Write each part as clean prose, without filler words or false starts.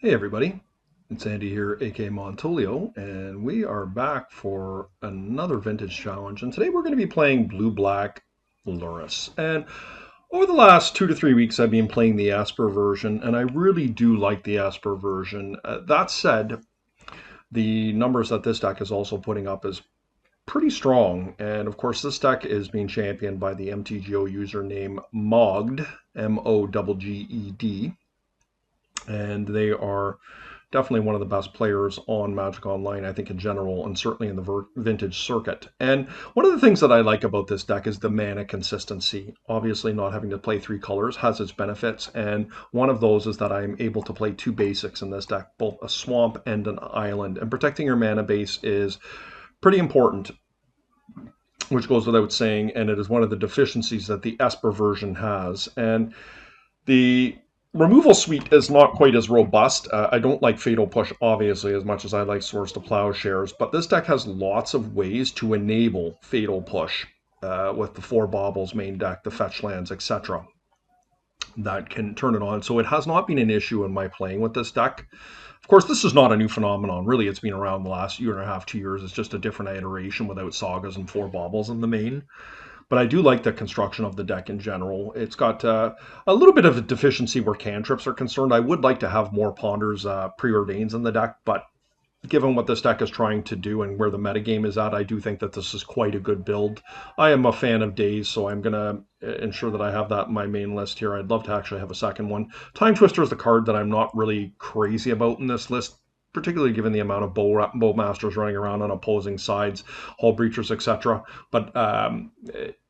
Hey everybody, it's Andy here, aka Montolio, and we are back for another vintage challenge. And today we're going to be playing Blue-Black Lurrus. And over the last 2 to 3 weeks, I've been playing the Esper version, and I really do like the Esper version. That said, the numbers that this deck is also putting up is pretty strong. And of course, this deck is being championed by the MTGO username Mogged, Mogged, and they are definitely one of the best players on Magic Online, I think, in general, and certainly in the vintage circuit. And one of the things that I like about this deck is the mana consistency. Obviously, not having to play 3 colors has its benefits, and one of those is that I'm able to play 2 basics in this deck, both a swamp and an island. And protecting your mana base is pretty important, which goes without saying, and it is one of the deficiencies that the Esper version has. And the removal suite is not quite as robust. I don't like Fatal Push, obviously, as much as I like Swords to Plowshares, but this deck has lots of ways to enable Fatal Push with the 4 baubles main deck, the fetch lands, etc. that can turn it on. So it has not been an issue in my playing with this deck. Of course, this is not a new phenomenon. Really, it's been around the last year and a half, 2 years. It's just a different iteration without sagas and 4 baubles in the main. But I do like the construction of the deck in general. It's got a little bit of a deficiency where cantrips are concerned. I would like to have more Ponders Preordains in the deck, but given what this deck is trying to do and where the metagame is at, I do think that this is quite a good build. I am a fan of Days, so I'm going to ensure that I have that in my main list here. I'd love to actually have a second one. Time Twister is the card that I'm not really crazy about in this list, particularly given the amount of Bowmasters running around on opposing sides, Hull Breachers, etc. But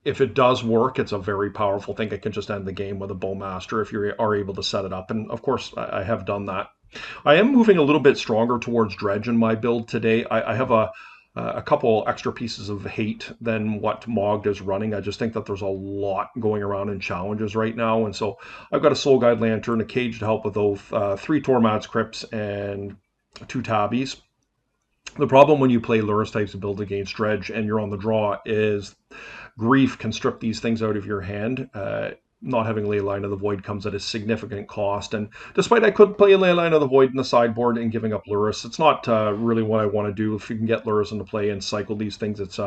if it does work, it's a very powerful thing. It can just end the game with a Bowmaster if you are able to set it up. And of course, I have done that. I am moving a little bit stronger towards Dredge in my build today. I have a couple extra pieces of hate than what Mogged is running. I just think that there's a lot going around in challenges right now. And so I've got a Soul Guide Lantern, a Cage to help with both 3 Tormod's Crypts and 2 Tabbies. The problem when you play Lurrus types of build against Dredge and you're on the draw is Grief can strip these things out of your hand. Not having Leyline of the Void comes at a significant cost. And despite I could play Leyline of the Void in the sideboard and giving up Lurrus, it's not really what I want to do. If you can get Lurrus into play and cycle these things, it's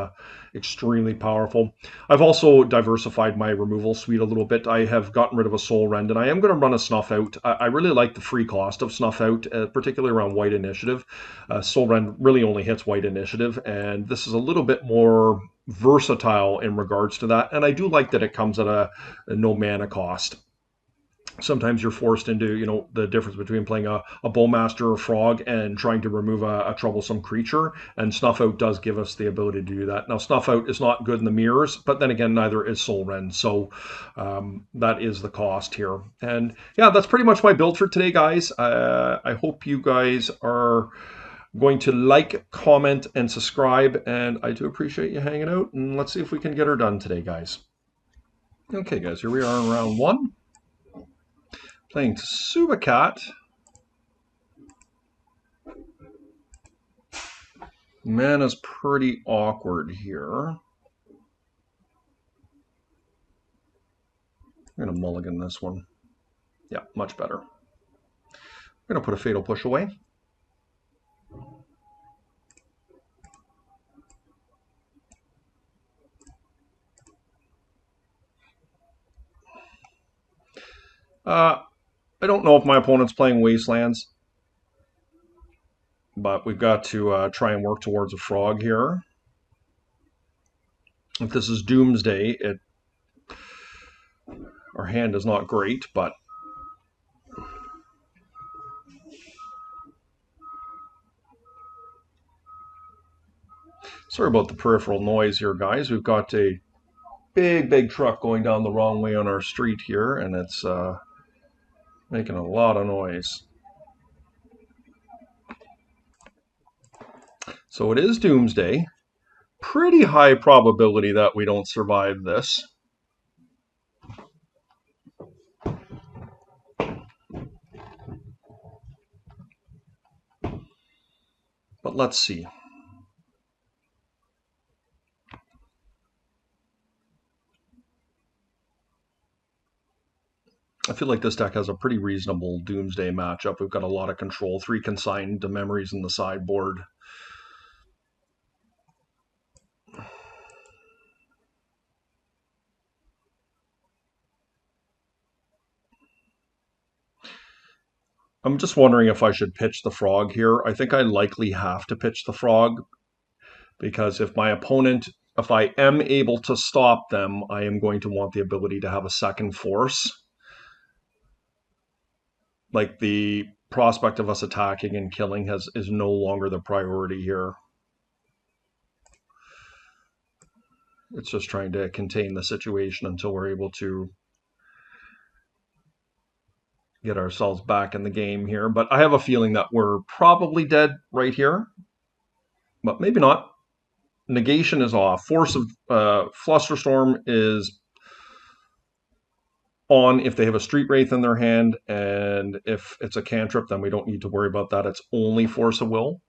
extremely powerful. I've also diversified my removal suite a little bit. I have gotten rid of a Soul Rend, and I am going to run a Snuff Out. I really like the free cost of Snuff Out, particularly around White Initiative. Soul Rend really only hits White Initiative, and this is a little bit more versatile in regards to that. And I do like that it comes at a no mana cost. Sometimes you're forced into, the difference between playing a Bowmaster or Frog and trying to remove a troublesome creature. And Snuff Out does give us the ability to do that. Now, Snuff Out is not good in the mirrors, but then again, neither is Soul Rend. So that is the cost here. And yeah, that's pretty much my build for today, guys. I hope you guys are going to like, comment, and subscribe. And I do appreciate you hanging out. And let's see if we can get her done today, guys. Okay, guys, here we are in round 1. Playing Subacat. Mana's pretty awkward here. I'm going to mulligan this one. Yeah, much better. I'm going to put a Fatal Push away. I don't know if my opponent's playing Wastelands, but we've got to try and work towards a Frog here. If this is Doomsday, our hand is not great, but sorry about the peripheral noise here, guys. We've got a big truck going down the wrong way on our street here, and it's making a lot of noise. So it is Doomsday. Pretty high probability that we don't survive this. But let's see. feel like this deck has a pretty reasonable Doomsday matchup. We've got a lot of control, 3 consigned to memories in the sideboard. I'm just wondering if I should pitch the frog here. I think I likely have to pitch the frog because if I am able to stop them, I am going to want the ability to have a second force. Like the prospect of us attacking and killing is no longer the priority here. It's just trying to contain the situation until we're able to get ourselves back in the game here. But I have a feeling that we're probably dead right here, but maybe not. Negation is off. Force of Flusterstorm is on if they have a Street Wraith in their hand, and if it's a cantrip, then we don't need to worry about that. It's only Force of Will,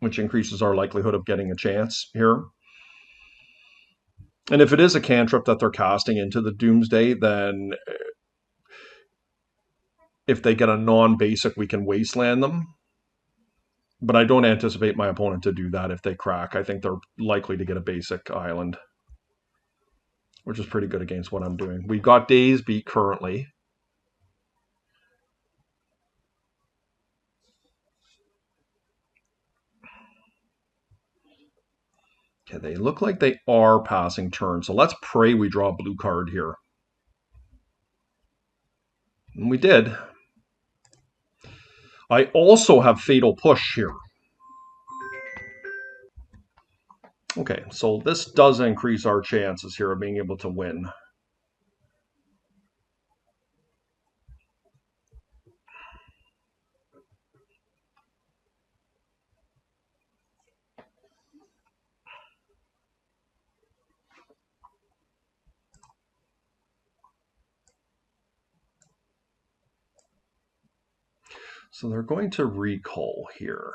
which increases our likelihood of getting a chance here. And if it is a cantrip that they're casting into the Doomsday, then if they get a non-basic, we can wasteland them. But I don't anticipate my opponent to do that if they crack. I think they're likely to get a basic island, which is pretty good against what I'm doing. We've got Days beat currently. Okay, they look like they are passing turn. So let's pray we draw a blue card here. And we did. I also have Fatal Push here. Okay, so this does increase our chances here of being able to win. So they're going to recall here.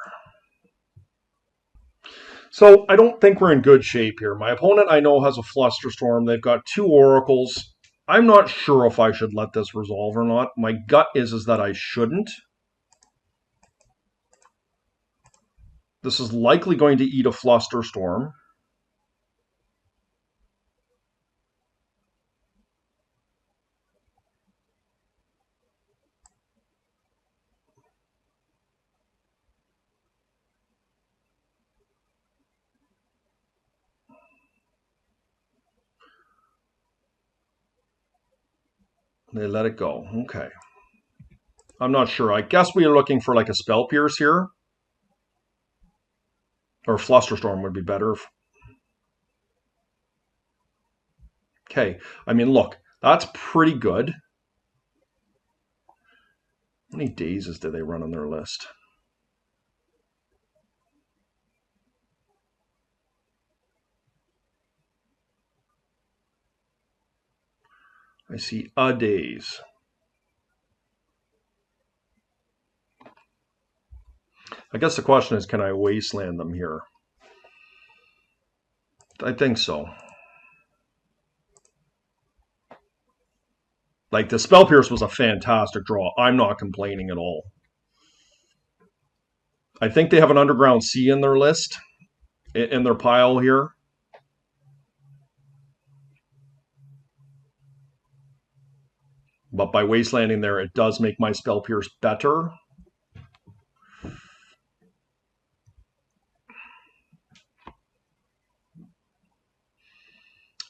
So I don't think we're in good shape here. My opponent, I know, has a Flusterstorm. They've got 2 Oracles. I'm not sure if I should let this resolve or not. My gut is that I shouldn't. This is likely going to eat a Flusterstorm. They let it go. Okay. I'm not sure. I guess we are looking for like a Spell Pierce here. Or Flusterstorm would be better. Okay. I mean, look, that's pretty good. How many Dazes did they run on their list? I see a Daze. I guess the question is, can I wasteland them here? I think so. Like, the Spell Pierce was a fantastic draw. I'm not complaining at all. I think they have an Underground Sea in their list, in their pile here. But by wastelanding there, it does make my Spell Pierce better.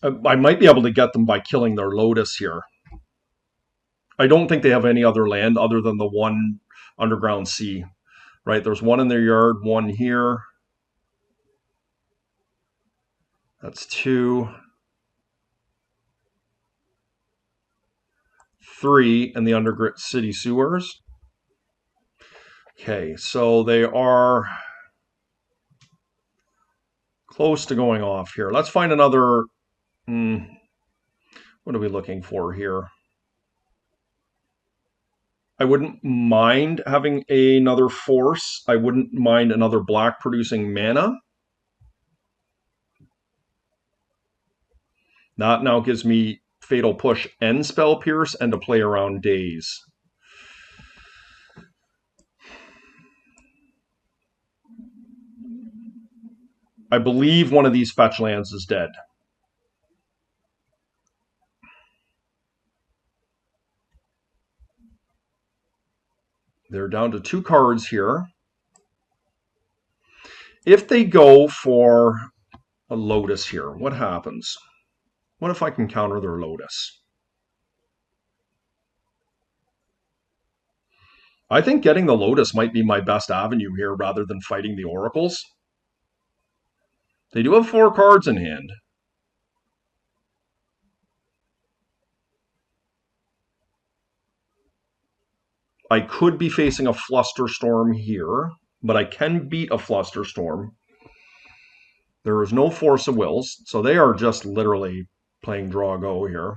I might be able to get them by killing their Lotus here. I don't think they have any other land other than the one Underground Sea. Right, there's one in their yard, one here. That's 2. 3 in the Underground City Sewers. Okay, so they are close to going off here. Let's find another... what are we looking for here? I wouldn't mind having another force. I wouldn't mind another black producing mana. That now gives me Fatal Push and Spell Pierce, and to play around Daze. I believe one of these fetch lands is dead. They're down to 2 cards here. If they go for a Lotus here, what happens? What if I can counter their Lotus? I think getting the Lotus might be my best avenue here rather than fighting the Oracles. They do have 4 cards in hand. I could be facing a Flusterstorm here, but I can beat a Flusterstorm. There is no Force of Wills, so they are just literally playing draw-go here.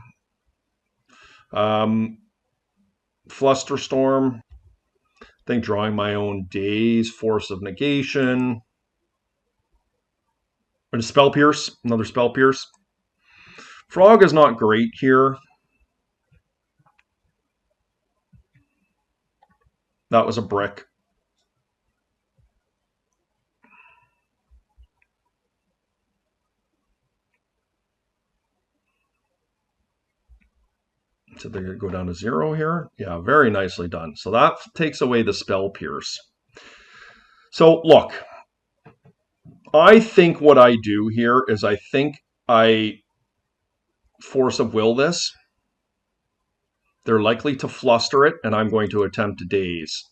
Flusterstorm. I think drawing my own Daze, Force of Negation. And Spell Pierce, another Spell Pierce. Frog is not great here. That was a brick. So they go down to 0 here. Yeah, very nicely done. So that takes away the Spell Pierce. So look, I think what I do here is I think I Force of Will this. They're likely to fluster it, and I'm going to attempt to Daze.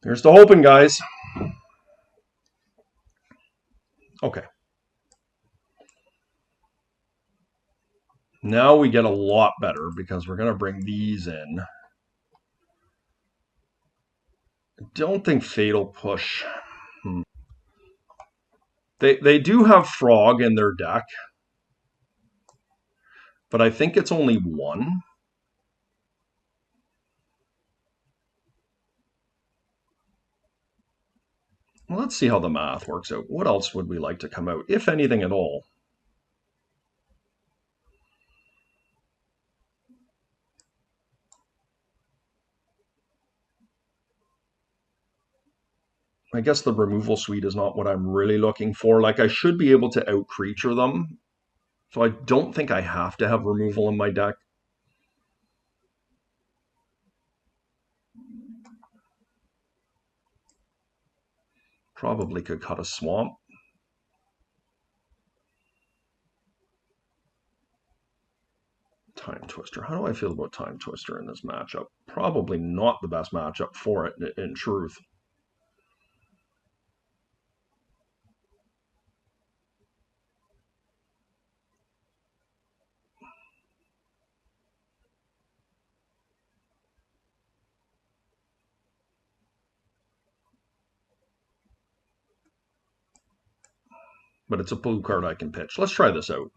Here's the hoping, guys. Okay. Now we get a lot better because we're going to bring these in. I don't think Fatal Push. They do have Frog in their deck, but I think it's only 1. Well, let's see how the math works out. What else would we like to come out, if anything at all? I guess the removal suite is not what I'm really looking for. Like, I should be able to out-creature them, so I don't think I have to have removal in my deck. Probably could cut a Swamp. Time Twister. How do I feel about Time Twister in this matchup? Probably not the best matchup for it, in truth. But it's a blue card I can pitch. Let's try this out.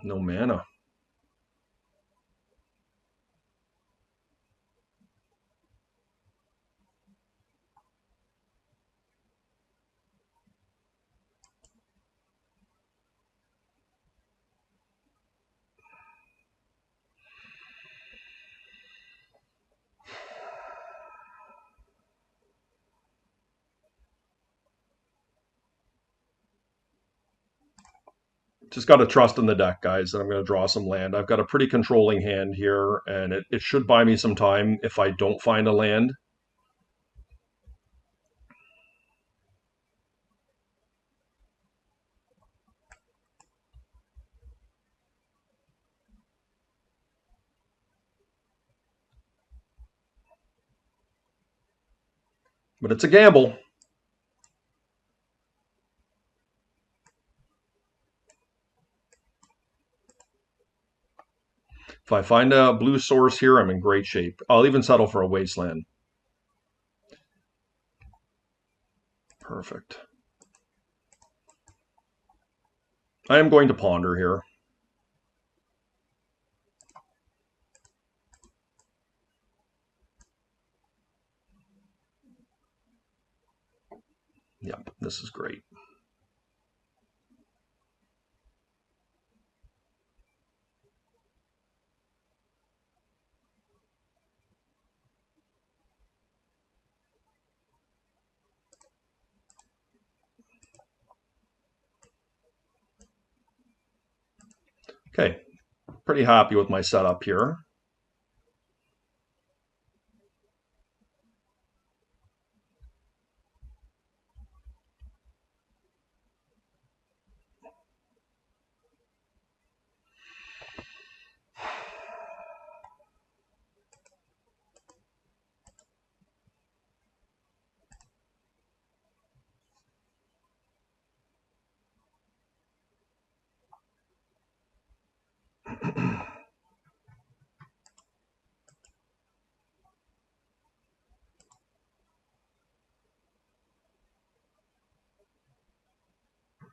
No mana. Just got to trust in the deck, guys, that I'm going to draw some land. I've got a pretty controlling hand here, and it should buy me some time if I don't find a land. But it's a gamble. If I find a blue source here, I'm in great shape. I'll even settle for a wasteland. Perfect. I am going to ponder here. Yep, this is great. Okay, pretty happy with my setup here.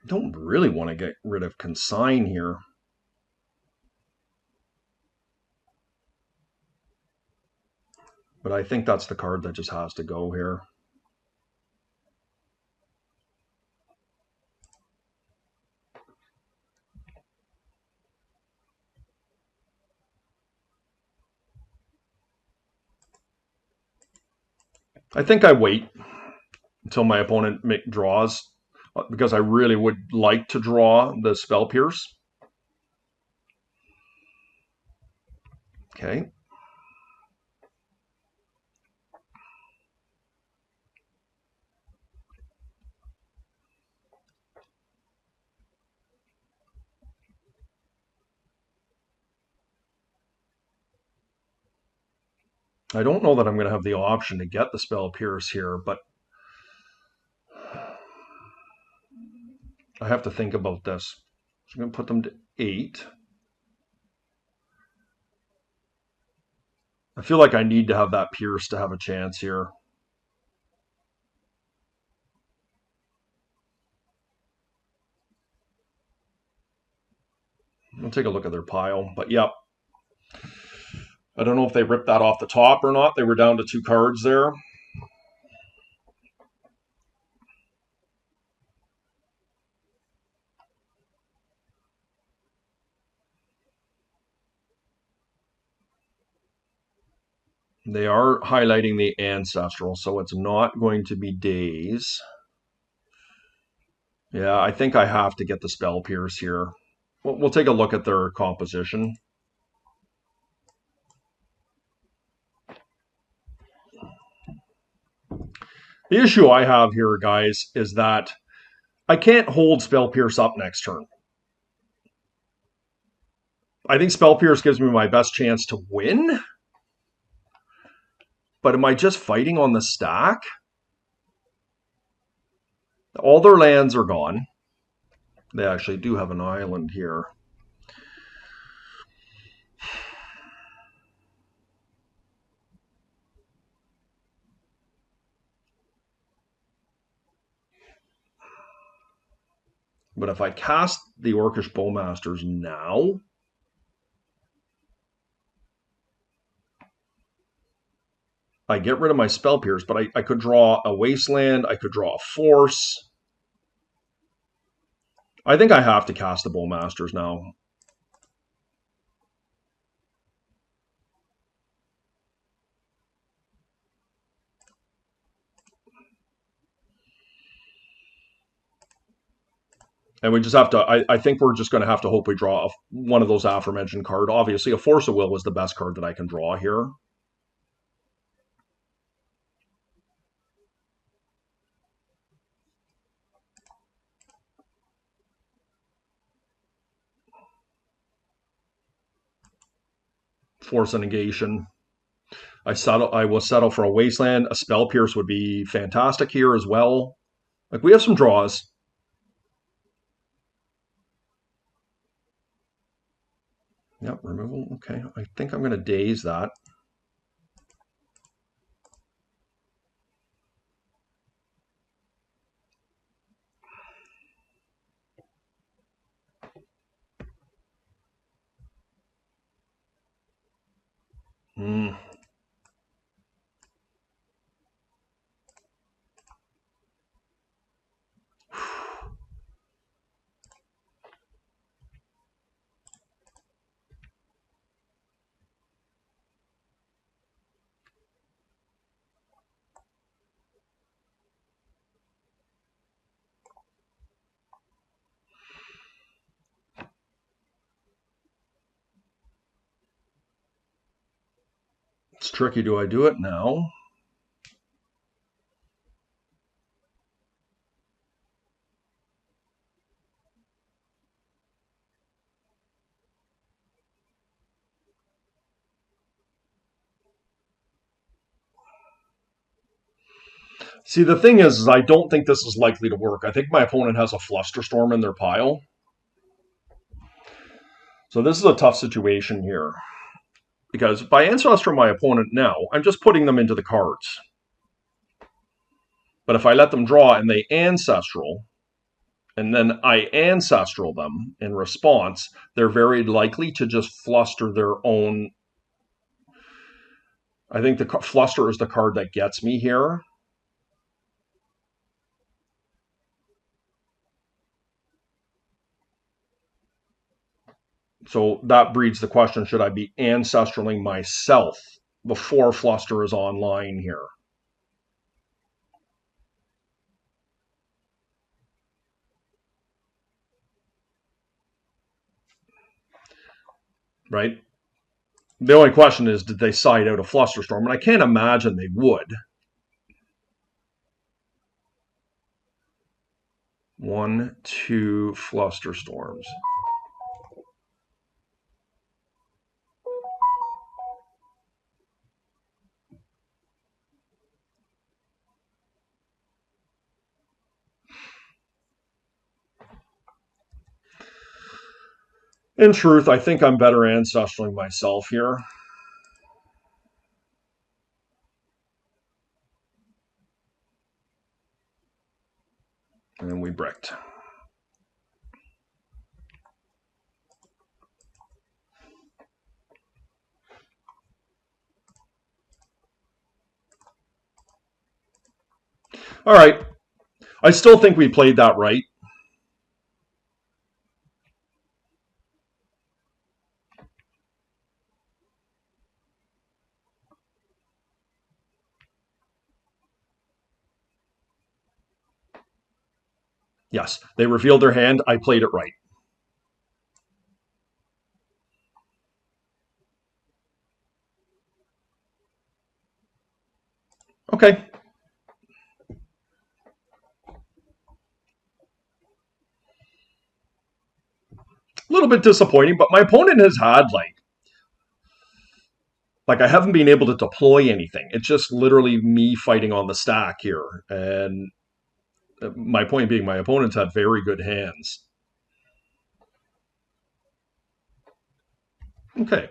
Don't really want to get rid of consign here. But I think that's the card that just has to go here. I think I wait until my opponent draws because I really would like to draw the Spell Pierce. Okay. I don't know that I'm going to have the option to get the Spell Pierce here, but I have to think about this. So I'm going to put them to 8. I feel like I need to have that Pierce to have a chance here. We'll take a look at their pile. But yep. I don't know if they ripped that off the top or not. They were down to 2 cards there. They are highlighting the Ancestral, so it's not going to be Days. Yeah, I think I have to get the Spell Pierce here. We'll take a look at their composition. The issue I have here, guys, is that I can't hold Spell Pierce up next turn. I think Spell Pierce gives me my best chance to win. But am I just fighting on the stack? All their lands are gone. They actually do have an island here. But if I cast the Orcish Bowmasters now, I get rid of my Spell Pierce, but I could draw a Wasteland, I could draw a Force. I think I have to cast the Bowmasters now. And we just have to, I think we're just going to have to hope we draw one of those aforementioned cards. Obviously, a Force of Will was the best card that I can draw here. Force a Negation. I will settle for a Wasteland. A Spell Pierce would be fantastic here as well. Like, we have some draws. Yep, removal. Okay, I think I'm going to daze that. Hmm. It's tricky. Do I do it now? See, the thing is I don't think this is likely to work. I think my opponent has a Flusterstorm in their pile. So this is a tough situation here. Because if I Ancestor my opponent now, I'm just putting them into the cards. But if I let them draw and they Ancestral, and then I Ancestral them in response, they're very likely to just fluster their own. I think the Fluster is the card that gets me here. So that breeds the question, should I be Ancestraling myself before Fluster is online here? Right? The only question is, did they side out a Flusterstorm? And I can't imagine they would. 1, 2 Flusterstorms. In truth, I think I'm better Ancestraling myself here. And we bricked. All right. I still think we played that right. Yes, they revealed their hand. I played it right. Okay. A little bit disappointing, but my opponent has had like I haven't been able to deploy anything. It's just literally me fighting on the stack here. And my point being, my opponent's had very good hands. Okay.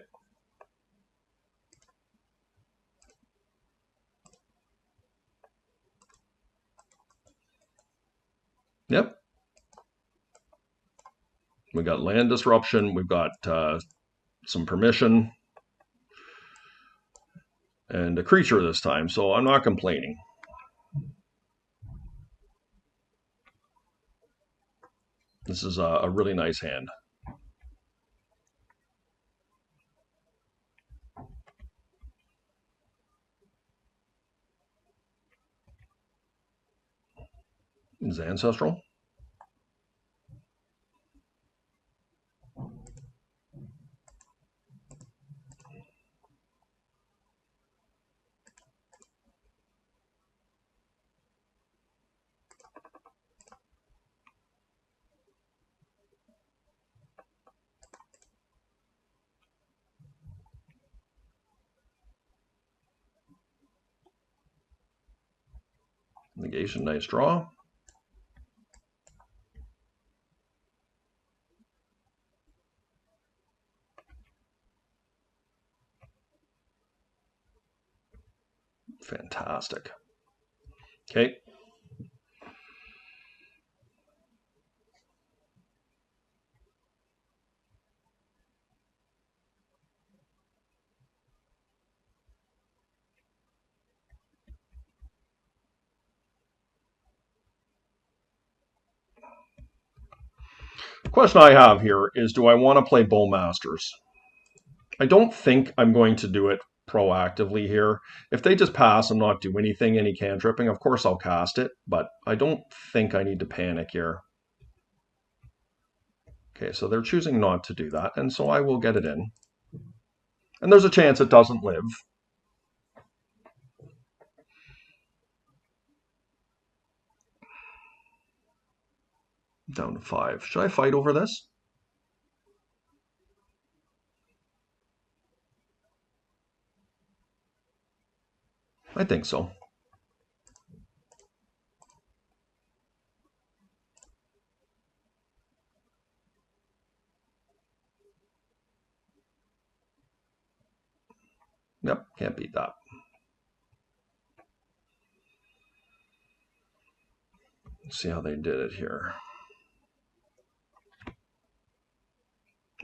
Yep. We got land disruption. We've got some permission. And a creature this time, so I'm not complaining. This is a really nice hand. Is Ancestral? Negation, nice draw. Fantastic. Okay. The question I have here is, do I want to play Bowmasters? I don't think I'm going to do it proactively here. If they just pass and not do anything, any cantripping, of course I'll cast it, but I don't think I need to panic here. Okay, so they're choosing not to do that, and so I will get it in. And there's a chance it doesn't live. Down to 5. Should I fight over this? I think so. Yep, can't beat that. Let's see how they did it here.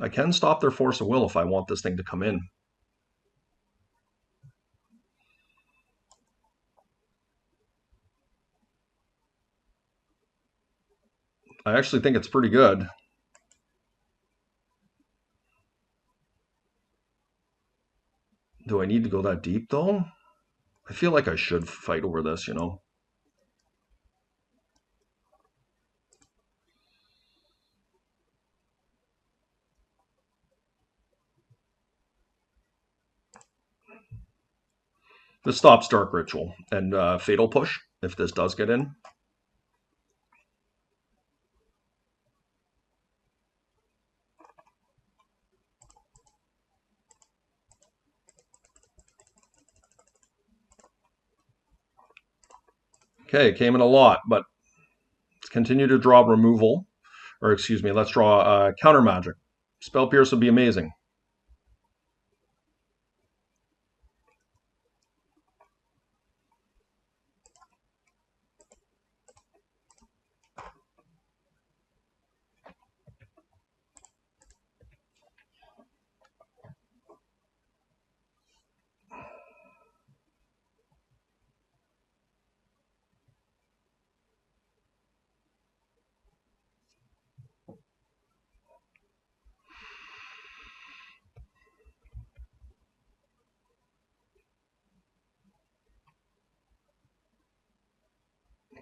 I can stop their force of will if I want this thing to come in. I actually think it's pretty good. Do I need to go that deep, though? I feel like I should fight over this, you know. This stops Dark Ritual and Fatal Push, if this does get in. Okay, came in a lot, but let's continue to draw removal. Or excuse me, let's draw counter magic. Spell Pierce would be amazing.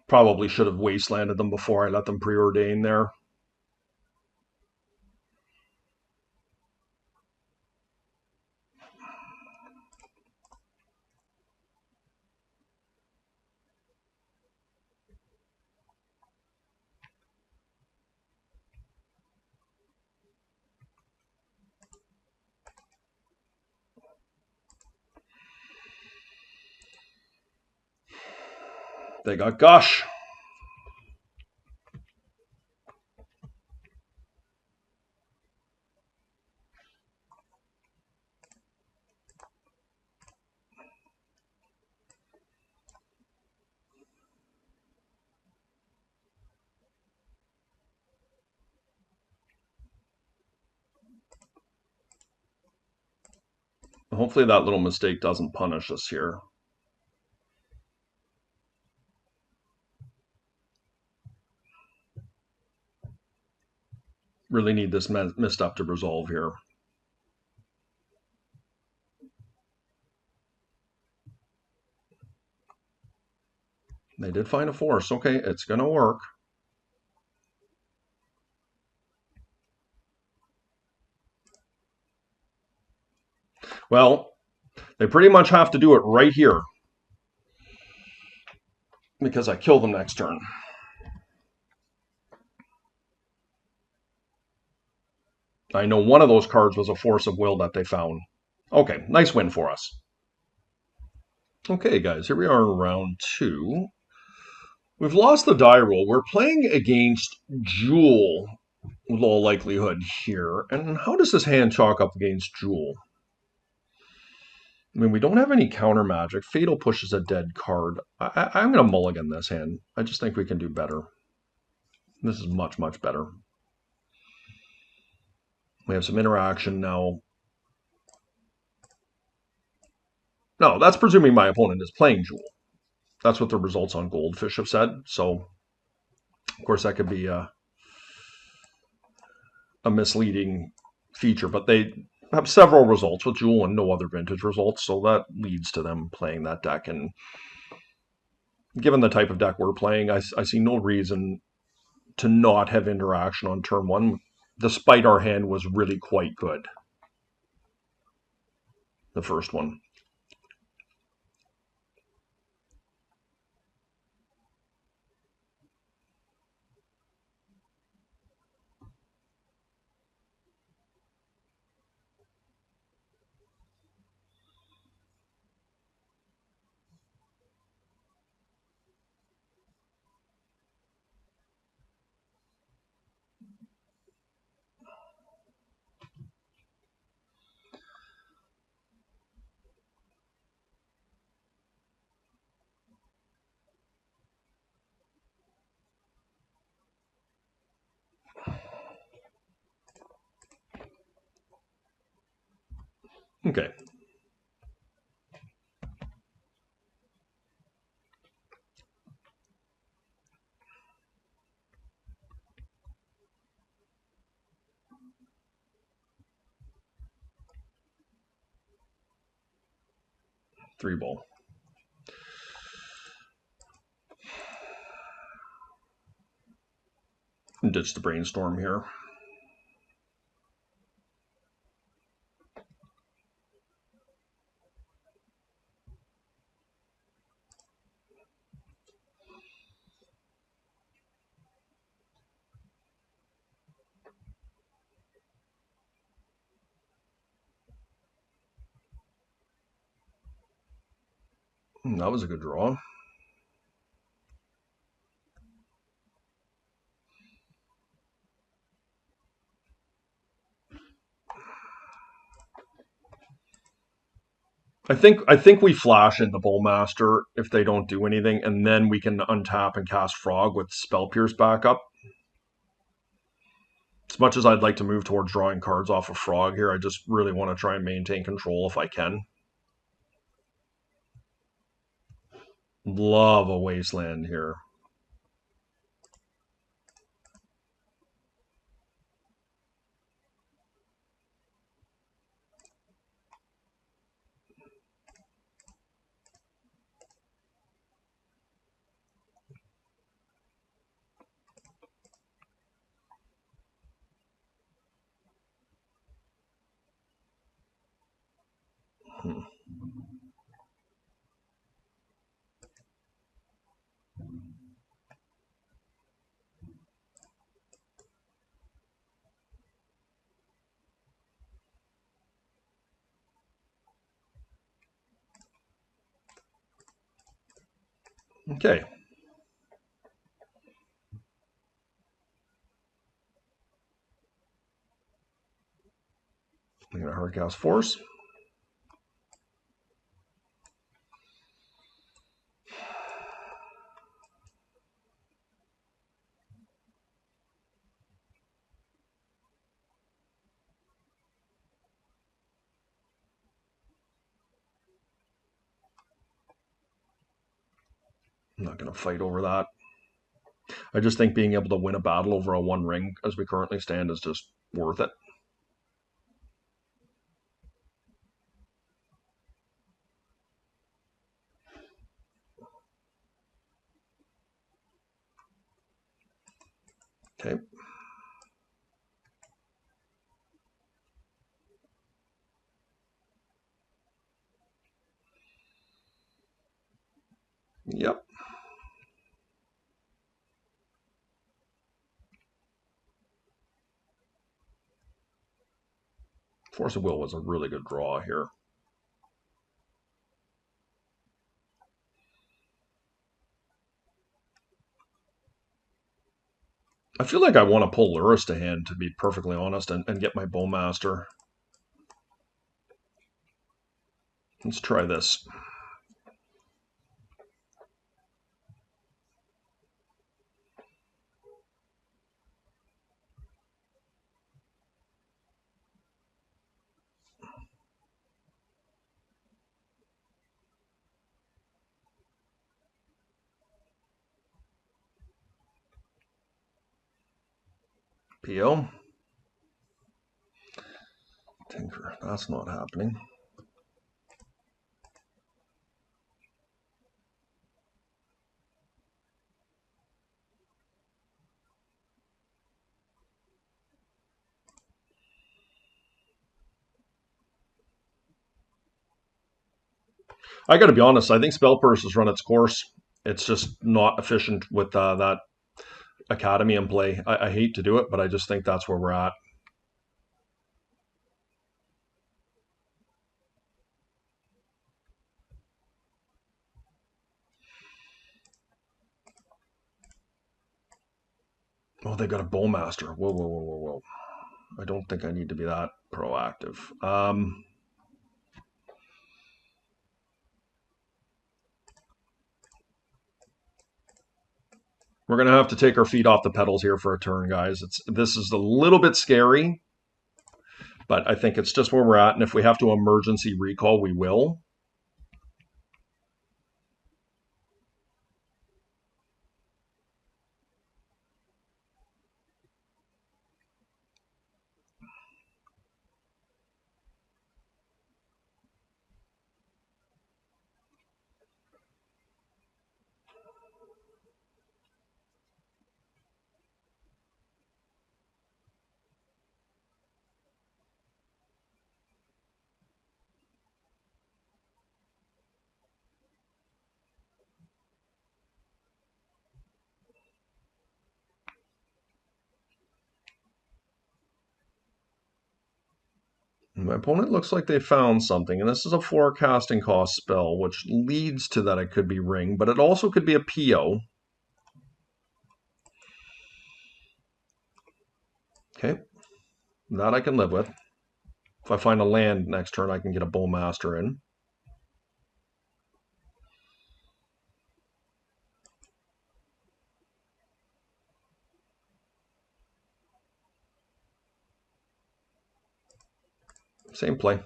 Probably should have wastelanded them before I let them preordain there. They got Gush. Hopefully that little mistake doesn't punish us here. Really need this misstep to resolve here. They did find a force. Okay, it's going to work. Well, they pretty much have to do it right here because I kill them next turn. I know one of those cards was a force of will that they found. Okay, nice win for us. Okay, guys, here we are in round 2. We've lost the die roll. We're playing against Jewel, with all likelihood here. And how does this hand chalk up against Jewel? I mean, we don't have any counter magic. Fatal Push is a dead card. I'm going to mulligan this hand. I just think we can do better. This is much, much better. We have some interaction now. No, that's presuming my opponent is playing Jewel. That's what the results on Goldfish have said. So, of course, that could be a misleading feature, but they have several results with Jewel and no other vintage results, so that leads to them playing that deck. And given the type of deck we're playing, I see no reason to not have interaction on turn one, despite our hand was really quite good. The first one. Okay. Three ball. Ditch the brainstorm here. That was a good draw. I think we flash in the Bowmaster if they don't do anything, and then we can untap and cast Frog with Spell Pierce backup. As much as I'd like to move towards drawing cards off of Frog here, I just really want to try and maintain control if I can. Love a Wasteland here. Okay. I'm going to Hardcast Force. I'm not going to fight over that. I just think being able to win a battle over a one ring as we currently stand is just worth it. Okay. Yep. Force of Will was a really good draw here. I feel like I want to pull Lurrus to hand, to be perfectly honest, and get my Bowmaster. Let's try this. PO. Tinker. That's not happening. I got to be honest. I think Spell Purse has run its course. It's just not efficient with that Academy in play. I hate to do it, but I just think that's where we're at. Oh, they got a Bowmaster. Whoa, whoa, whoa, whoa, whoa. I don't think I need to be that proactive. We're going to have to take our feet off the pedals here for a turn, guys. This is a little bit scary, but I think it's just where we're at. And if we have to emergency recall, we will. My opponent looks like they found something, and this is a forecasting cost spell, which leads to that it could be Ring, but it also could be a PO. Okay, that I can live with. If I find a land next turn, I can get a Bowmaster in. Same play.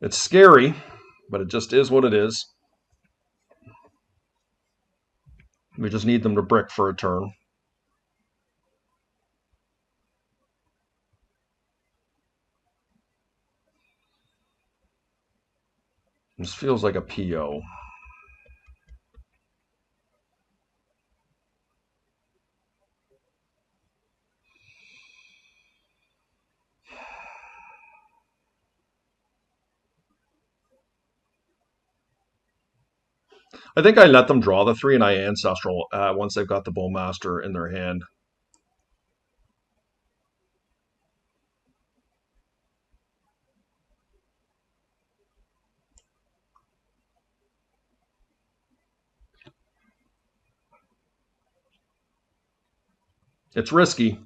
It's scary, but it just is what it is. We just need them to brick for a turn. This feels like a PO. I think I let them draw the 3 and I Ancestral once they've got the Bowmaster in their hand. It's risky.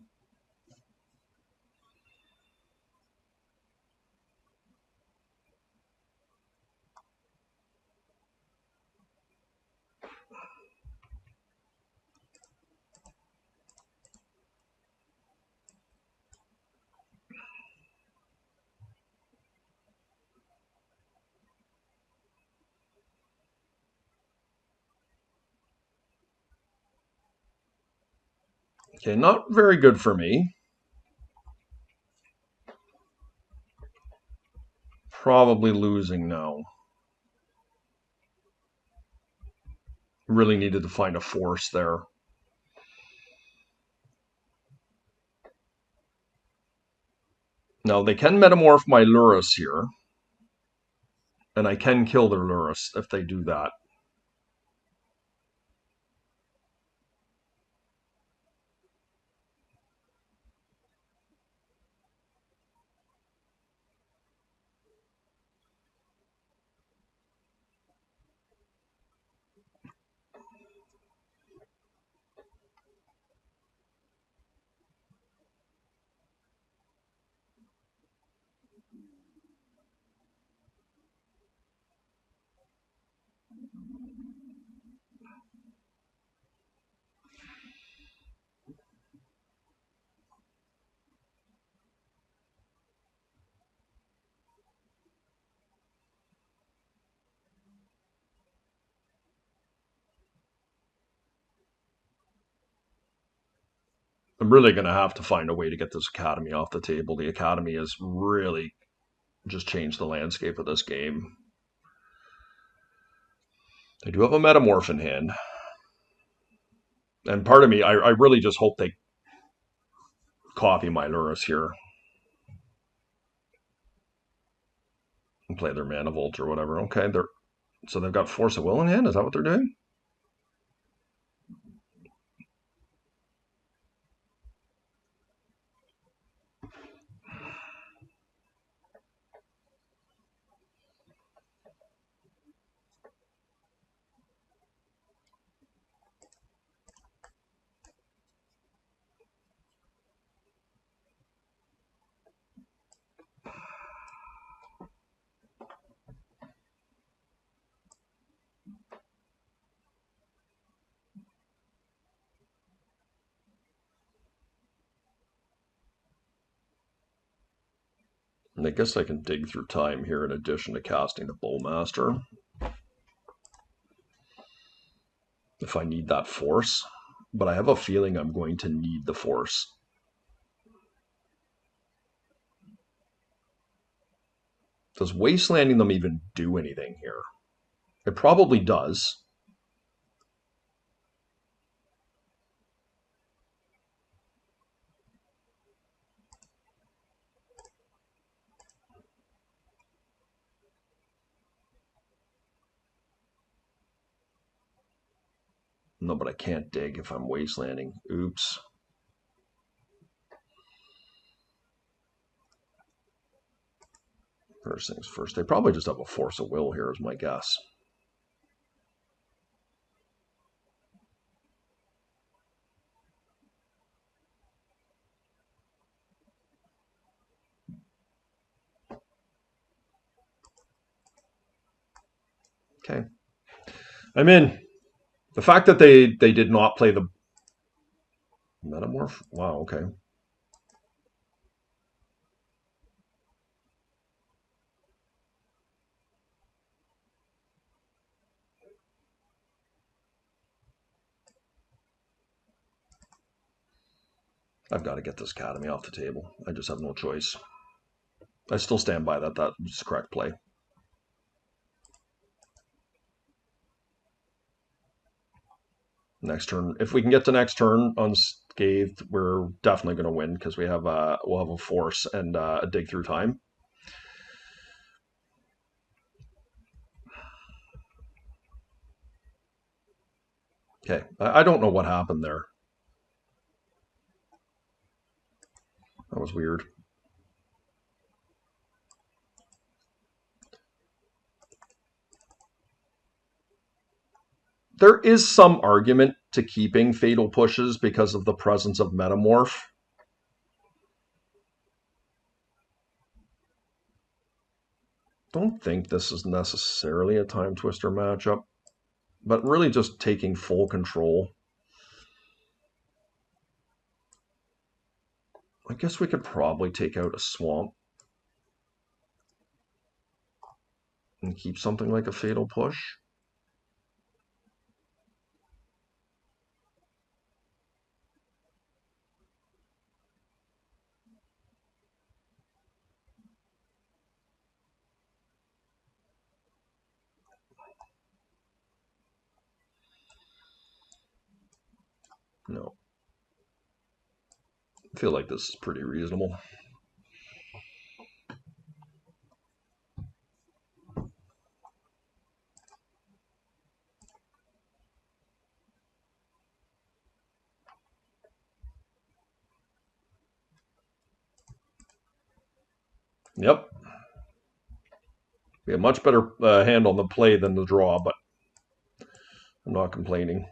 Okay, not very good for me. Probably losing now. Really needed to find a force there. Now, they can metamorph my Lurrus here, and I can kill their Lurrus if they do that. I'm really going to have to find a way to get this Academy off the table. The Academy has really just changed the landscape of this game. I do have a Metamorph in hand. And part of me, I really just hope they copy my Lurrus here and play their Mana Volt or whatever. Okay, so they've got Force of Will in hand? Is that what they're doing? And I guess I can dig through time here in addition to casting the Bowmaster. If I need that Force. But I have a feeling I'm going to need the Force. Does Wastelanding them even do anything here? It probably does. No, but I can't dig if I'm Wastelanding. Oops. First things first. They probably just have a Force of Will here is my guess. Okay. I'm in. The fact that they did not play the Metamorph? Wow, okay. I've got to get this Academy off the table. I just have no choice. I still stand by that. That's the correct play. Next turn. If we can get to next turn unscathed, we're definitely going to win because we'll have a Force and a dig through time. Okay. I don't know what happened there. That was weird. There is some argument to keeping Fatal Pushes because of the presence of Metamorph. Don't think this is necessarily a Time Twister matchup, but really just taking full control. I guess we could probably take out a Swamp and keep something like a Fatal Push. No. I feel like this is pretty reasonable. Yep. We have much better hand on the play than the draw, but I'm not complaining.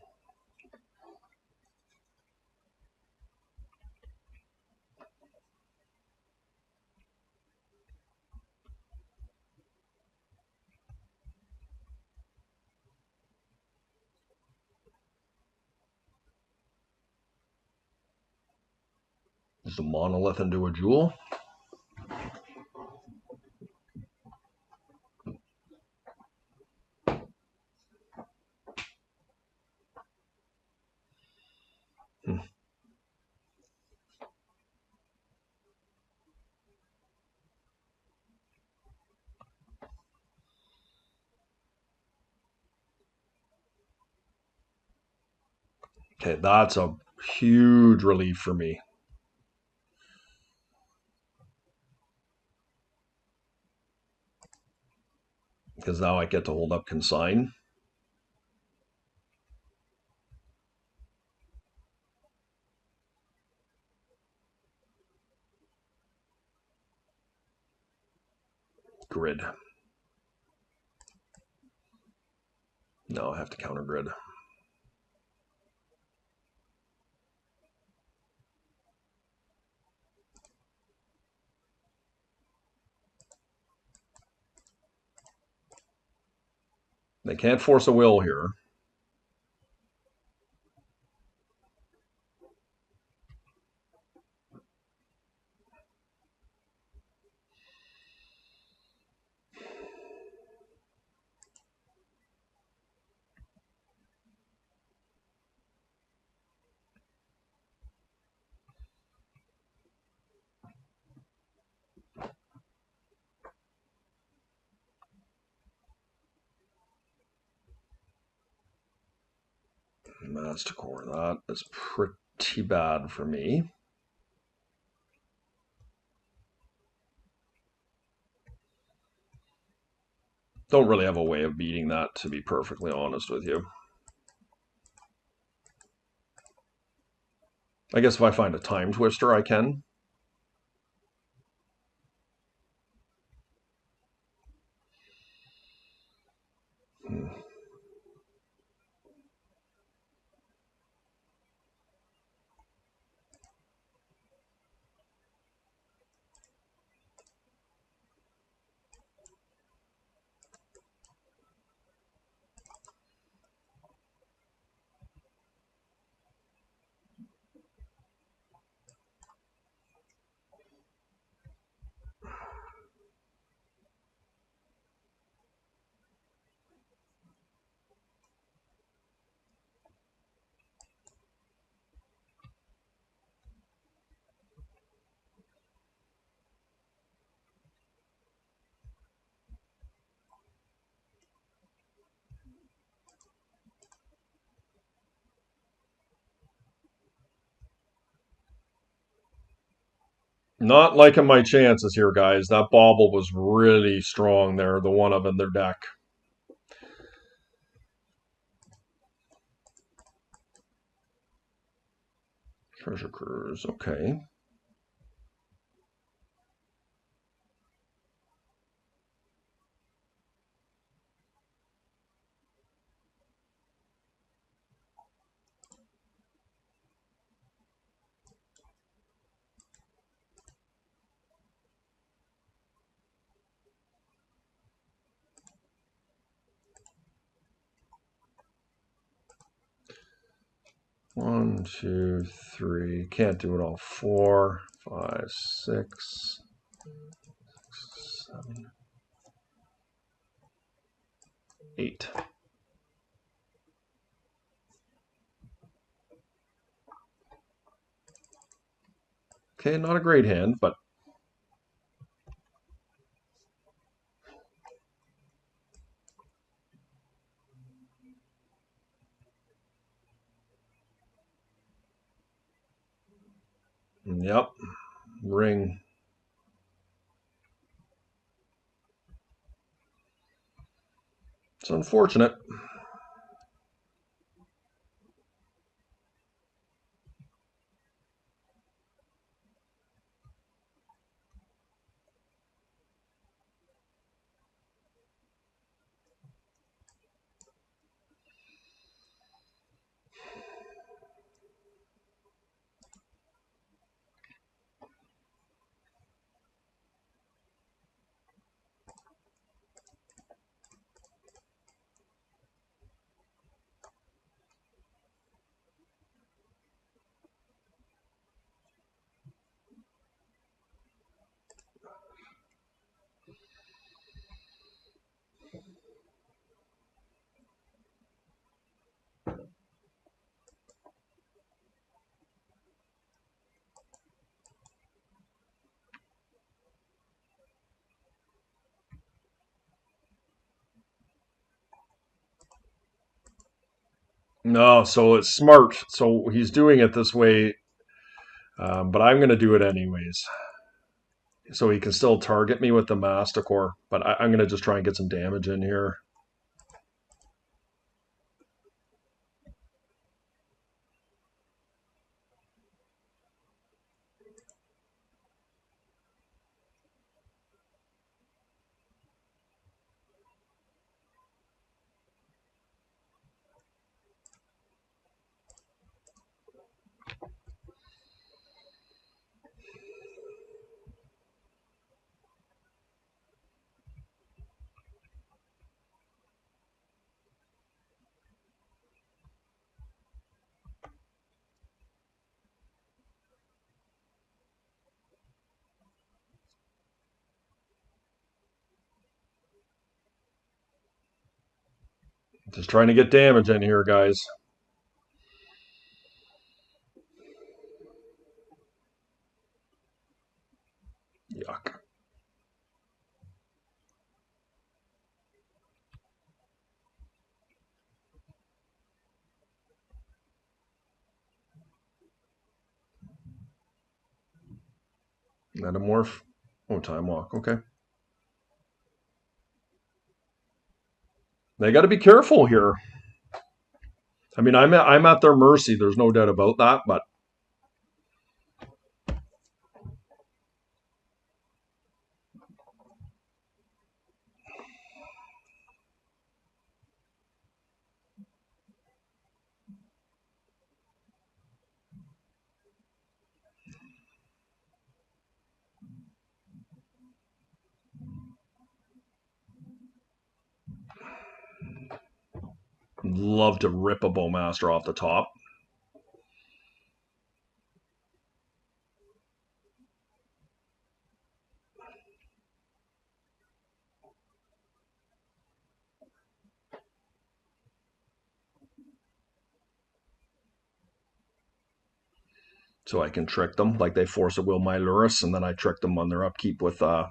Is the monolith into a jewel? Okay, that's a huge relief for me. Because now I get to hold up consign. Grid. No, I have to counter grid. They can't force a will here. Mastercore, that is pretty bad for me. Don't really have a way of beating that, to be perfectly honest with you. I guess if I find a time twister, I can. Not liking my chances here, guys. That bauble was really strong there, the one of in their deck. Treasure Cruise, okay. One, two, three. Can't do it all. 4, 5, 6, 7, 8. Okay, not a great hand, but yep. Ring. It's unfortunate. No, so it's smart. So he's doing it this way, but I'm going to do it anyways. So he can still target me with the Masticore, but I'm going to just try and get some damage in here. Just trying to get damage in here, guys. Yuck. Metamorph. Oh, Time Walk. Okay. They got to be careful here. I mean, I'm at their mercy. There's no doubt about that. But love to rip a Bowmaster off the top. So I can trick them like they force a will my Lurrus, and then I trick them on their upkeep with a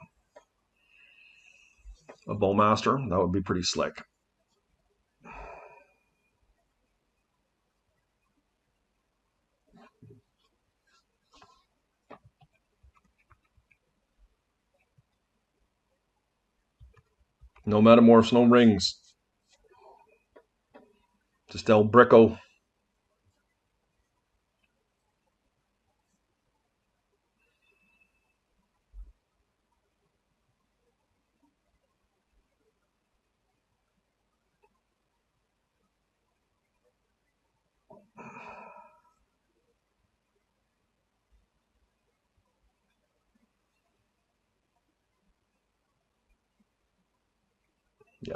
Bowmaster. That would be pretty slick. No Metamorphs, no rings. Just El Bricko. Yeah.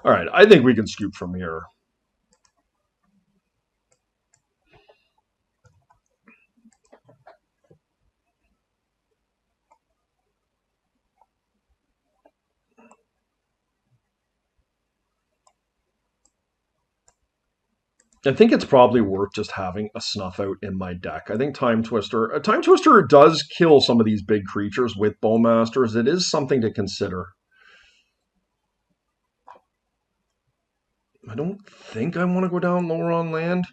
All right. I think we can scoop from here. I think it's probably worth just having a Snuff Out in my deck. I think Time Twister does kill some of these big creatures with Bowmasters. It is something to consider. I don't think I want to go down lower on land.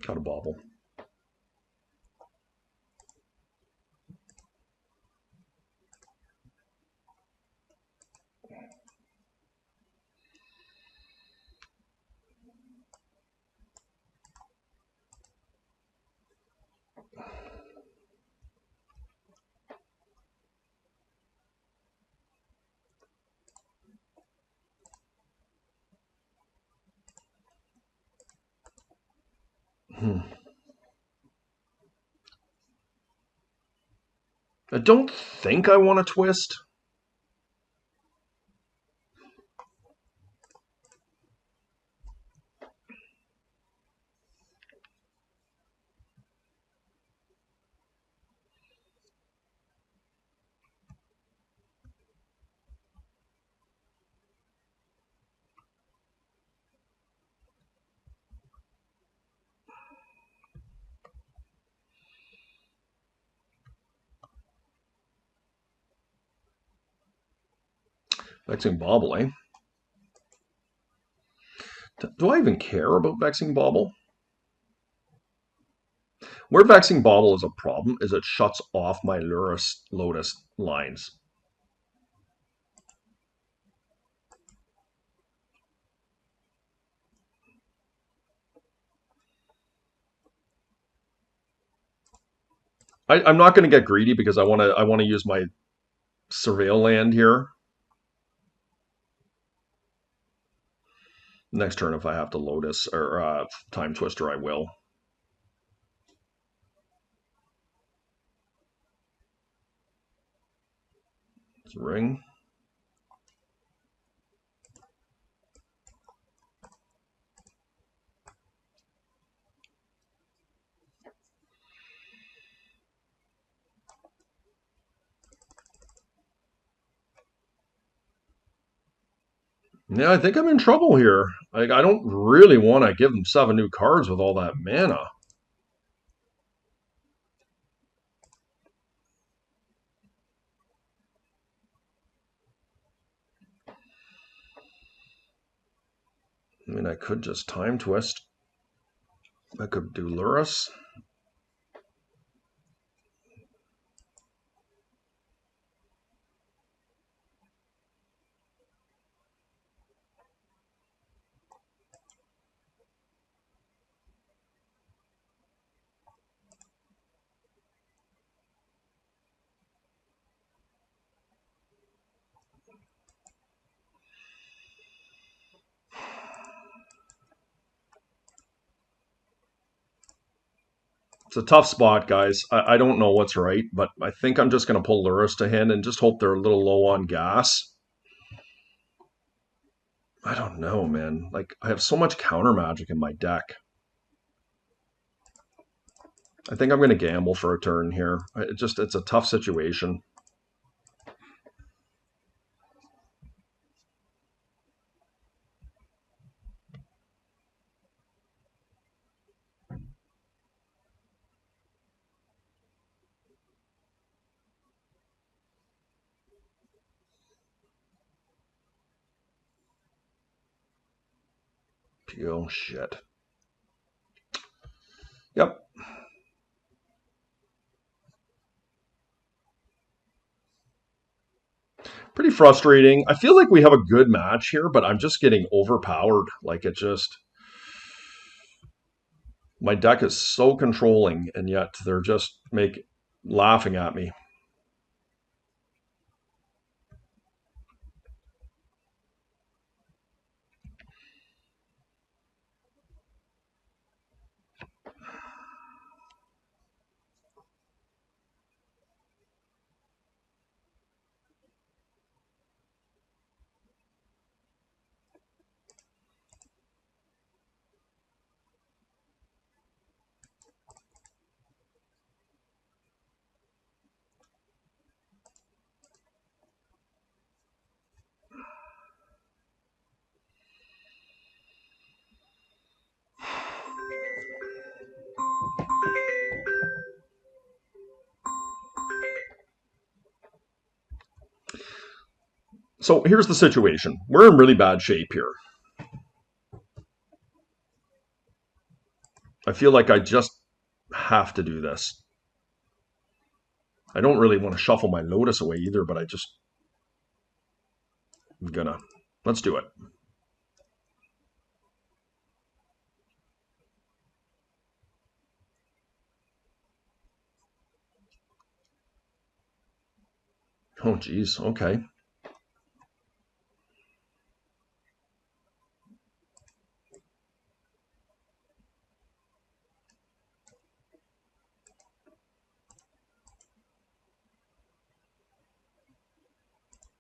Got a bobble. I don't think I want to twist. Vexing Bauble, eh? Do I even care about Vexing Bauble? Where Vexing Bauble is a problem is it shuts off my Lurrus Lotus lines. I'm not going to get greedy because I want to use my Surveil land here. Next turn, if I have to Lotus or Time Twister, I will. Let's ring. Yeah, I think I'm in trouble here. Like, I don't really want to give them 7 new cards with all that mana. I mean, I could just Time Twist. I could do Lurrus. It's a tough spot, guys. I don't know what's right, but I think I'm just going to pull Lurrus to hand and just hope they're a little low on gas. I don't know, man. Like, I have so much counter magic in my deck. I think I'm going to gamble for a turn here. It's a tough situation. Oh, shit. Yep. Pretty frustrating. I feel like we have a good match here, but I'm just getting overpowered. Like, it just... My deck is so controlling, and yet they're just laughing at me. So here's the situation. We're in really bad shape here. I feel like I just have to do this. I don't really want to shuffle my Lotus away either, but I'm gonna. Let's do it. Oh, geez. Okay.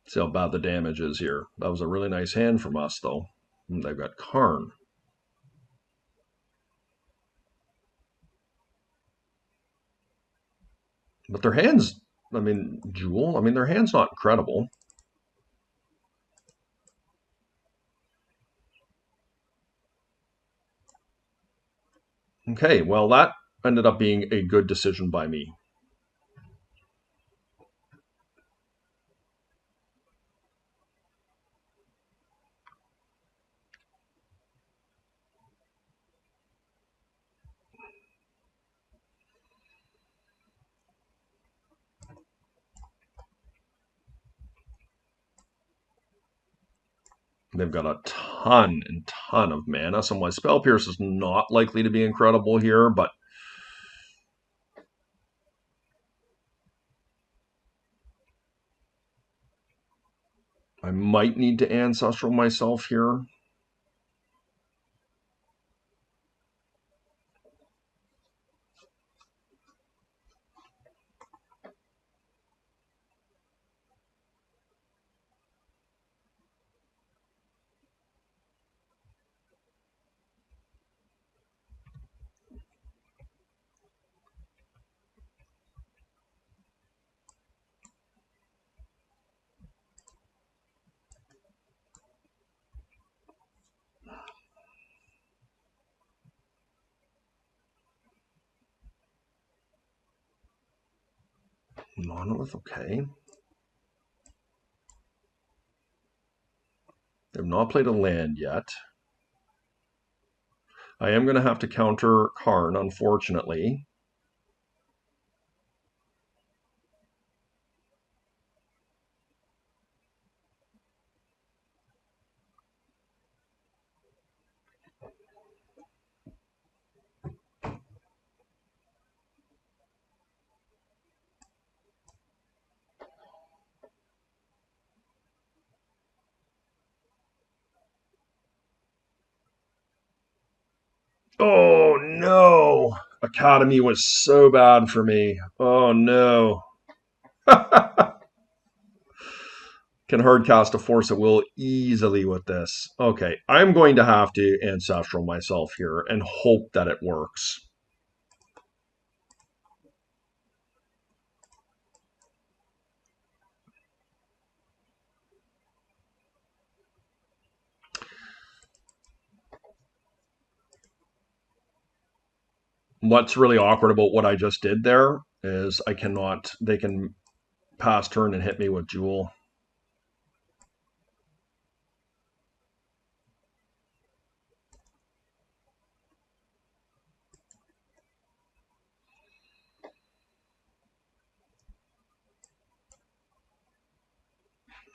See how bad the damage is here. That was a really nice hand from us, though. They've got Karn. But their hands, I mean, Jewel, I mean, their hand's not incredible. Okay, well, that ended up being a good decision by me. They've got a ton and ton of mana, so my Spell Pierce is not likely to be incredible here, but I might need to Ancestral myself here. Monolith, okay. They've not played a land yet. I am going to have to counter Karn, unfortunately. Oh no! Academy was so bad for me. Oh no. Can hardcast a Force at Will easily with this. Okay, I'm going to have to Ancestral myself here and hope that it works. What's really awkward about what I just did there is I cannot, they can pass turn and hit me with Jewel.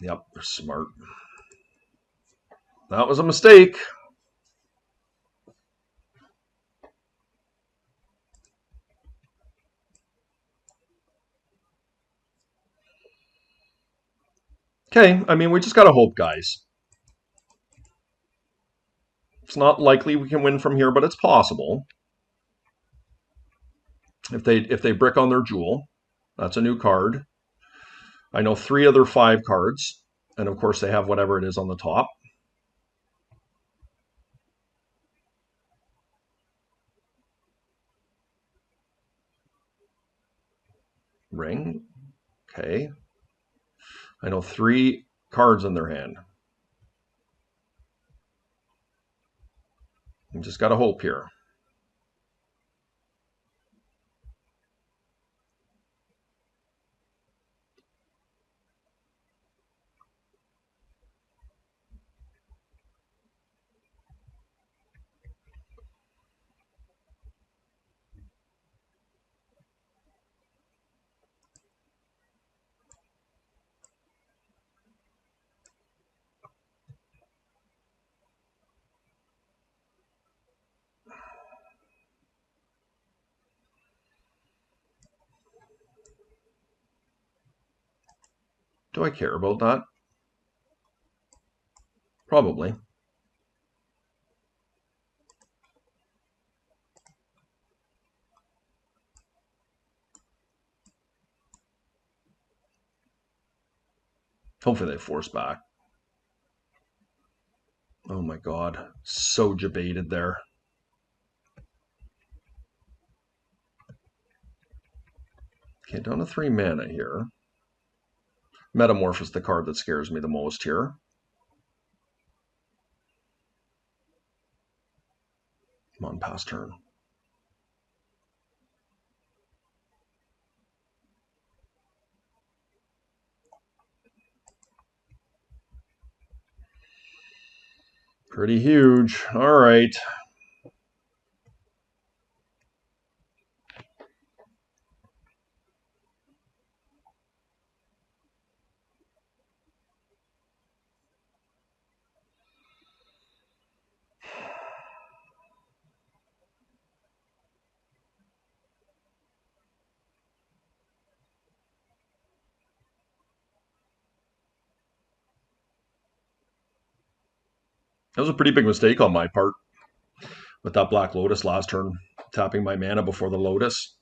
Yep, they're smart. That was a mistake. Okay, I mean, we just got to hope, guys. It's not likely we can win from here, but it's possible. If they brick on their Jewel, that's a new card. I know 3 other 5 cards, and of course they have whatever it is on the top. Ring, okay. I know 3 cards in their hand. You just got to hope here. Do I care about that? Probably. Hopefully they force back. Oh my god. So debated there. Okay, down to 3 mana here. Metamorph is the card that scares me the most here. Come on, pass turn. Pretty huge. All right. That was a pretty big mistake on my part with that Black Lotus last turn, tapping my mana before the Lotus.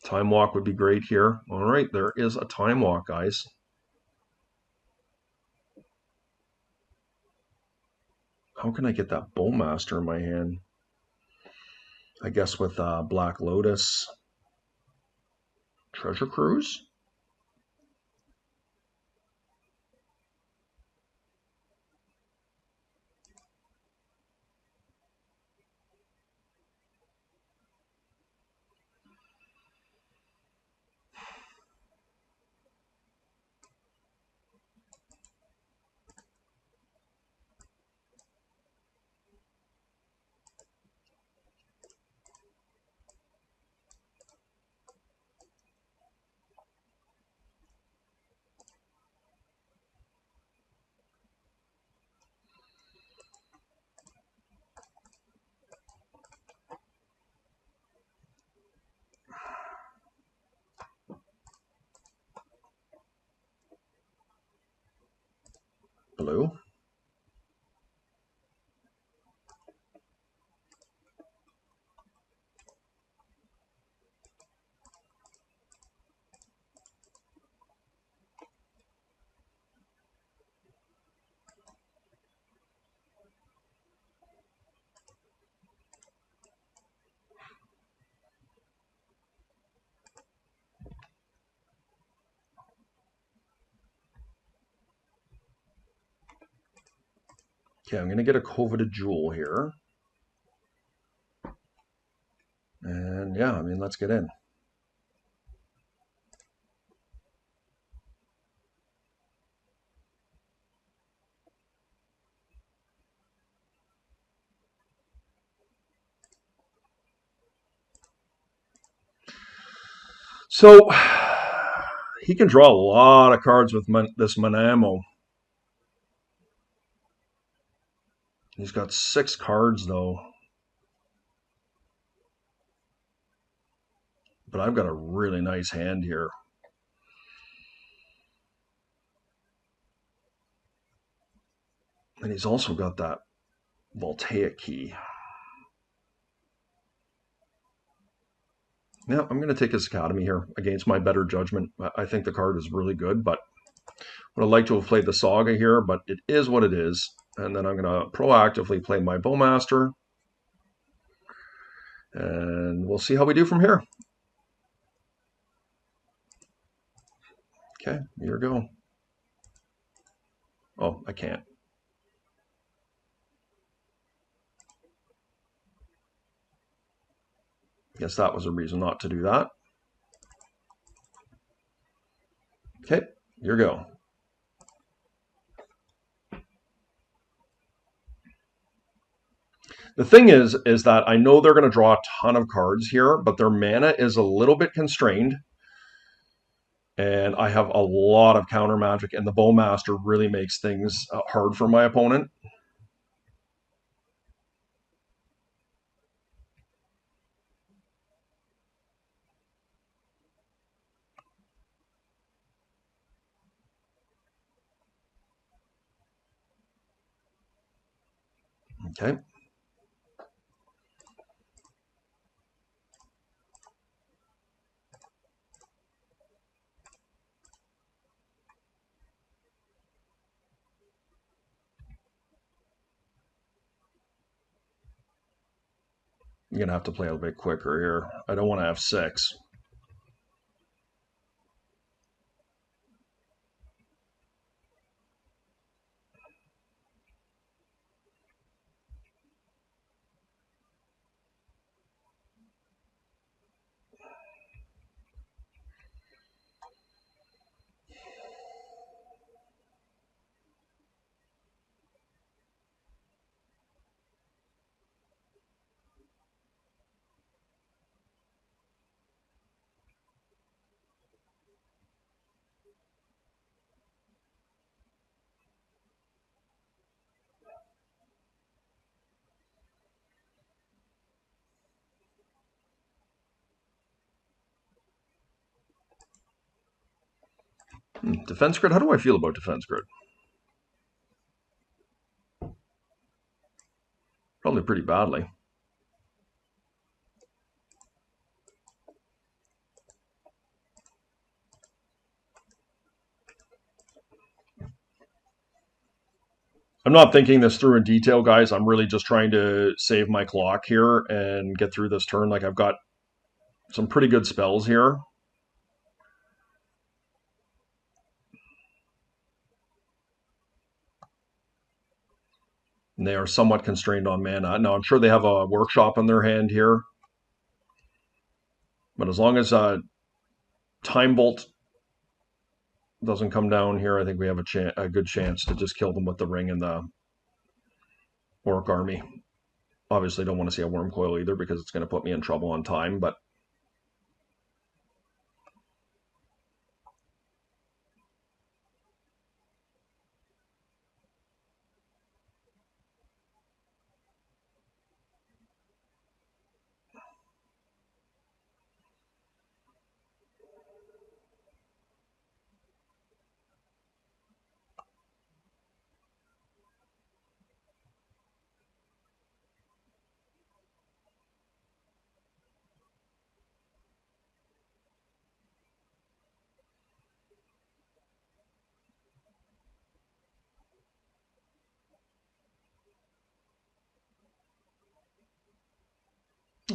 Time Walk would be great here. All right, there is a Time Walk, guys. How can I get that Bowmaster in my hand? I guess with Black Lotus. Treasure Cruise? Blue? Okay, I'm going to get a Coveted Jewel here. And yeah, I mean, let's get in. So he can draw a lot of cards with this Manamo. He's got 6 cards though. But I've got a really nice hand here. And he's also got that Voltaic key. Yeah, I'm going to take his Academy here against my better judgment. I think the card is really good, but would have liked to have played the Saga here, but it is what it is. And then I'm going to proactively play my Bowmaster. And we'll see how we do from here. Okay, here we go. Oh, I can't. Guess that was a reason not to do that. Okay, here we go. The thing is that I know they're going to draw a ton of cards here, but their mana is a little bit constrained. And I have a lot of counter magic, and the Bowmaster really makes things hard for my opponent. Okay. I'm going to have to play a bit quicker here. I don't want to have 6. Defense grid? How do I feel about defense grid? Probably pretty badly. I'm not thinking this through in detail, guys. I'm really just trying to save my clock here and get through this turn. Like, I've got some pretty good spells here. And they are somewhat constrained on mana. Now, I'm sure they have a workshop in their hand here. But as long as Time Bolt doesn't come down here, I think we have a good chance to just kill them with the ring and the Orc army. Obviously, don't want to see a Worm Coil either because it's going to put me in trouble on time, but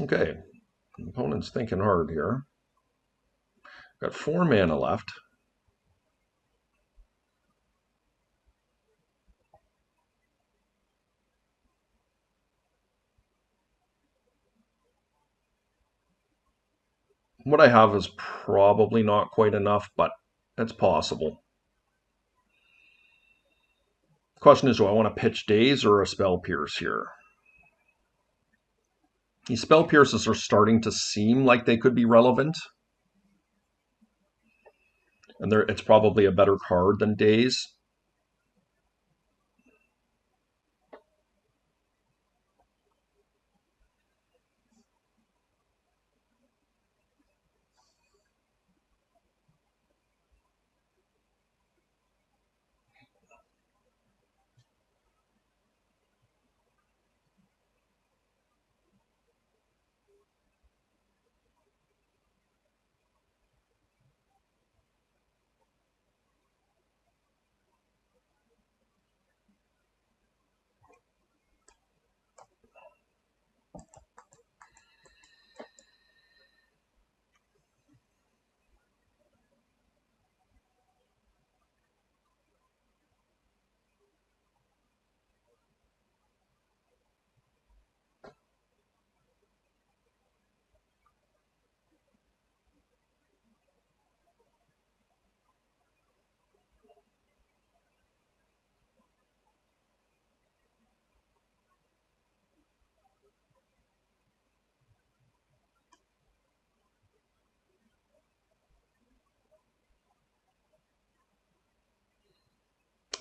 okay. Opponent's thinking hard here. Got 4 mana left. What I have is probably not quite enough, but it's possible. Question is, do I want to pitch Daze or a Spell Pierce here? These Spell Pierces are starting to seem like they could be relevant. And it's probably a better card than Daze.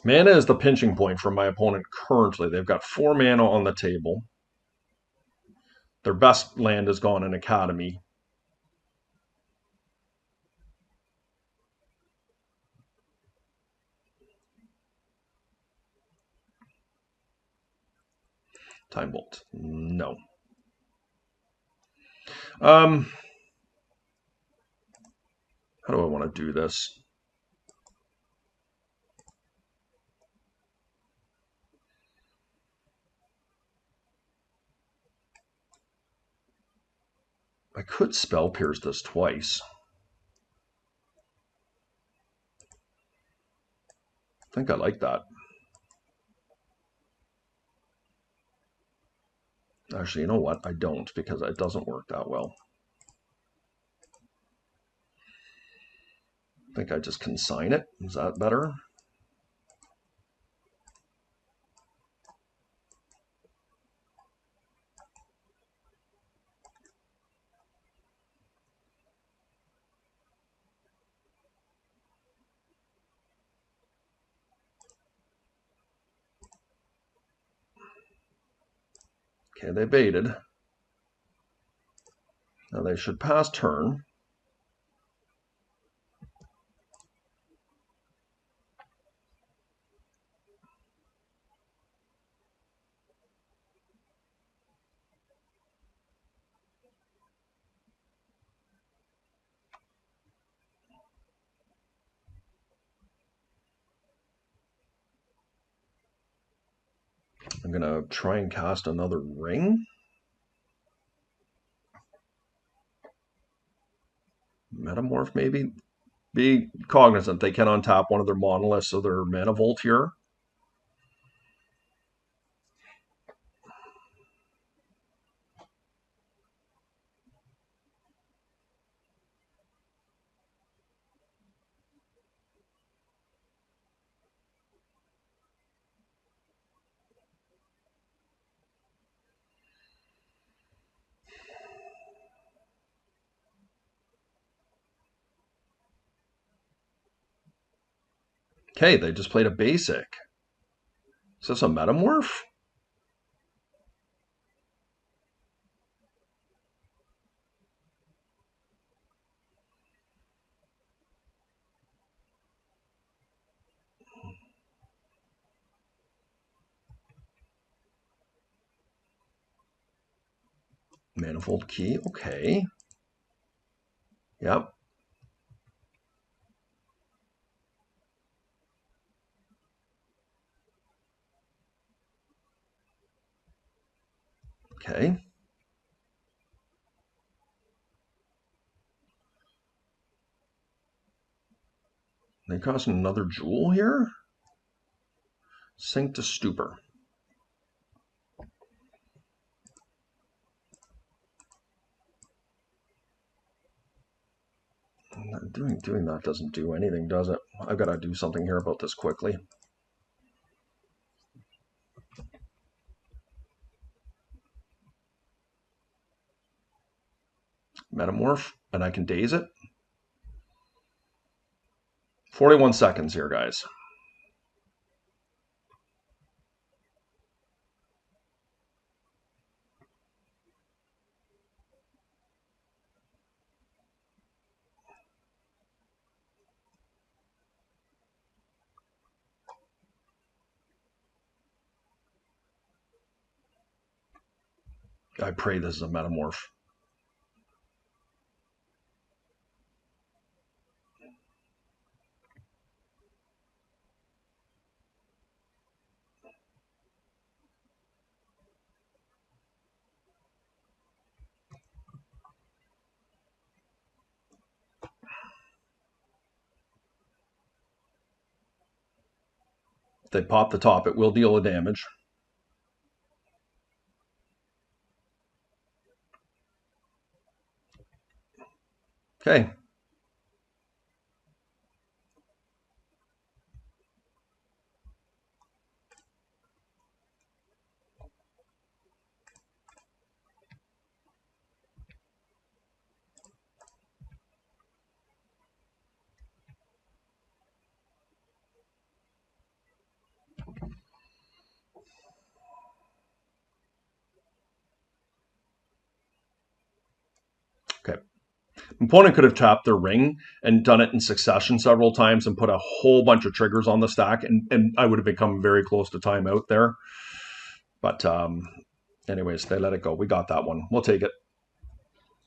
Mana is the pinching point for my opponent currently. They've got 4 mana on the table. Their best land is gone in Academy. Time Bolt. No. How do I want to do this? I could Spell Pierce this twice. I think I like that. Actually, you know what? I don't, because it doesn't work that well. I think I just consign it. Is that better? Okay, they baited. Now they should pass turn. I'm going to try and cast another ring. Metamorph, maybe? Be cognizant. They can untap one of their monoliths of their mana vault here. Okay, they just played a basic. Is this a Metamorph? Manifold Key, okay. Yep. Okay. They're causing another jewel here? Sink to Stupor. Doing that doesn't do anything, does it? I've got to do something here about this quickly. Metamorph, and I can daze it. 41 seconds here, guys. I pray this is a Metamorph. If they pop the top, it will deal a damage. Okay. Okay. Opponent could have tapped their ring and done it in succession several times and put a whole bunch of triggers on the stack, and I would have become very close to timeout there. But anyways, they let it go. We got that one. We'll take it.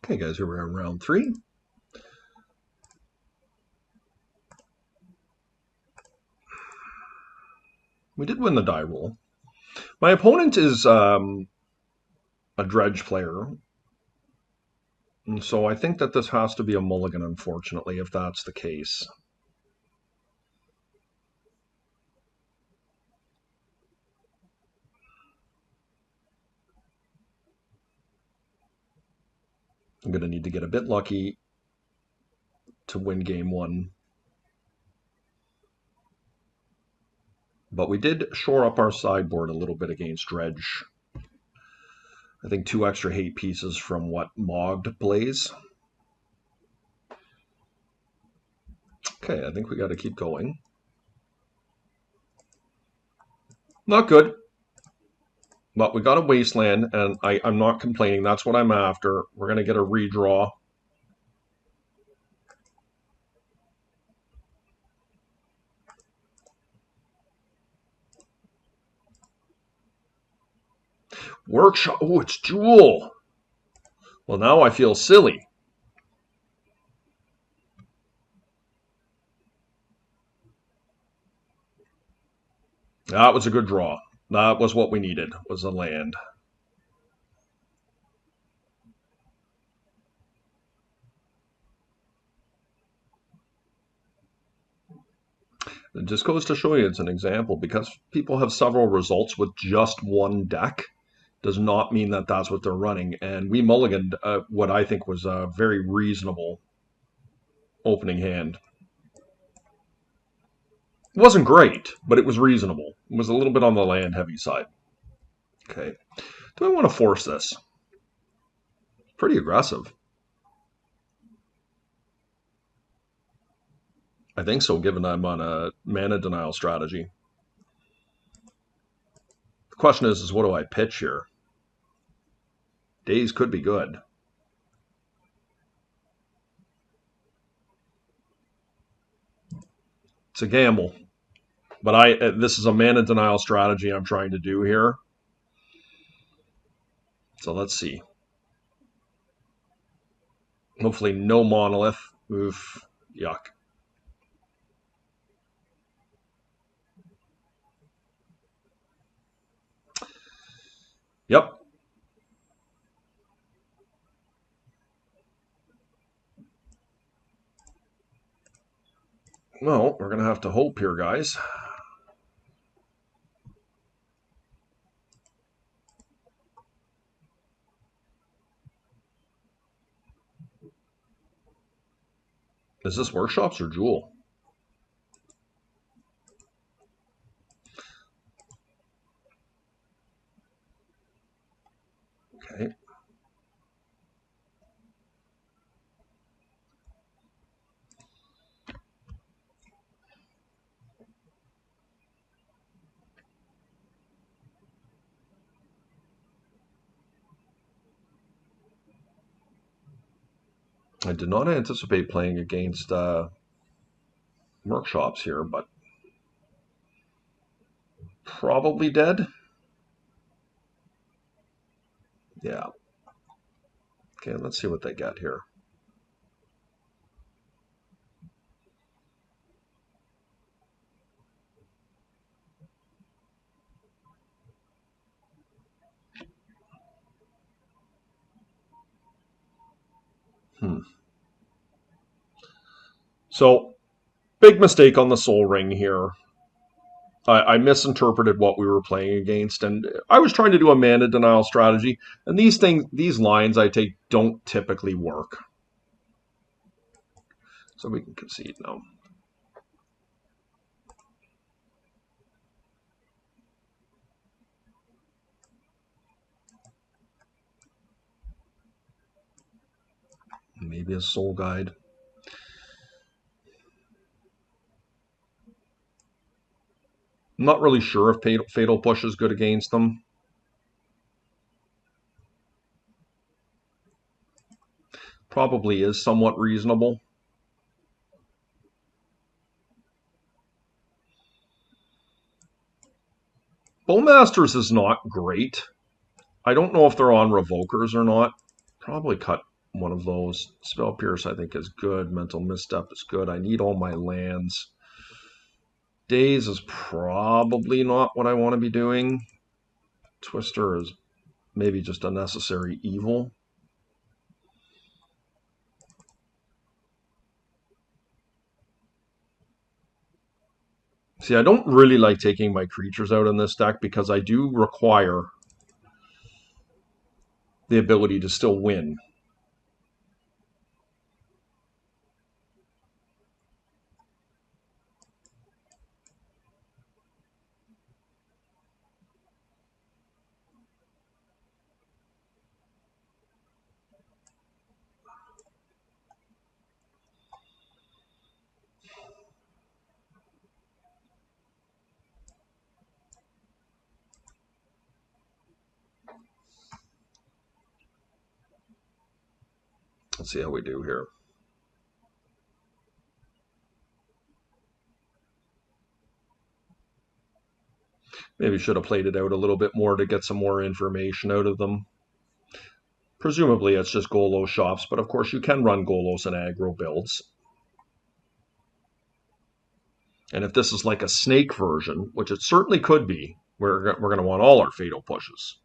Okay, guys, here we are in round 3. We did win the die roll. My opponent is a Dredge player, and so I think that this has to be a mulligan, unfortunately, if that's the case. I'm going to need to get a bit lucky to win game 1. But we did shore up our sideboard a little bit against Dredge. I think 2 extra hate pieces from what Mogged plays. Okay, I think we got to keep going. Not good. But we got a Wasteland, and I'm not complaining. That's what I'm after. We're going to get a redraw. Workshop. Oh, it's Jewel. Well, now I feel silly. That was a good draw. That was what we needed, was a land. It just goes to show you it's an example. Because people have several results with just one deck does not mean that that's what they're running. And we mulliganed what I think was a very reasonable opening hand. It wasn't great, but it was reasonable. It was a little bit on the land heavy side. Okay. Do I want to force this? Pretty aggressive. I think so, given I'm on a mana denial strategy. The question is what do I pitch here? Days could be good. It's a gamble. But this is a mana denial strategy I'm trying to do here. So let's see. Hopefully no monolith. Oof. Yuck. Yep. Well, we're going to have to hope here, guys. Is this workshops or Jewel? Okay. I did not anticipate playing against workshops here, but probably dead. Yeah. Okay, let's see what they get here. So, big mistake on the Soul Ring here. I misinterpreted what we were playing against, and I was trying to do a mana denial strategy. And these lines I take don't typically work. So we can concede now. Maybe a Soul Guide. I'm not really sure if Fatal Push is good against them. Probably is somewhat reasonable. Bowmasters is not great. I don't know if they're on Revokers or not. Probably cut one of those. Spell Pierce I think is good. Mental Misstep is good. I need all my lands. Daze is probably not what I want to be doing. Twister is maybe just a necessary evil. See, I don't really like taking my creatures out in this deck because I do require the ability to still win. Let's see how we do here. Maybe should have played it out a little bit more to get some more information out of them. Presumably it's just Golos shops, but of course you can run Golos and aggro builds. And if this is like a snake version, which it certainly could be, we're going to want all our fatal pushes.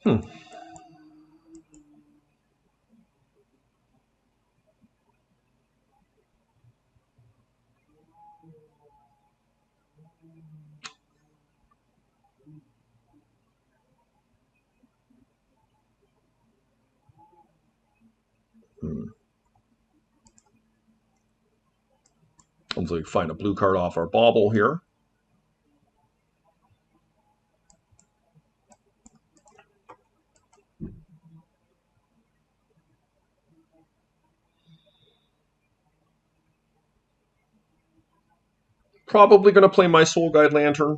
Hmm. Hopefully find a blue card off our bauble here. Probably going to play my Soul Guide Lantern.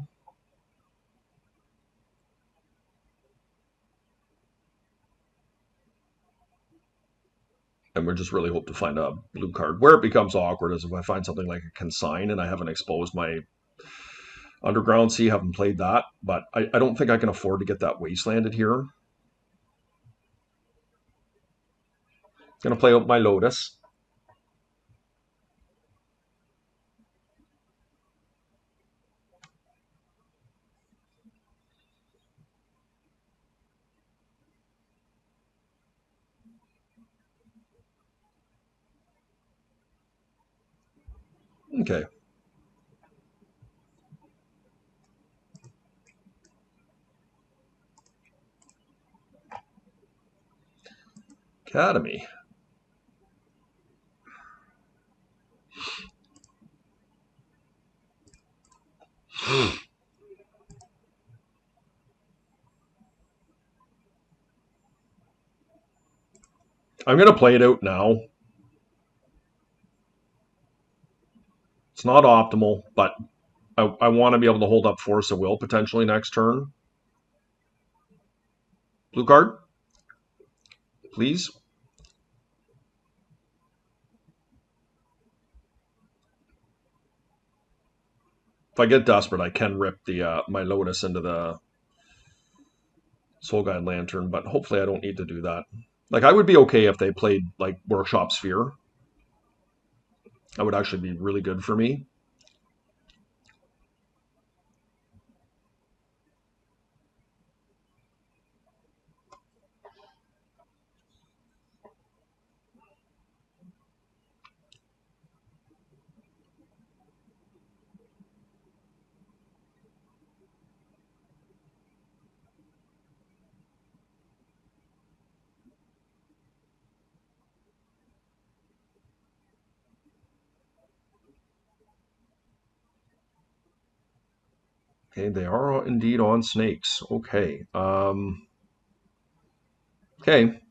And we just really hope to find a blue card. Where it becomes awkward is if I find something like a Consign and I haven't exposed my Underground Sea, haven't played that. But I don't think I can afford to get that Wastelanded here. Going to play out my Lotus. Okay. Academy. I'm going to play it out now. It's not optimal, but I want to be able to hold up Force of Will potentially next turn. Blue card, please. If I get desperate, I can rip the my Lotus into the Soul Guide Lantern, but hopefully I don't need to do that. Like, I would be okay if they played, like, Workshop Sphere. That would actually be really good for me. Okay, they are indeed on snakes. Okay. Okay,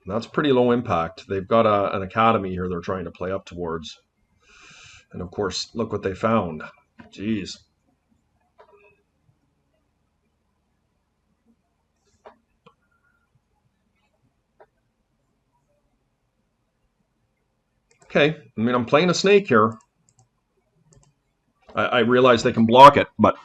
that's pretty low impact. They've got an academy here they're trying to play up towards. And of course, look what they found. Jeez. Okay, I mean, I'm playing a snake here. I realize they can block it, but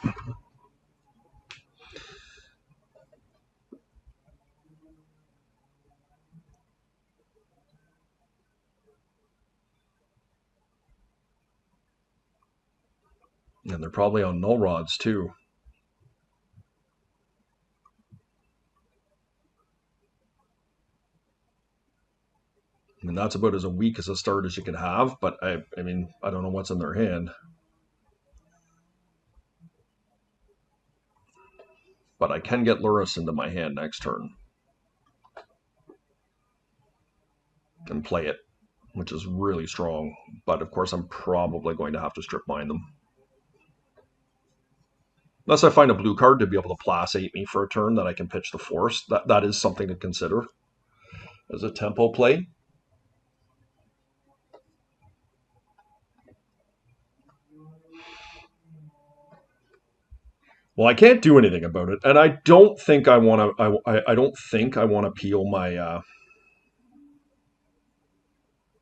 and they're probably on null rods too. I mean, that's about as weak as a start as you could have, but I mean, I don't know what's in their hand. But I can get Lurrus into my hand next turn and play it, which is really strong. But of course, I'm probably going to have to strip mine them. Unless I find a blue card to be able to placate me for a turn that I can pitch the Force. That is something to consider as a tempo play. Well, I can't do anything about it, and I don't think I want to. I don't think I want to peel my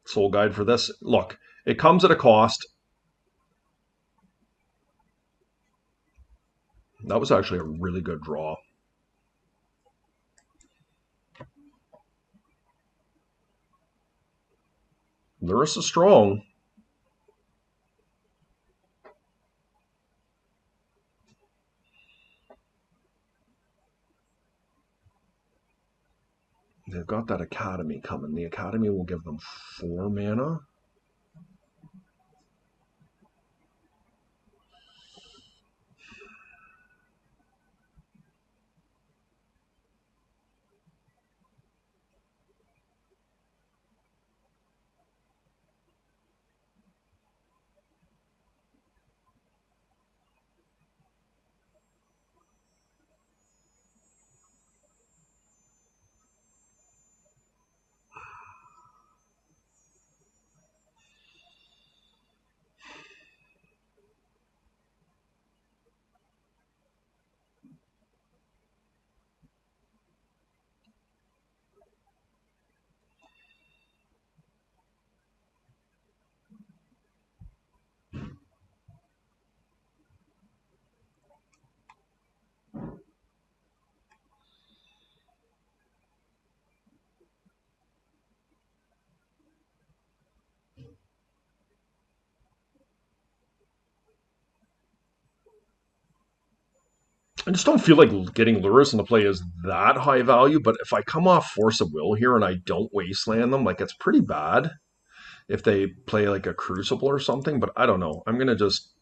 Soul Guide for this. Look, it comes at a cost. That was actually a really good draw. Lurrus is strong. They've got that Academy coming. The Academy will give them 4 mana. I just don't feel like getting Lurrus into play is that high value, but if I come off Force of Will here and I don't wasteland them, like it's pretty bad if they play like a Crucible or something, but I don't know. I'm going to just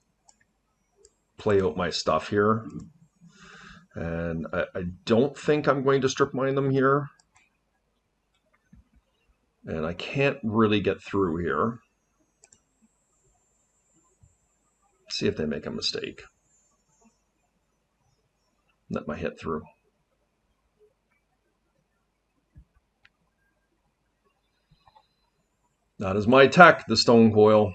play out my stuff here. And I don't think I'm going to strip mine them here. And I can't really get through here. See if they make a mistake. Let my hit through. That is my tech, the Stone Coil.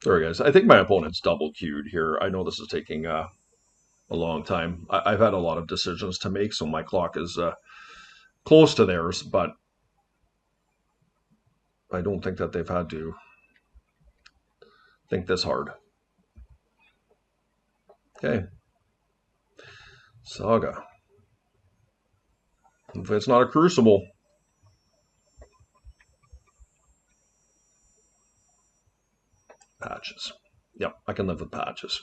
Sorry, guys. I think my opponent's double queued here. I know this is taking a long time. I've had a lot of decisions to make, so my clock is close to theirs, but I don't think that they've had to think this hard. Okay. Saga. If it's not a Crucible. Patches. Yep, I can live with patches.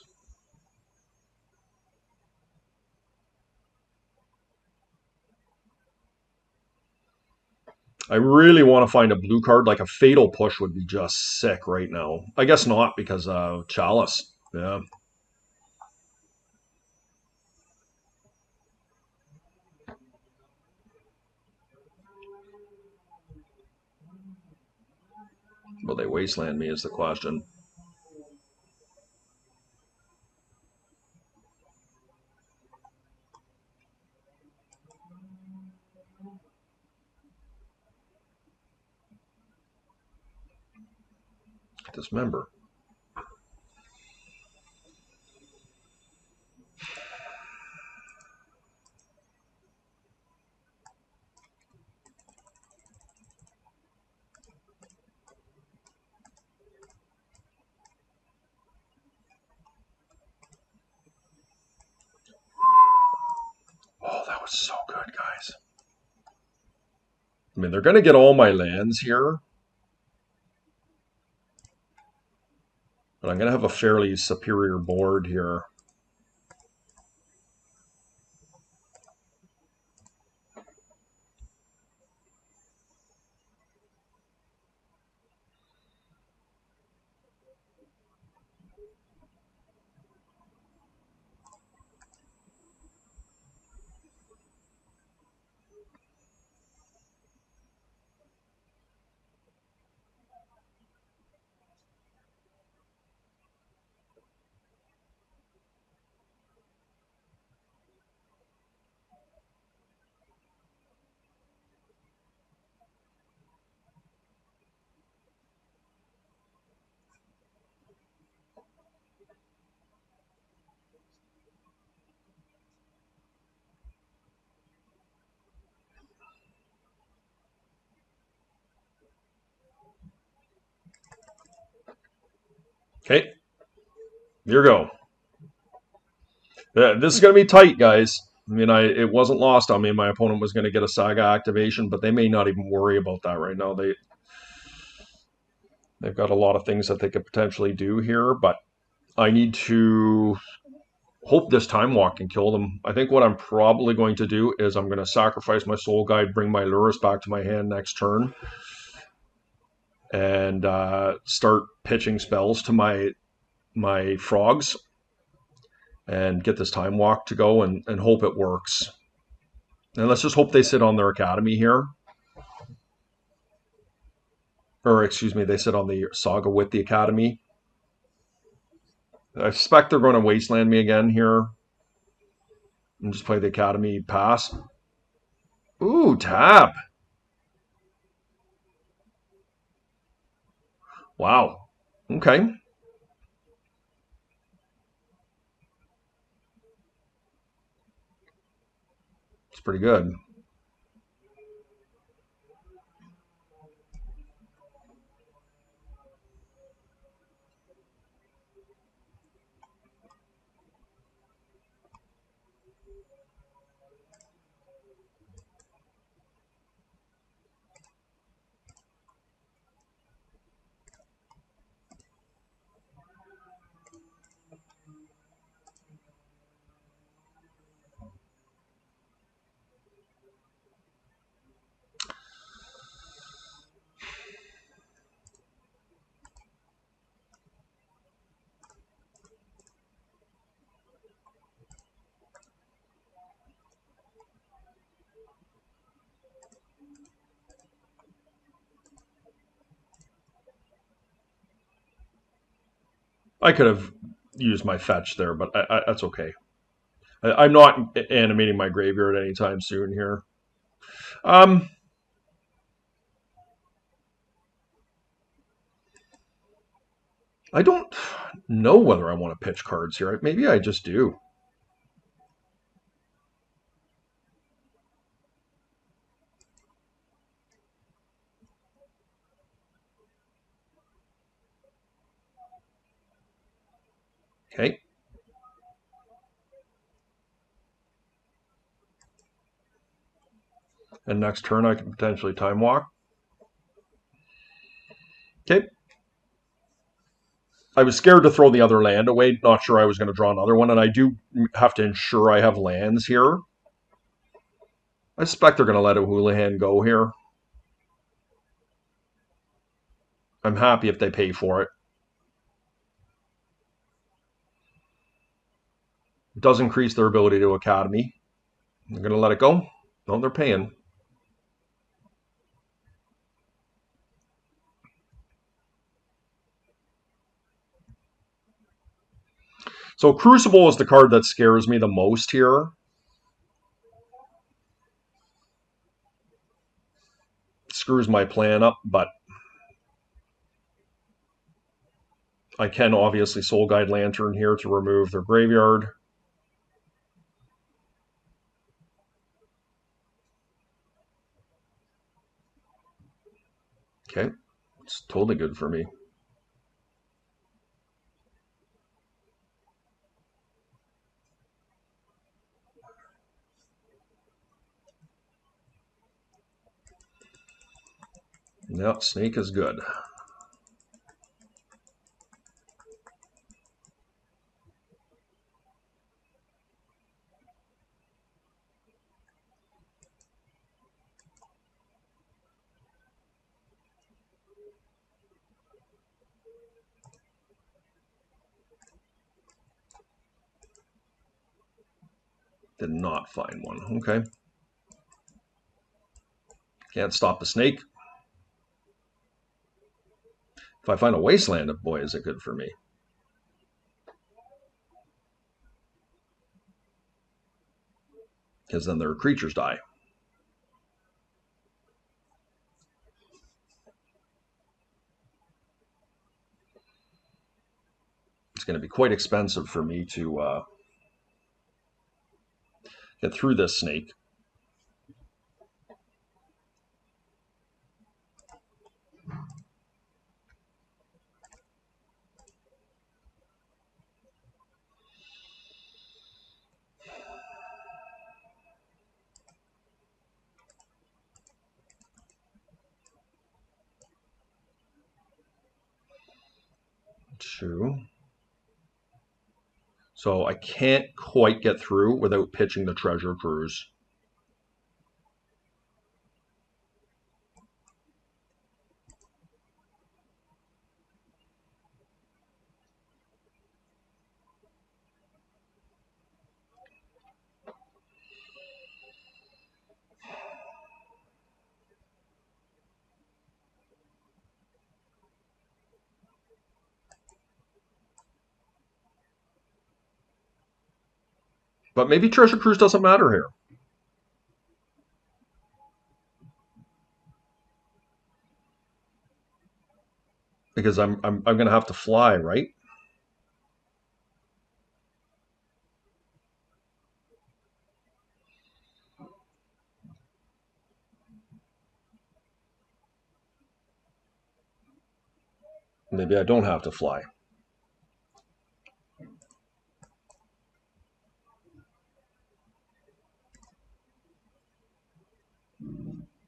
I really want to find a blue card. Like a Fatal Push would be just sick right now. I guess not because Chalice. Yeah. Will they wasteland me is the question. Dismember. Oh, that was so good, guys. I mean, they're going to get all my lands here. But I'm going to have a fairly superior board here. Okay, here we go. This is going to be tight, guys. I mean, it wasn't lost on me. My opponent was going to get a Saga activation, but they may not even worry about that right now. They've got a lot of things that they could potentially do here, but I need to hope this Time Walk can kill them. I think what I'm probably going to do is I'm going to sacrifice my Soul Guide, bring my Lurrus back to my hand next turn, and start pitching spells to my frogs and get this Time Walk to go and hope it works. And let's just hope they sit on their Academy here. Or, excuse me, they sit on the Saga with the Academy. I suspect they're going to Wasteland me again here. And just play the Academy pass. Ooh, tap. Wow. Okay. It's pretty good. I could have used my fetch there, but that's okay. I'm not animating my graveyard anytime soon here. Um, I don't know whether I want to pitch cards here. Maybe I just do. Okay. And next turn I can potentially Time Walk. Okay. I was scared to throw the other land away, not sure I was going to draw another one, and I do have to ensure I have lands here. I suspect they're going to let a Houlihan go here. I'm happy if they pay for it. It does increase their ability to Academy. They're going to let it go? No, they're paying. So Crucible is the card that scares me the most here. Screws my plan up, but I can obviously Soul Guide Lantern here to remove their graveyard. Okay, it's totally good for me. Yep, Snake is good. Did not find one. Okay. Can't stop the snake. If I find a Wasteland, boy, is it good for me. Because then their creatures die. It's going to be quite expensive for me to get through this snake. 2. So I can't quite get through without pitching the treasure cruise. But maybe treasure cruise doesn't matter here. Because I'm going to have to fly, right? Maybe I don't have to fly.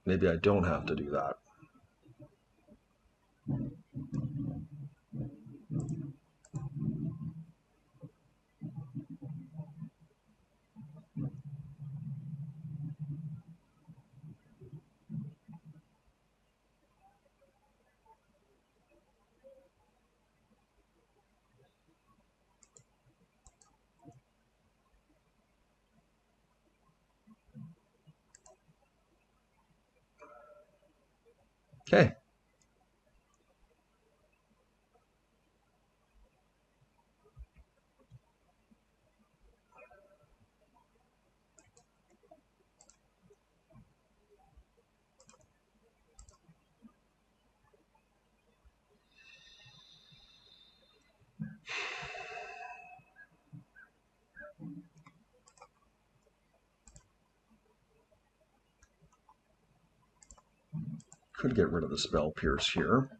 Maybe I don't have to do that. Okay. Could get rid of the spell pierce here.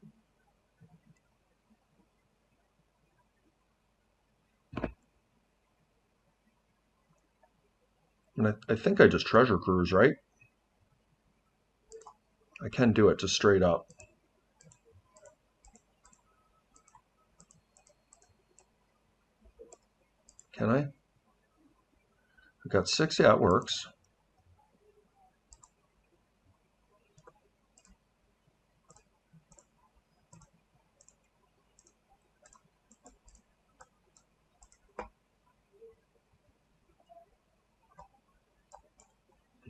And I think I just treasure cruise, right? I can do it just straight up. Can I? I've got 6. Yeah, it works.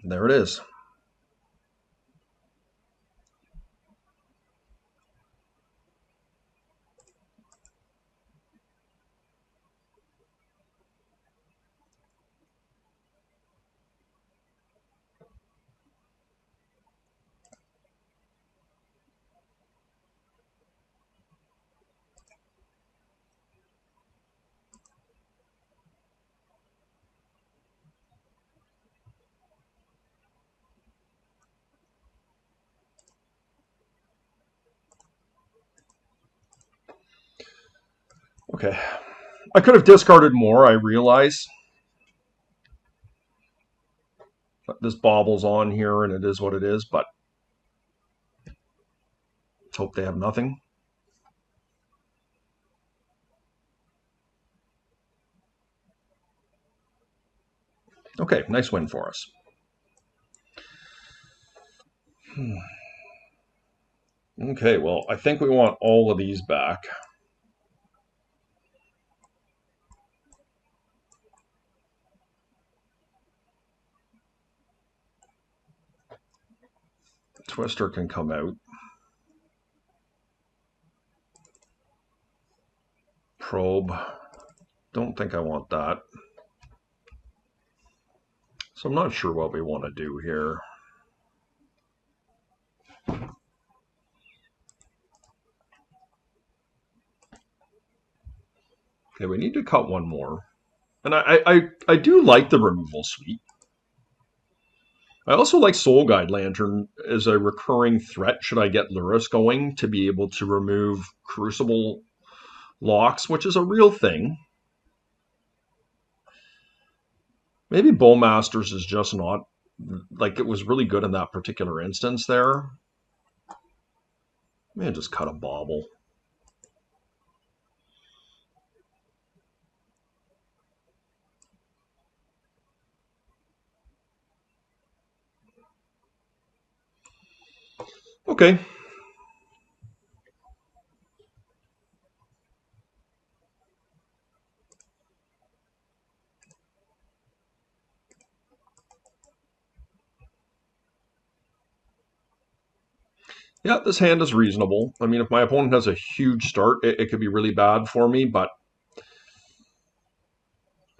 There it is. Okay. I could have discarded more, I realize. This baubles on here, and it is what it is, but let's hope they have nothing. Okay, nice win for us. Okay, well, I think we want all of these back. Twister can come out. Probe. Don't think I want that. So I'm not sure what we want to do here. Okay, we need to cut one more. And I do like the removal suite. I also like Soul Guide Lantern as a recurring threat should I get Lurrus going to be able to remove Crucible locks, which is a real thing. Maybe Bowmasters is just not, like, it was really good in that particular instance there. Maybe just cut a bauble. Okay. Yeah, this hand is reasonable. I mean, if my opponent has a huge start, it could be really bad for me, but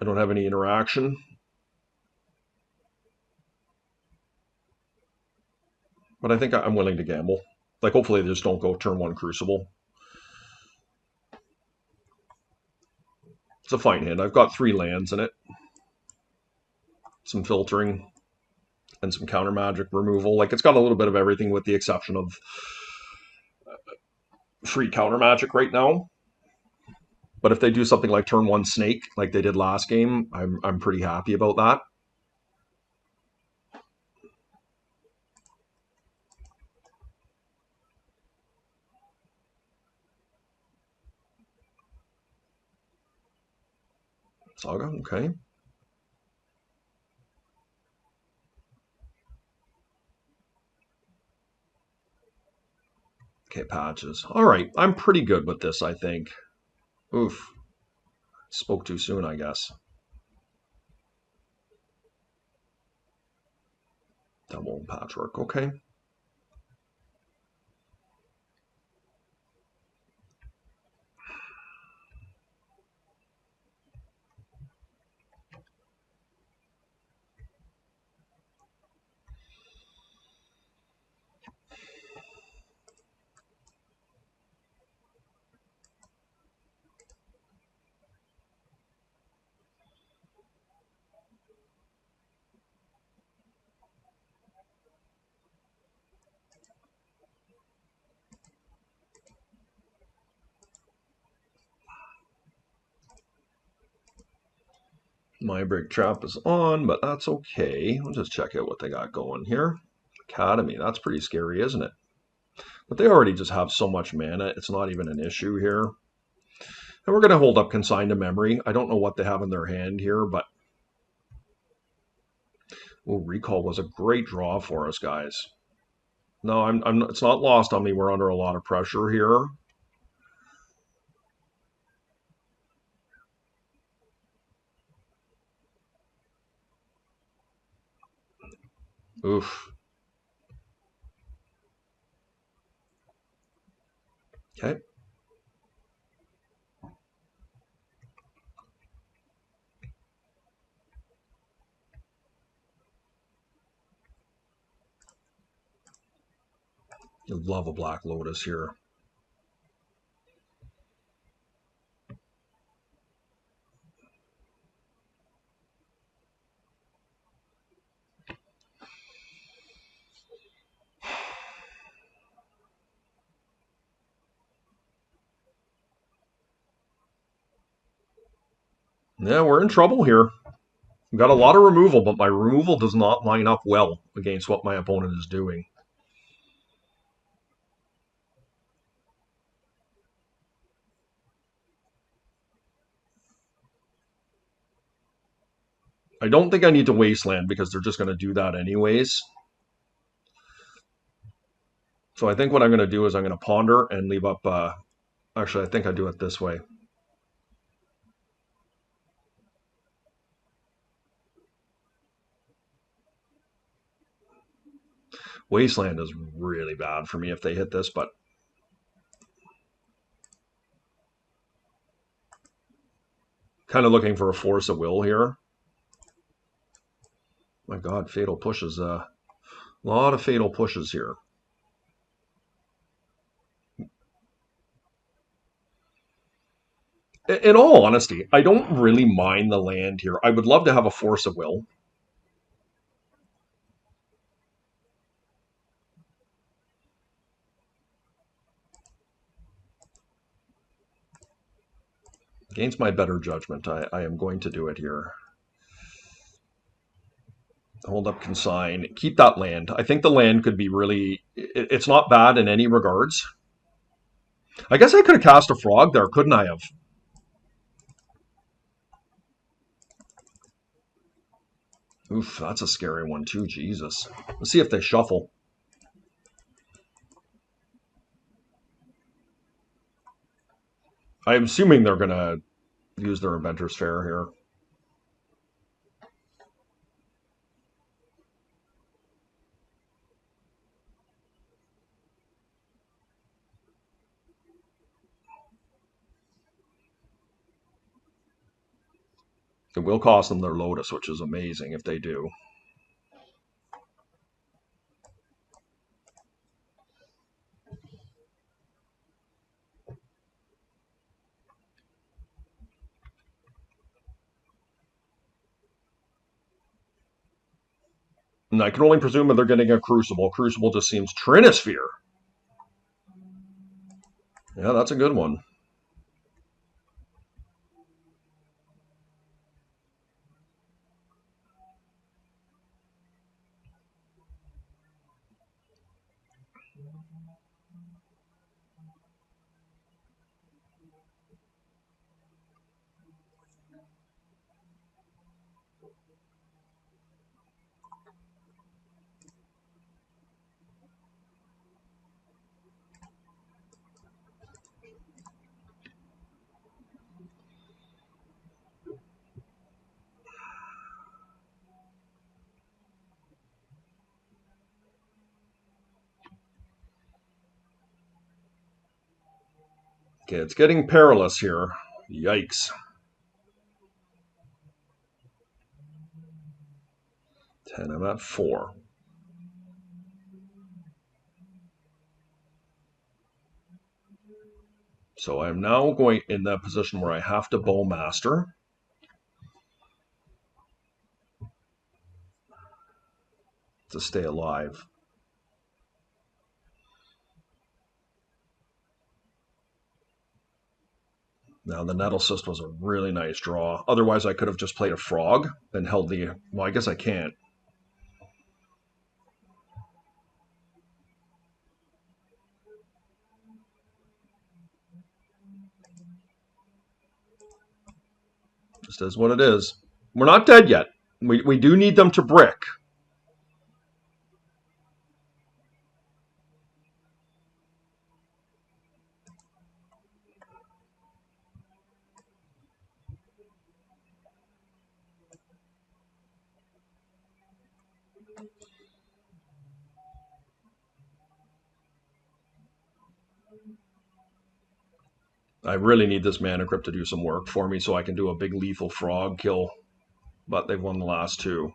I don't have any interaction. But I think I'm willing to gamble. Like, hopefully they just don't go turn one Crucible. It's a fine hand. I've got 3 lands in it. Some filtering and some counter magic removal. Like, it's got a little bit of everything with the exception of free counter magic right now. But if they do something like turn one Snake, like they did last game, I'm pretty happy about that. Saga, okay. Okay, patches. All right, I'm pretty good with this, I think. Oof, spoke too soon, I guess. Double patchwork, okay. My break trap is on, but that's okay. We'll just check out what they got going here. Academy, that's pretty scary, isn't it? But they already just have so much mana, it's not even an issue here. And we're going to hold up Consign to Memory. I don't know what they have in their hand here, but oh, Recall was a great draw for us, guys. No, it's not lost on me. We're under a lot of pressure here. Oof. Okay. You love a Black Lotus here. Yeah, we're in trouble here. We've got a lot of removal, but my removal does not line up well against what my opponent is doing. I don't think I need to Wasteland because they're just going to do that anyways. So I think what I'm going to do is I'm going to Ponder and leave up... actually, I think I do it this way. Wasteland is really bad for me if they hit this, but kind of looking for a Force of Will here. My God, Fatal Pushes. A lot of Fatal Pushes here. In all honesty, I don't really mind the land here. I would love to have a Force of Will. Against my better judgment, I am going to do it here. Hold up Consign. Keep that land. I think the land could be really... It's not bad in any regards. I guess I could have cast a Frog there, couldn't I have? Oof, that's a scary one too, Jesus. Let's see if they shuffle. I'm assuming they're going to use their Inventor's Fair here. It will cost them their Lotus, which is amazing if they do. And I can only presume that they're getting a Crucible. Crucible just seems Trinisphere. Yeah, that's a good one. Okay, it's getting perilous here. Yikes. 10, I'm at 4. So I'm now going in that position where I have to Bowmaster to stay alive. Now, the Nettle Cyst was a really nice draw. Otherwise, I could have just played a Frog and held the... Well, I guess I can't. Just is what it is. We're not dead yet. We do need them to brick. I really need this Mana Crypt to do some work for me so I can do a big lethal Frog kill. But they've won the last 2.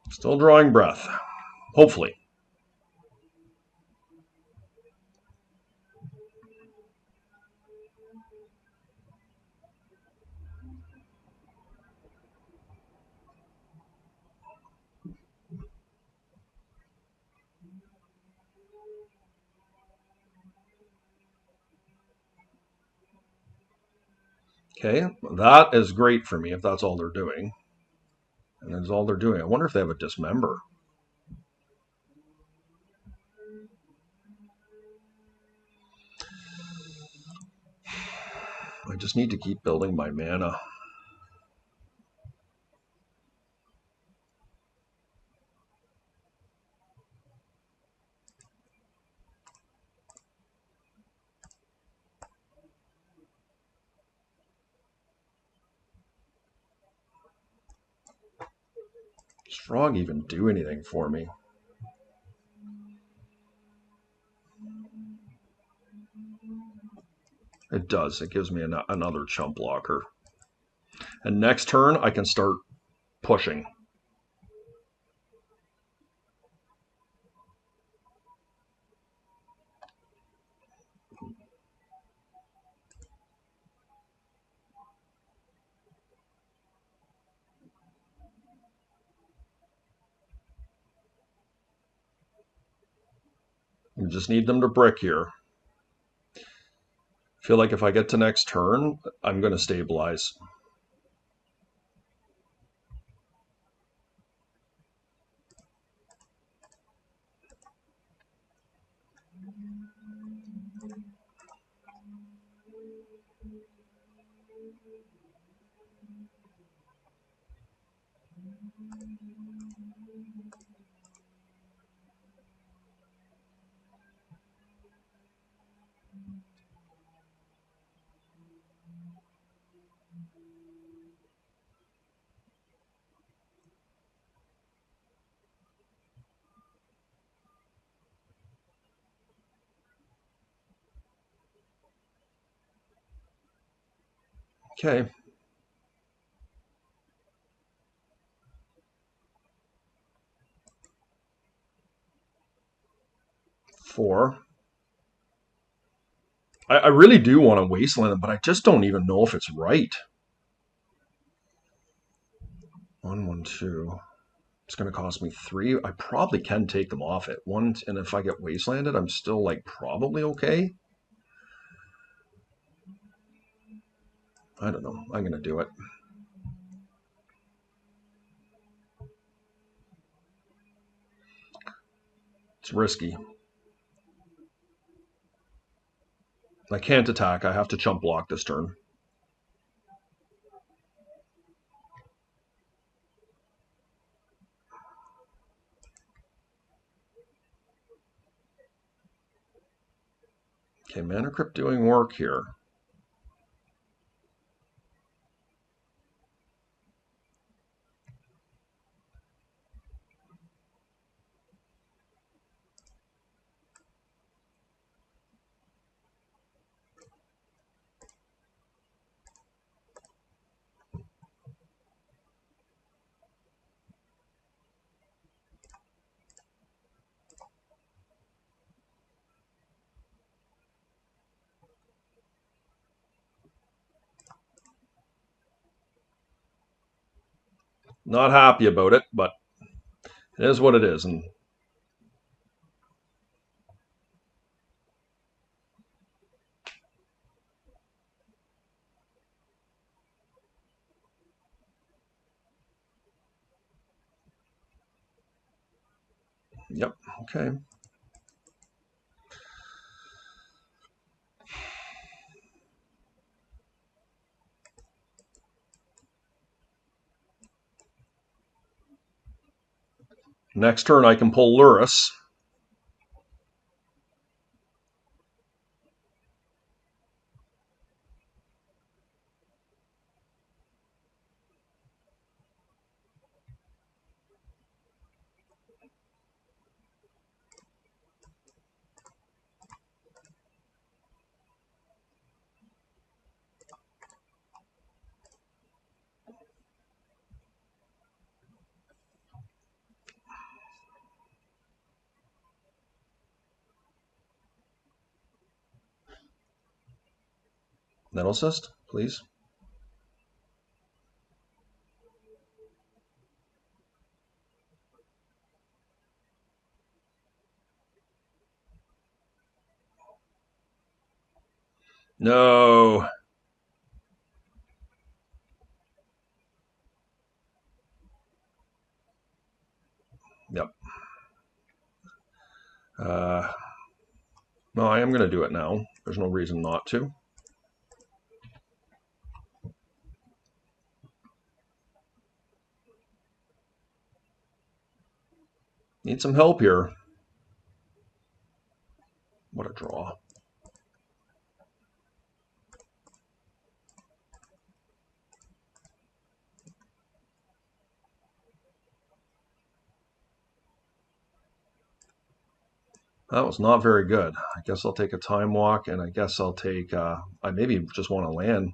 Still drawing breath. Hopefully. Okay, that is great for me if that's all they're doing. And that's all they're doing. I wonder if they have a Dismember. I just need to keep building my mana. Does Frog even do anything for me? It does. It gives me another chump blocker. And next turn, I can start pushing. I just need them to brick here. I feel like if I get to next turn, I'm going to stabilize. Okay. 4. I really do want to wasteland them, but I just don't even know if it's right. 1, 1, 2. It's going to cost me 3. I probably can take them off at 1, and if I get wastelanded, I'm still like probably okay. I don't know. I'm going to do it. It's risky. I can't attack. I have to chump block this turn. Okay, Mana Crypt doing work here. Not happy about it, but it is what it is. And yep, okay. Next turn I can pull Lurrus. Nettle Cyst, please. No. Yep. No, I am going to do it now. There's no reason not to. Need some help here. What a draw. That was not very good. I guess I'll take a time walk, and I guess I'll take, I maybe just want to land.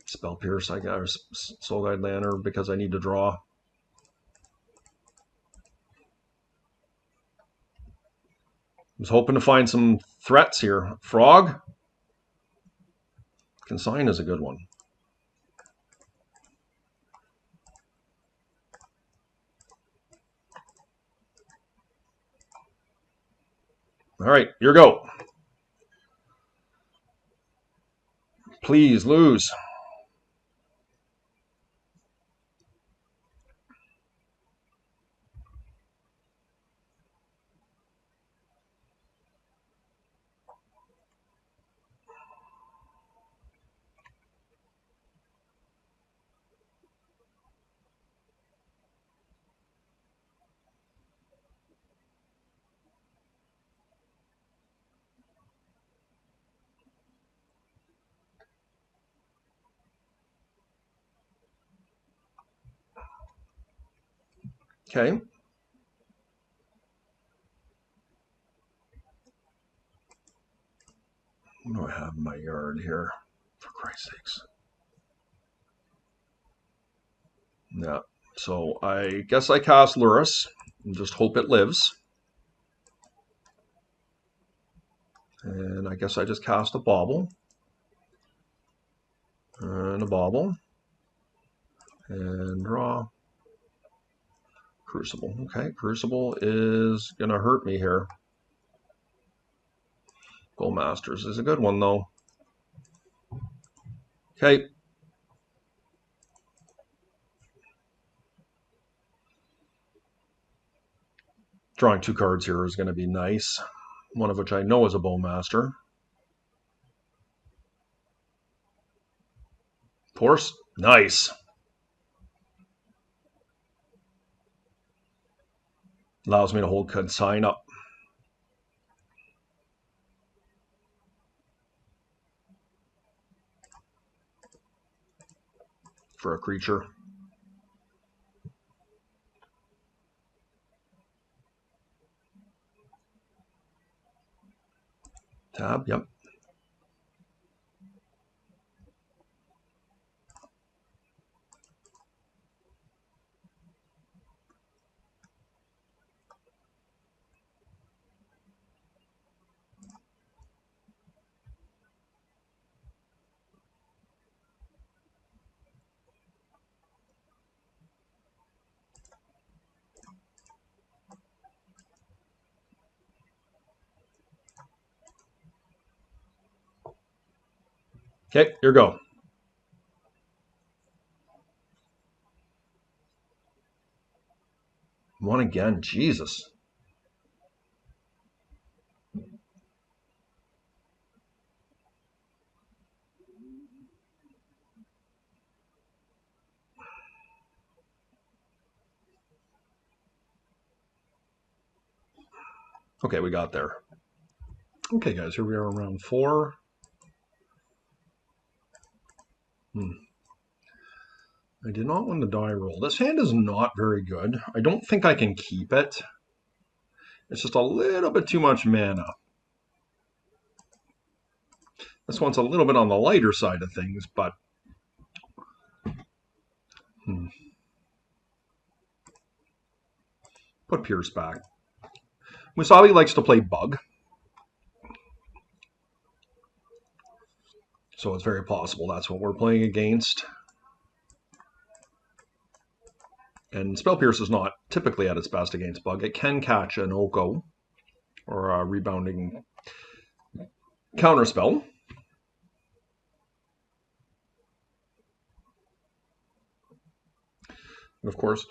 Spell Pierce, I got Soul Guide Lantern because I need to draw. I was hoping to find some threats here. Frog? Consign is a good one. All right, here we go. Please lose. Okay. What do I have in my yard here? For Christ's sakes. Yeah. So I guess I cast Lurrus and just hope it lives. And I guess I just cast a bauble. And a bauble. And draw. Crucible. Okay, Crucible is going to hurt me here. Gold Masters is a good one, though. Okay. Drawing 2 cards here is going to be nice. One of which I know is a Bowmaster. Force. Nice. Allows me to hold consign up. For a creature. Tab, yep. Okay, here we go. One again, Jesus. Okay, we got there. Okay, guys, here we are in round 4. I did not win the die roll. This hand is not very good. I don't think I can keep it. It's just a little bit too much mana. This one's a little bit on the lighter side of things, but... Put Pierce back. Musabi likes to play Bug. So it's very possible that's what we're playing against. And Spell Pierce is not typically at its best against Bug. It can catch an Oko or a rebounding counterspell. And of course,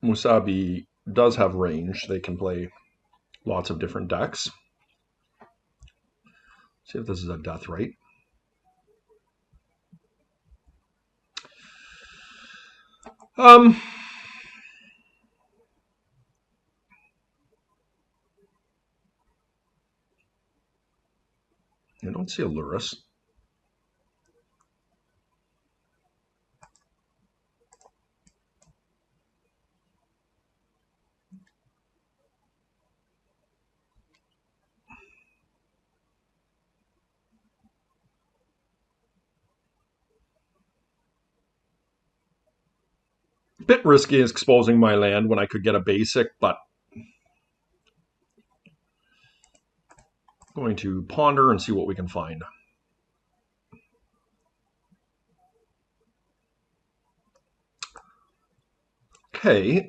Musabi does have range. They can play lots of different decks. See if this is a death right. I don't see a Lurrus. Bit risky exposing my land when I could get a basic, but I'm going to ponder and see what we can find. Okay,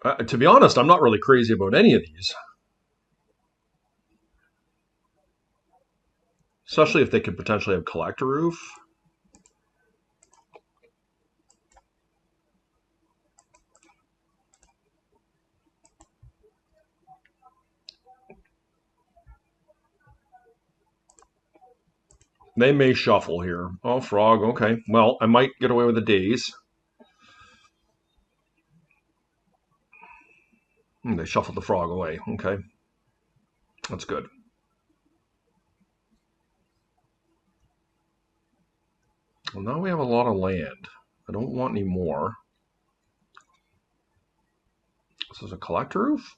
To be honest, I'm not really crazy about any of these, especially if they could potentially have Collector Roof. They may shuffle here. Oh, Frog. Okay. Well, I might get away with the days. They shuffled the Frog away. Okay. That's good. Well, now we have a lot of land. I don't want any more. This is a Collector Roof?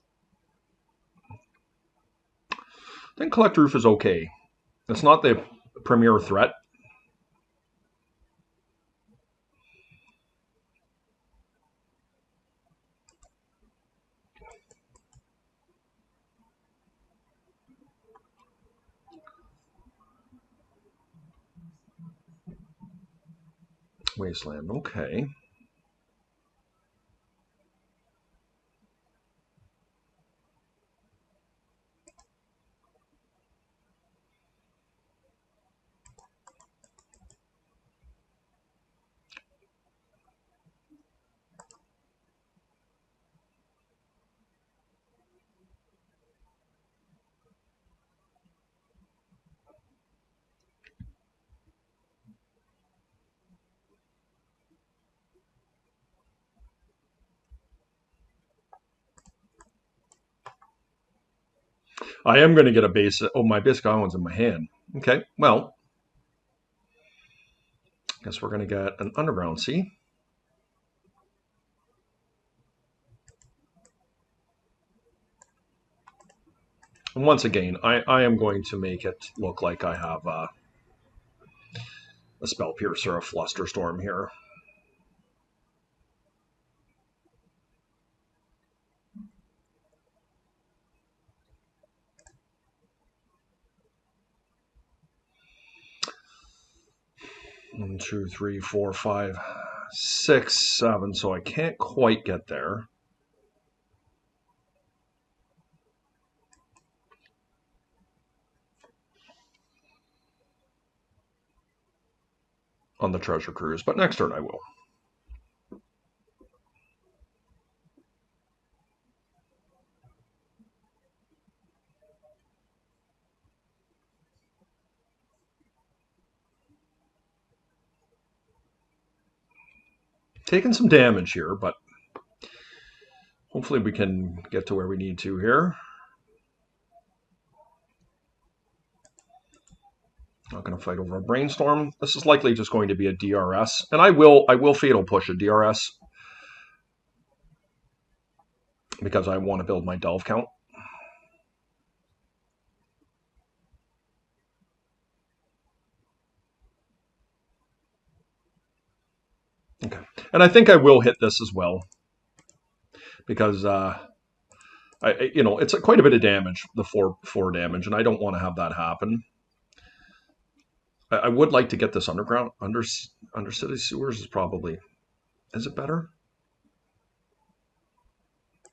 I think Collector Roof is okay. It's not the premier threat. Wasteland, okay. I am going to get a base. Oh, my Basic Island's in my hand. Okay, well, guess we're going to get an Underground Sea. And once again, I am going to make it look like I have a Spell Piercer, a Flusterstorm here. One, two, three, four, five, six, seven. So I can't quite get there. On the Treasure Cruise, but next turn I will. Taking some damage here, but hopefully we can get to where we need to here. Not going to fight over a Brainstorm. This is likely just going to be a DRS, and I will Fatal Push a DRS because I want to build my Delve count. Okay, and I think I will hit this as well because it's quite a bit of damage, the four damage, and I don't want to have that happen. I would like to get this underground Undercity Sewers is probably. Is it better?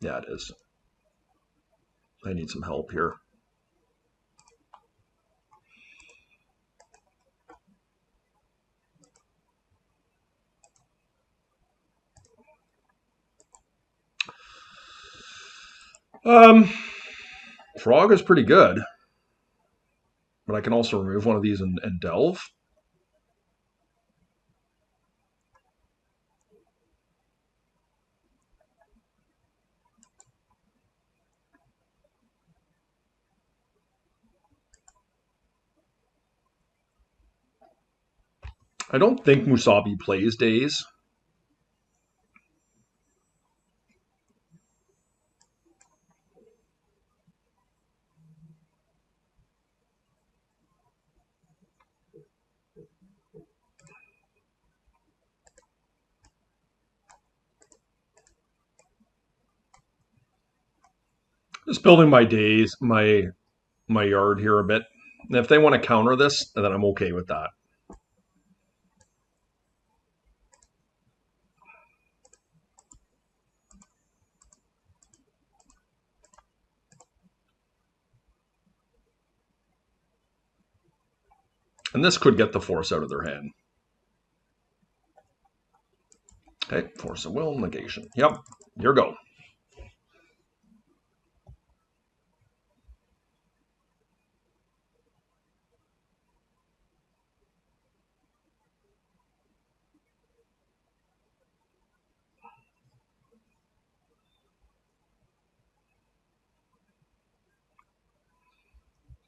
Yeah, it is. I need some help here. Frog is pretty good, but I can also remove one of these and delve. I don't think Musabi plays Days. Just building my days, my yard here a bit. And if they want to counter this, then I'm okay with that. And this could get the force out of their hand. Okay, force of will, negation. Yep, your go.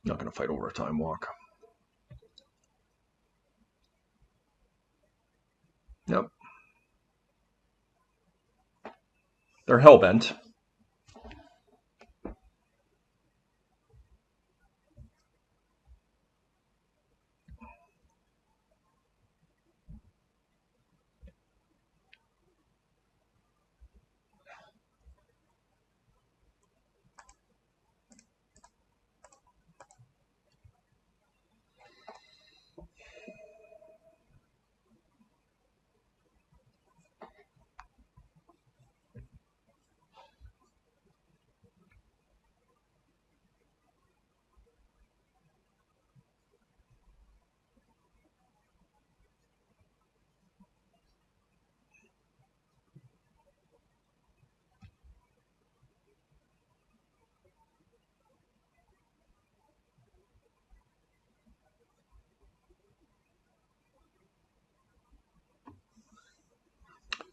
Not going to fight over a time walk. Yep. They're hellbent.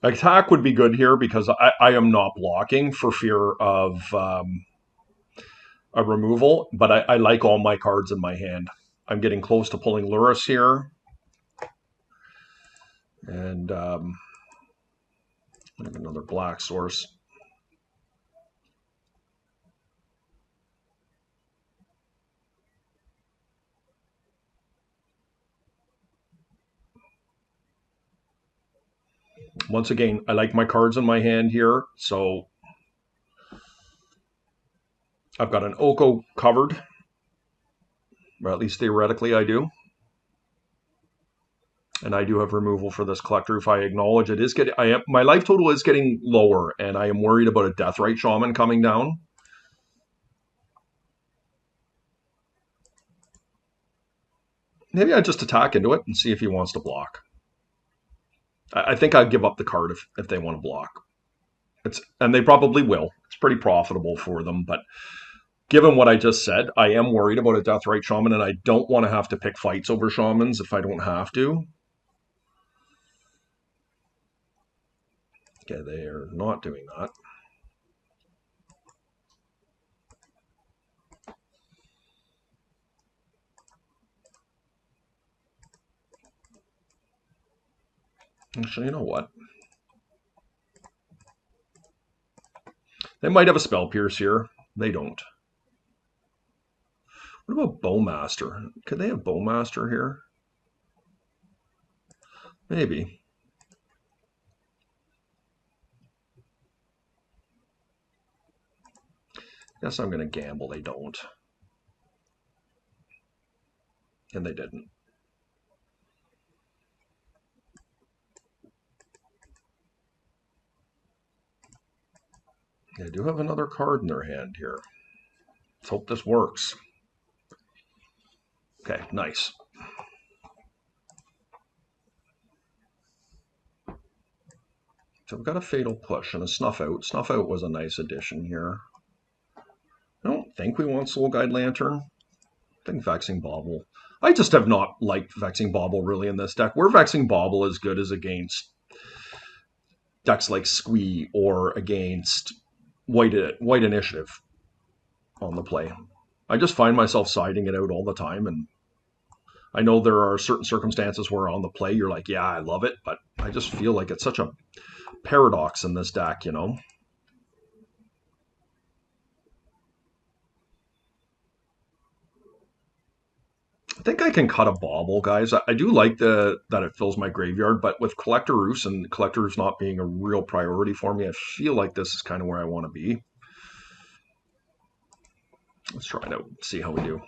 Attack would be good here because I am not blocking for fear of a removal, but I like all my cards in my hand. I'm getting close to pulling Lurrus here. And I have another black source. Once again, I like my cards in my hand here, so I've got an Oko covered, or at least theoretically I do. And I do have removal for this collector. If I acknowledge it is getting, my life total is getting lower, and I am worried about a Deathrite Shaman coming down. Maybe I just attack into it and see if he wants to block. I think I'd give up the card if they want to block. And they probably will. It's pretty profitable for them, but given what I just said, I am worried about a Deathrite Shaman, and I don't want to have to pick fights over Shamans if I don't have to. Okay, they are not doing that. Actually, you know what? They might have a Spell Pierce here. They don't. What about Bowmaster? Could they have Bowmaster here? Maybe. Guess I'm going to gamble they don't. And they didn't. They do have another card in their hand here. Let's hope this works. Okay, nice. So we've got a Fatal Push and a Snuff Out. Snuff Out was a nice addition here. I don't think we want Soul Guide Lantern. I think Vexing Bauble. I just have not liked Vexing Bauble really in this deck. Where Vexing Bauble is good is against decks like Squee or against White Initiative on the play. I just find myself siding it out all the time, and I know there are certain circumstances where on the play you're like, yeah, I love it, but I just feel like it's such a paradox in this deck, you know? I think I can cut a Bauble, guys. I do like that it fills my graveyard, but with Collector Roofs and Collector Roofs not being a real priority for me, I feel like this is kind of where I want to be. Let's try it out, see how we do.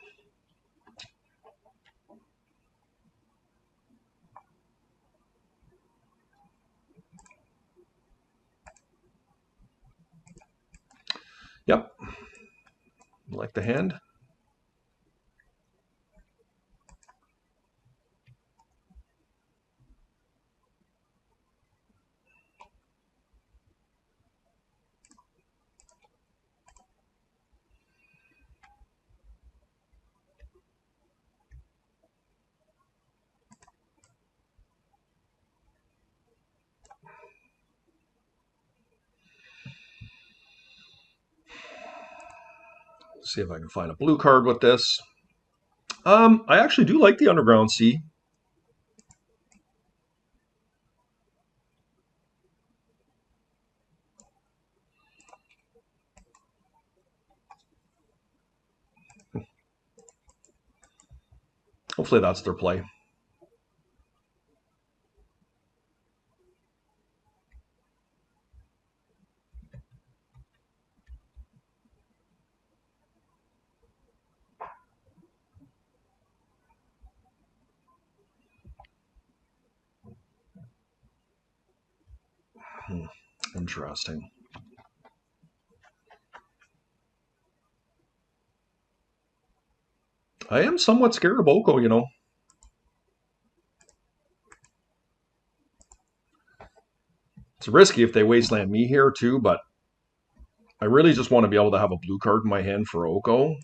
Yep. Like the hand. See if I can find a blue card with this. I actually do like the Underground Sea. Hopefully that's their play. Interesting. I am somewhat scared of Oko, you know. It's risky if they wasteland me here too, but I really just want to be able to have a blue card in my hand for Oko.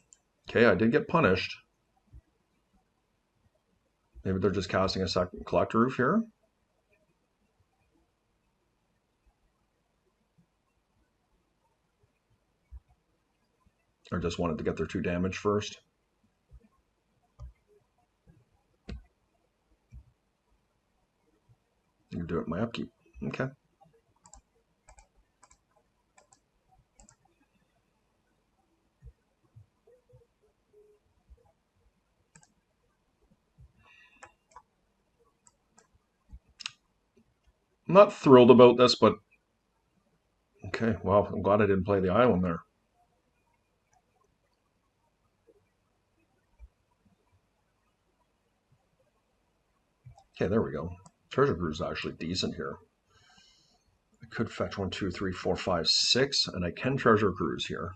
Okay, I did get punished. Maybe they're just casting a second Collector Roof here. Or just wanted to get their 2 damage first. You do it in my upkeep. Okay. I'm not thrilled about this, but okay, well, I'm glad I didn't play the island there. Okay, there we go. Treasure Cruise is actually decent here. I could fetch 1, 2, 3, 4, 5, 6, and I can Treasure Cruise here.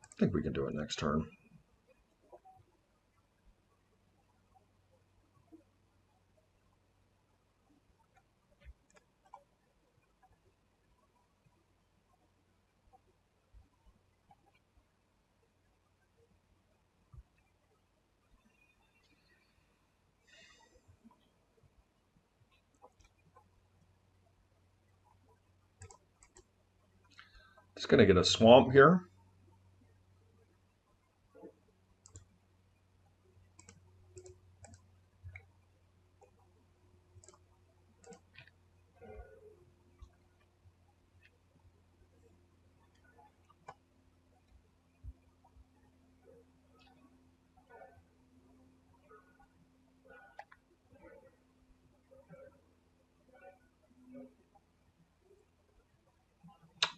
I think we can do it next turn. Just going to get a swamp here.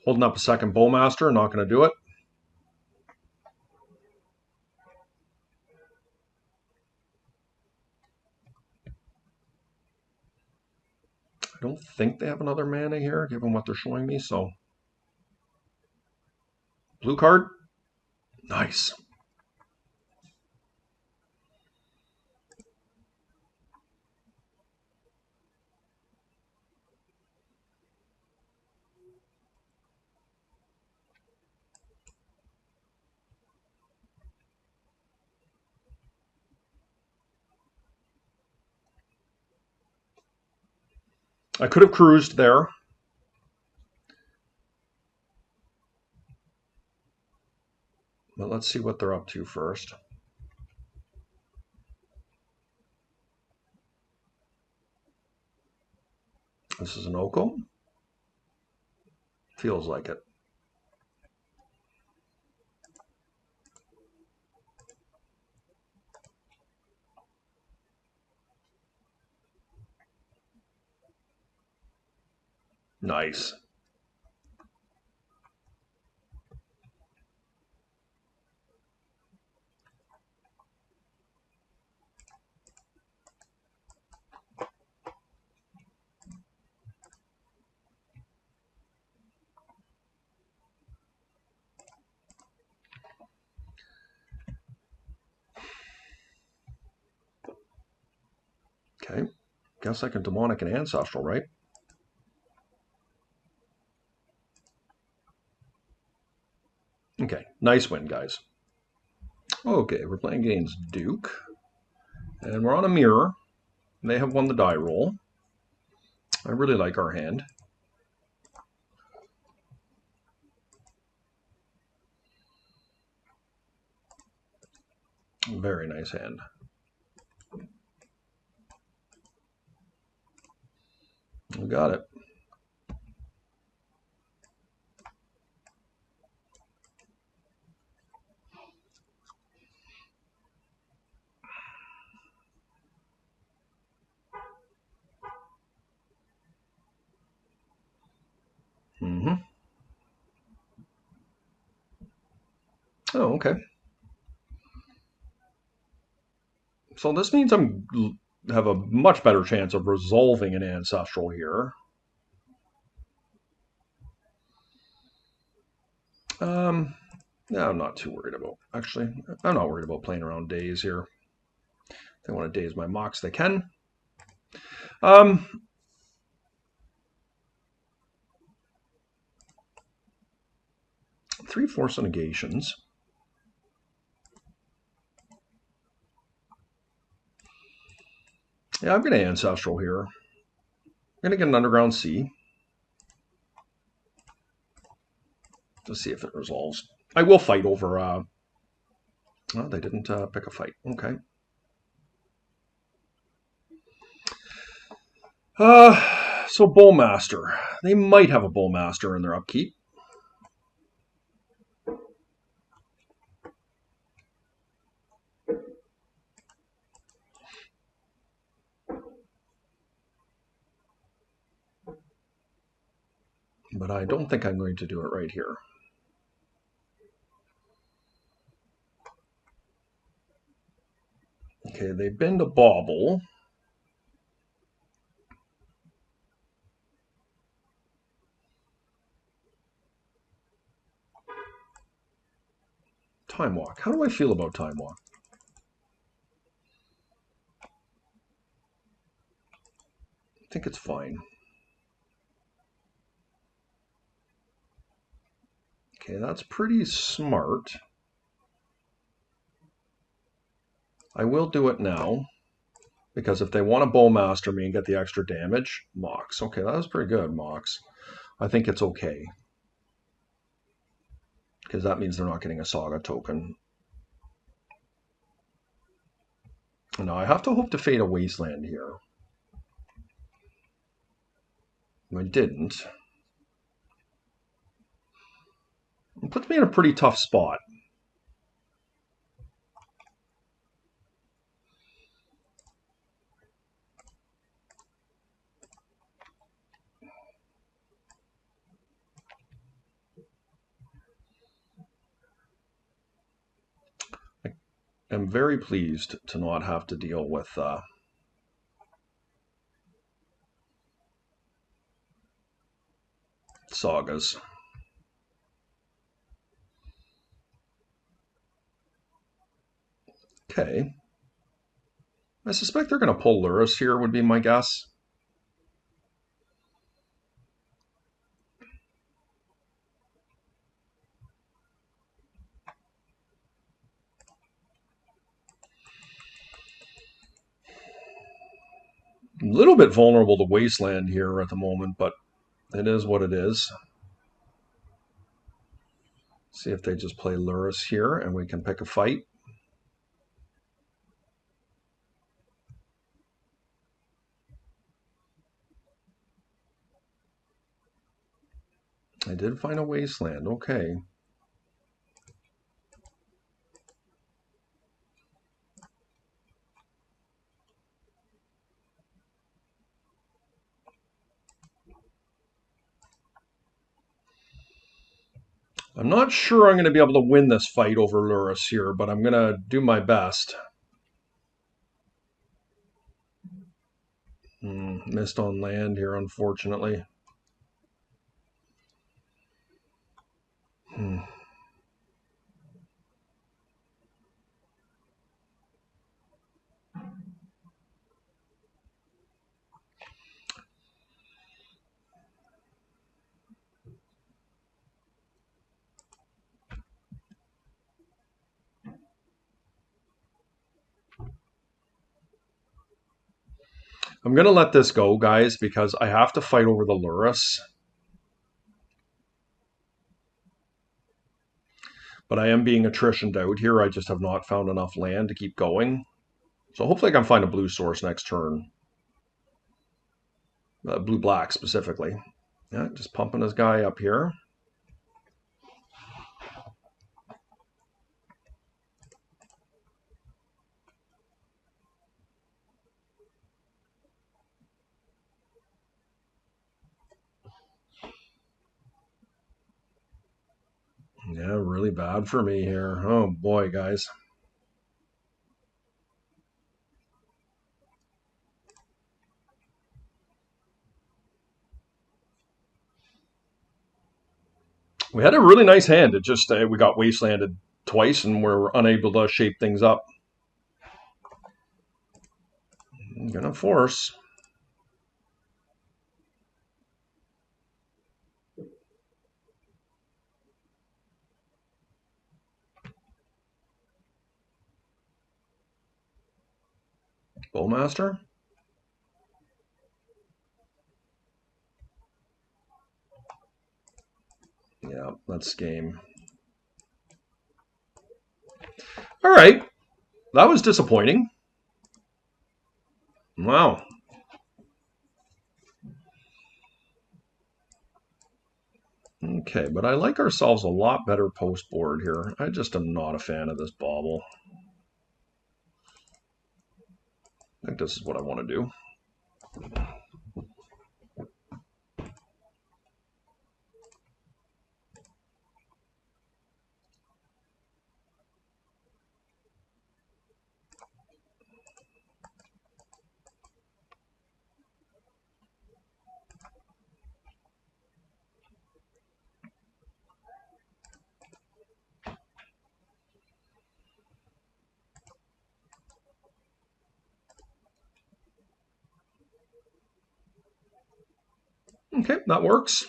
Holding up a second Bowmaster, not going to do it. I don't think they have another mana here, given what they're showing me, so. Blue card. Nice. I could have cruised there. But let's see what they're up to first. This is an Oko. Feels like it. Nice. Okay. Guess I can Demonic and Ancestral, right? Okay. Nice win, guys. Okay, we're playing against Duke. And we're on a mirror. They have won the die roll. I really like our hand. Very nice hand. We got it. Mm-hmm. Oh, okay. So this means I'm have a much better chance of resolving an ancestral here. No, I'm not too worried about. Actually, I'm not worried about playing around days here. If they want to daze my mocks, they can. Um, 3 force negations. Yeah, I'm going to ancestral here. I'm going to get an underground sea. To see if it resolves. I will fight over. Oh, they didn't pick a fight. Okay. So Bowmaster. They might have a Bowmaster in their upkeep. But I don't think I'm going to do it right here. Okay, they've been to Bauble. Time Walk. How do I feel about Time Walk? I think it's fine. Okay, that's pretty smart. I will do it now, because if they want to Bowmaster me and get the extra damage, Mox. Okay, that was pretty good, Mox. I think it's okay. Because that means they're not getting a Saga token. Now, I have to hope to fade a Wasteland here. I didn't. It puts me in a pretty tough spot. I am very pleased to not have to deal with Sagas. Okay. I suspect they're going to pull Lurrus here, would be my guess. A little bit vulnerable to Wasteland here at the moment, but it is what it is. See if they just play Lurrus here and we can pick a fight. I did find a Wasteland. Okay. I'm not sure I'm going to be able to win this fight over Lurrus here, but I'm going to do my best. Missed on land here, unfortunately. I'm going to let this go, guys, because I have to fight over the Lurrus. But I am being attritioned out here. I just have not found enough land to keep going. So hopefully I can find a blue source next turn. Blue-black specifically. Yeah, just pumping this guy up here. Yeah, really bad for me here. Oh boy, guys. We had a really nice hand. It just we got wastelanded twice and we're unable to shape things up. I'm gonna force. Bowmaster? Yeah, that's game. All right. That was disappointing. Wow. Okay, but I like ourselves a lot better post board here. I just am not a fan of this bauble. I think this is what I want to do. Okay, that works.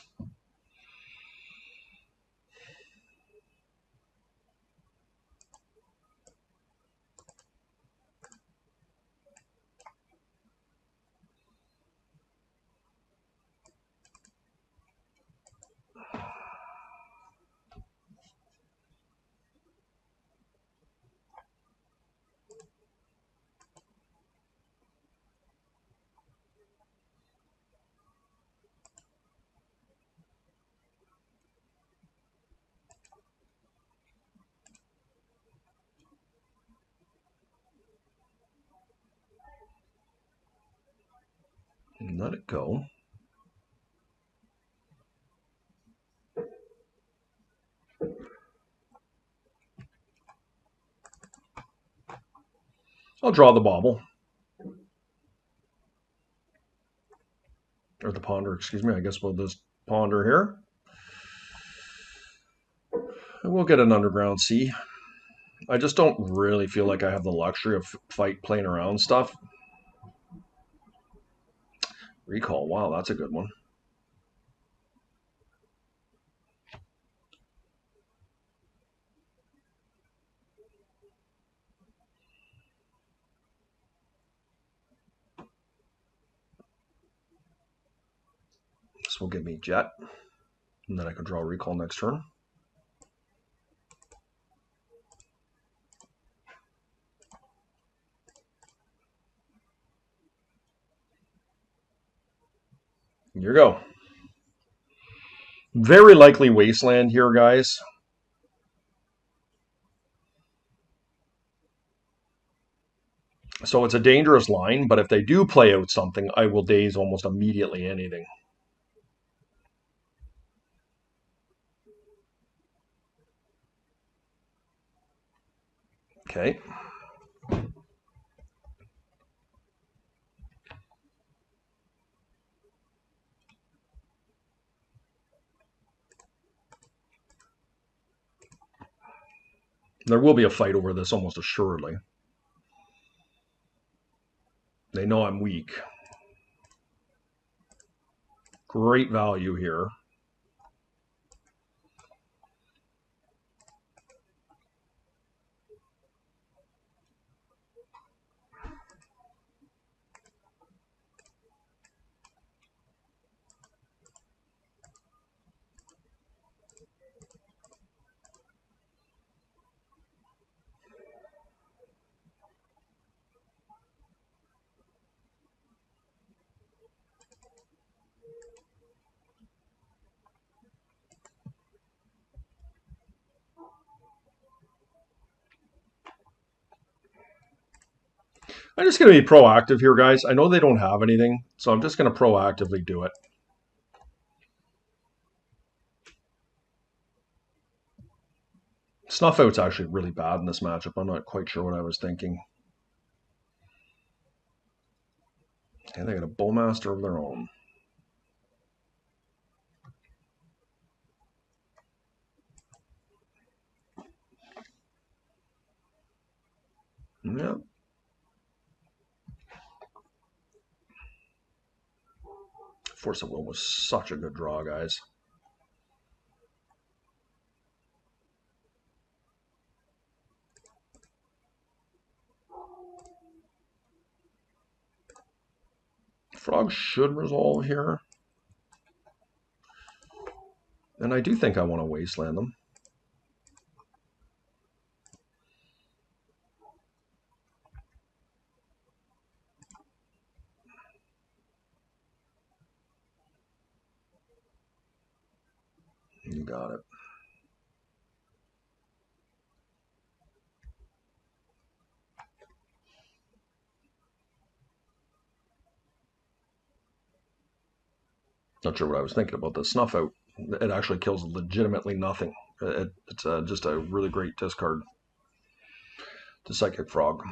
Let it go. I'll draw the bauble. Or the ponder, excuse me. I guess we'll just ponder here. And we'll get an underground sea. I just don't really feel like I have the luxury of playing around stuff. Recall, wow, that's a good one. This will give me jet. And then I can draw recall next turn. Here you go. Very likely wasteland here, guys. So it's a dangerous line, but if they do play out something, I will daze almost immediately anything. Okay. There will be a fight over this almost assuredly. They know I'm weak. Great value here. I'm just going to be proactive here, guys. I know they don't have anything, so I'm just going to proactively do it. Snuff Out's actually really bad in this matchup. I'm not quite sure what I was thinking. And they got a Bowmaster of their own. Yep. Force of Will was such a good draw, guys. Frog should resolve here. And I do think I want to wasteland them. You got it. Not sure what I was thinking about the Snuff Out. It actually kills legitimately nothing. It's just a really great discard to Psychic Frog.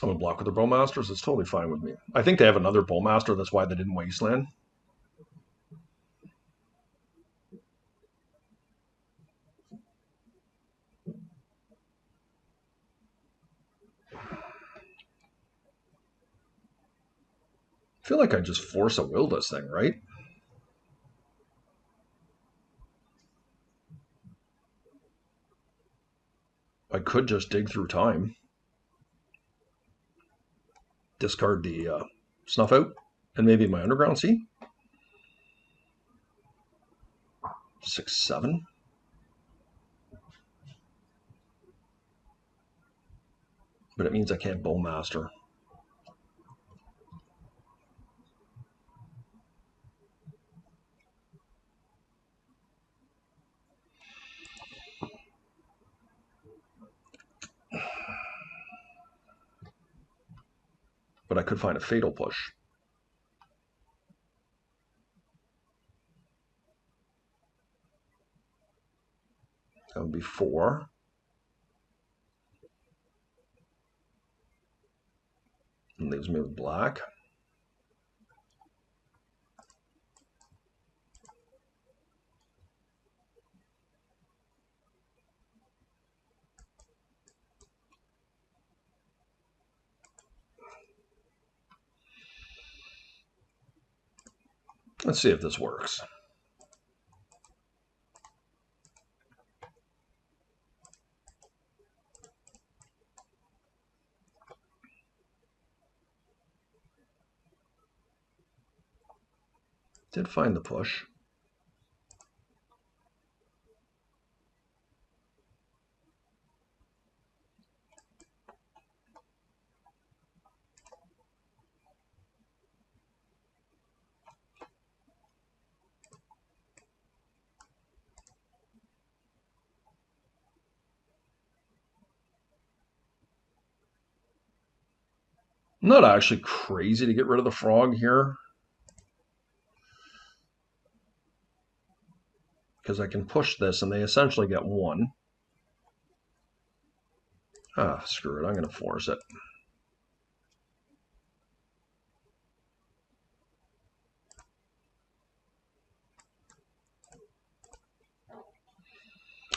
I'm going to block with their Bowmasters. It's totally fine with me. I think they have another Bowmaster. That's why they didn't wasteland. I feel like I just Force a Will this thing, right? I could just dig through time. Discard the Snuff Out and maybe my Underground Sea. 6/7. But it means I can't Bowmaster. But I could find a Fatal Push. That would be 4. And leaves me with black. Let's see if this works. Did find the push. I'm not actually crazy to get rid of the frog here, because I can push this and they essentially get 1. Ah, screw it. I'm going to force it.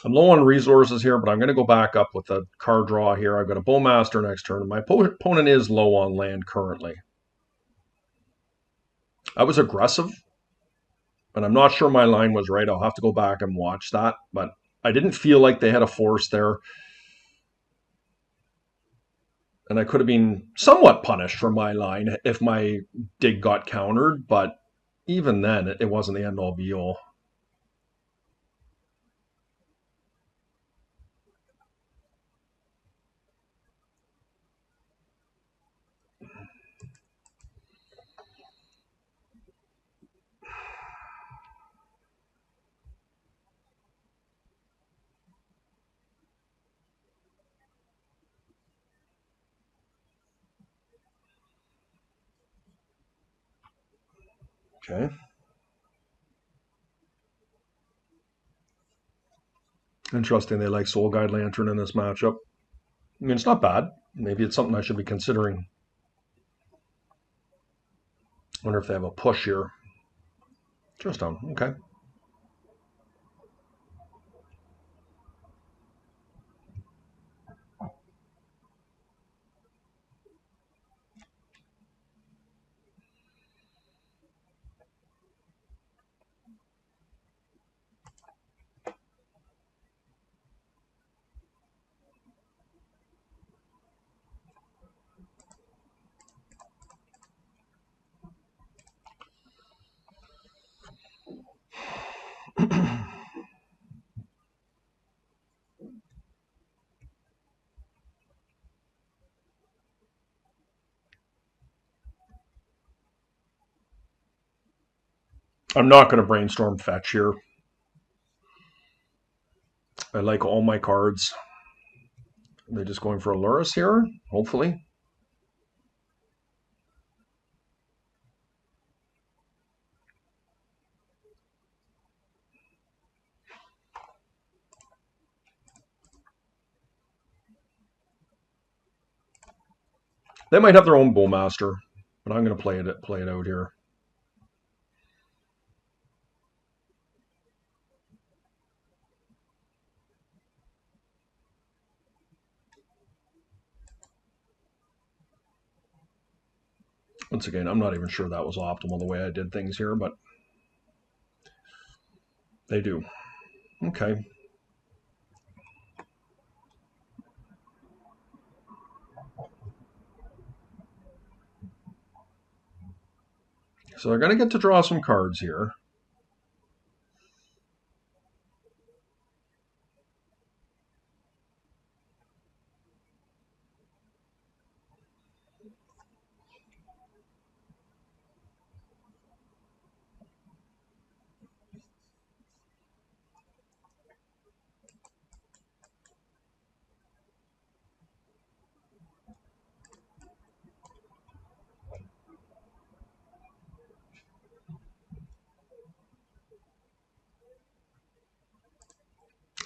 I'm low on resources here, but I'm going to go back up with a card draw here. I've got a Bowmaster next turn, and my opponent is low on land currently. I was aggressive, and I'm not sure my line was right. I'll have to go back and watch that, but I didn't feel like they had a force there. And I could have been somewhat punished for my line if my dig got countered, but even then, it wasn't the end all be all. Okay. Interesting. They like Soul Guide Lantern in this matchup. I mean, it's not bad. Maybe it's something I should be considering. Wonder if they have a push here. Just on. Okay. I'm not going to brainstorm fetch here. I like all my cards. Are they just going for a Lurrus here? Hopefully. They might have their own Bowmaster, but I'm going to play it out here. Once again, I'm not even sure that was optimal the way I did things here, but they do. Okay. So they're going to get to draw some cards here.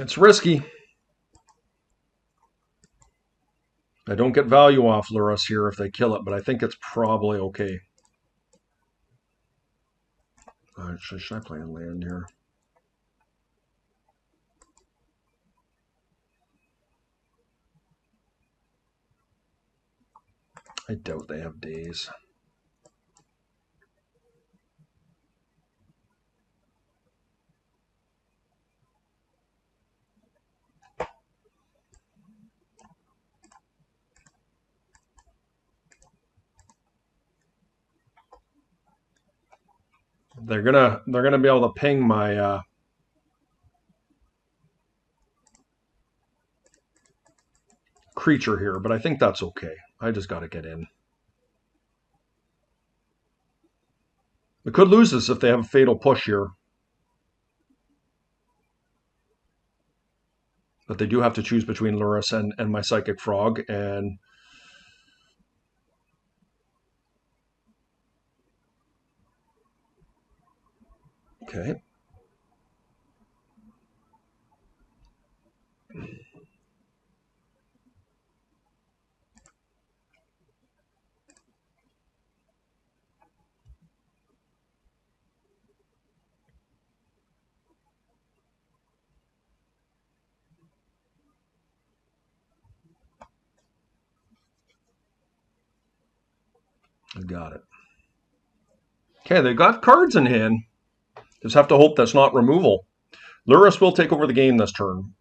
It's risky. I don't get value off Lurrus here if they kill it, but I think it's probably okay. Should I play a land here? I doubt they have days. They're gonna be able to ping my creature here, but I think that's okay. I just got to get in. We could lose this if they have a fatal push here. But they do have to choose between Lurrus and my Psychic Frog, and okay. Got it. Okay, they got cards in hand. Just have to hope that's not removal. Lurrus will take over the game this turn.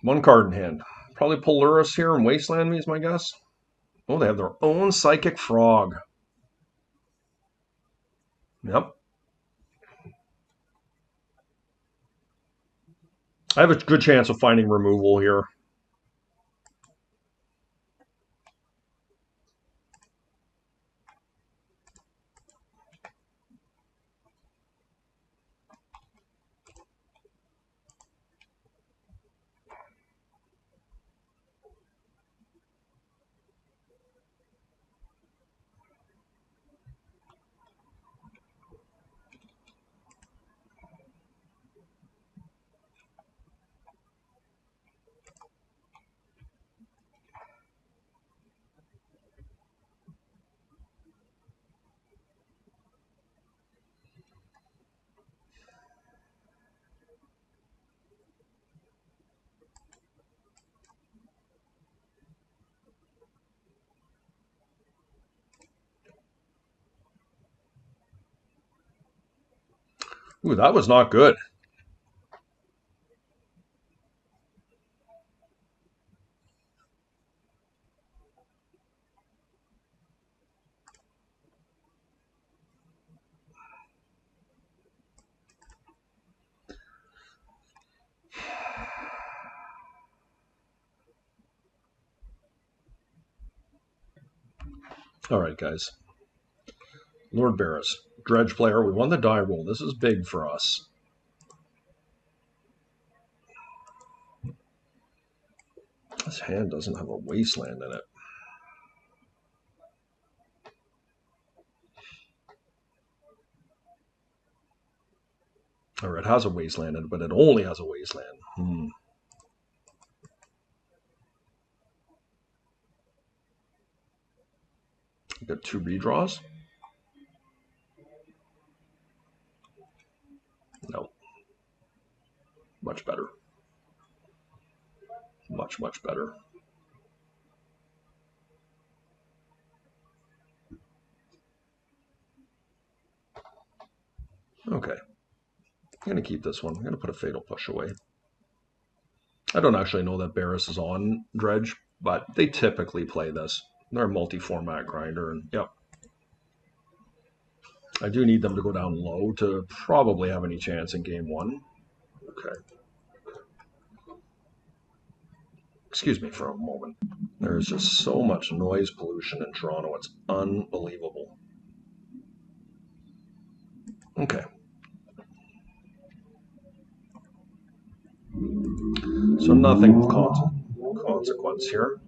One card in hand. Probably pull Lurrus here and Wasteland me is my guess. Oh, they have their own Psychic Frog. Yep. I have a good chance of finding removal here. Ooh, that was not good. All right, guys. Lord Barris, Dredge player. We won the die roll. This is big for us. This hand doesn't have a Wasteland in it. Or it has a Wasteland in it, but it only has a Wasteland. You got 2 redraws? No. Much better. Much, much better. Okay. I'm going to keep this one. I'm going to put a Fatal Push away. I don't actually know that Barris is on Dredge, but they typically play this. They're a multi-format grinder, and yep. I do need them to go down low to probably have any chance in game 1. Okay. Excuse me for a moment. There's just so much noise pollution in Toronto. It's unbelievable. Okay. So nothing of consequence here.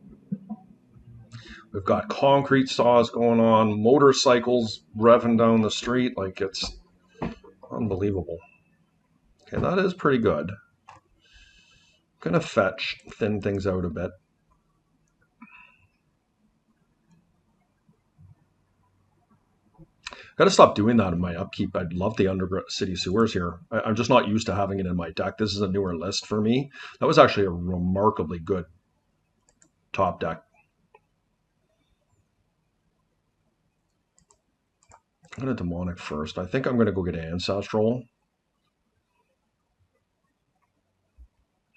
We've got concrete saws going on, motorcycles revving down the street. Like, it's unbelievable. Okay, that is pretty good. Gonna fetch, thin things out a bit. Gotta stop doing that in my upkeep. I'd love the Undercity Sewers here. I'm just not used to having it in my deck. This is a newer list for me. That was actually a remarkably good top deck. I'm gonna Demonic first. I think I'm gonna go get Ancestral.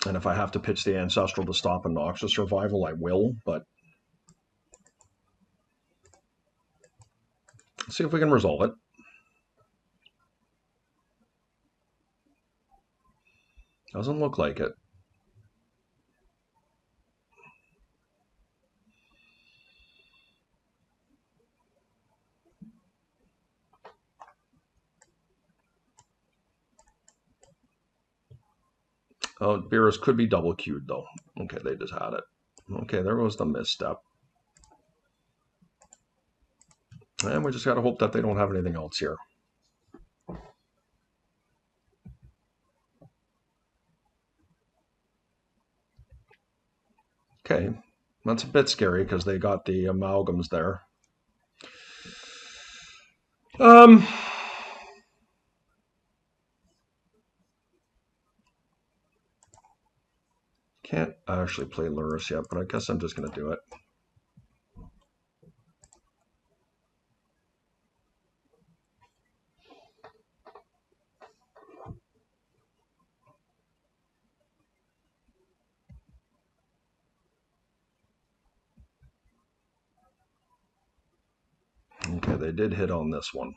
And if I have to pitch the Ancestral to stop a Noxus Revival, I will, but let's see if we can resolve it. Doesn't look like it. Oh, Beerus could be double queued though. Okay, they just had it. Okay, there was the misstep. And we just gotta hope that they don't have anything else here. Okay, that's a bit scary because they got the amalgams there. Can't actually play Lurrus yet, but I guess I'm just going to do it. Okay, they did hit on this one.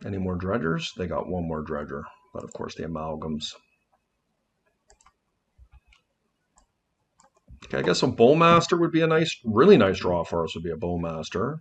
Any more dredgers? They got one more dredger, but of course the amalgams. Okay, I guess a bowmaster would be a nice, really nice draw for us. Would be a bowmaster.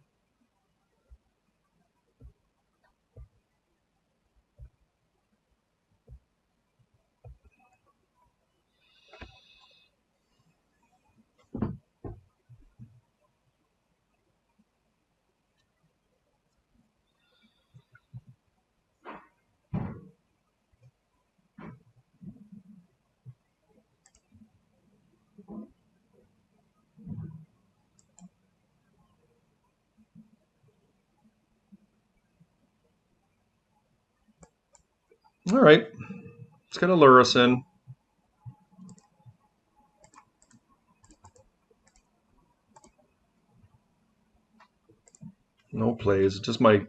All right, let's get a Lurrus in. No plays, just my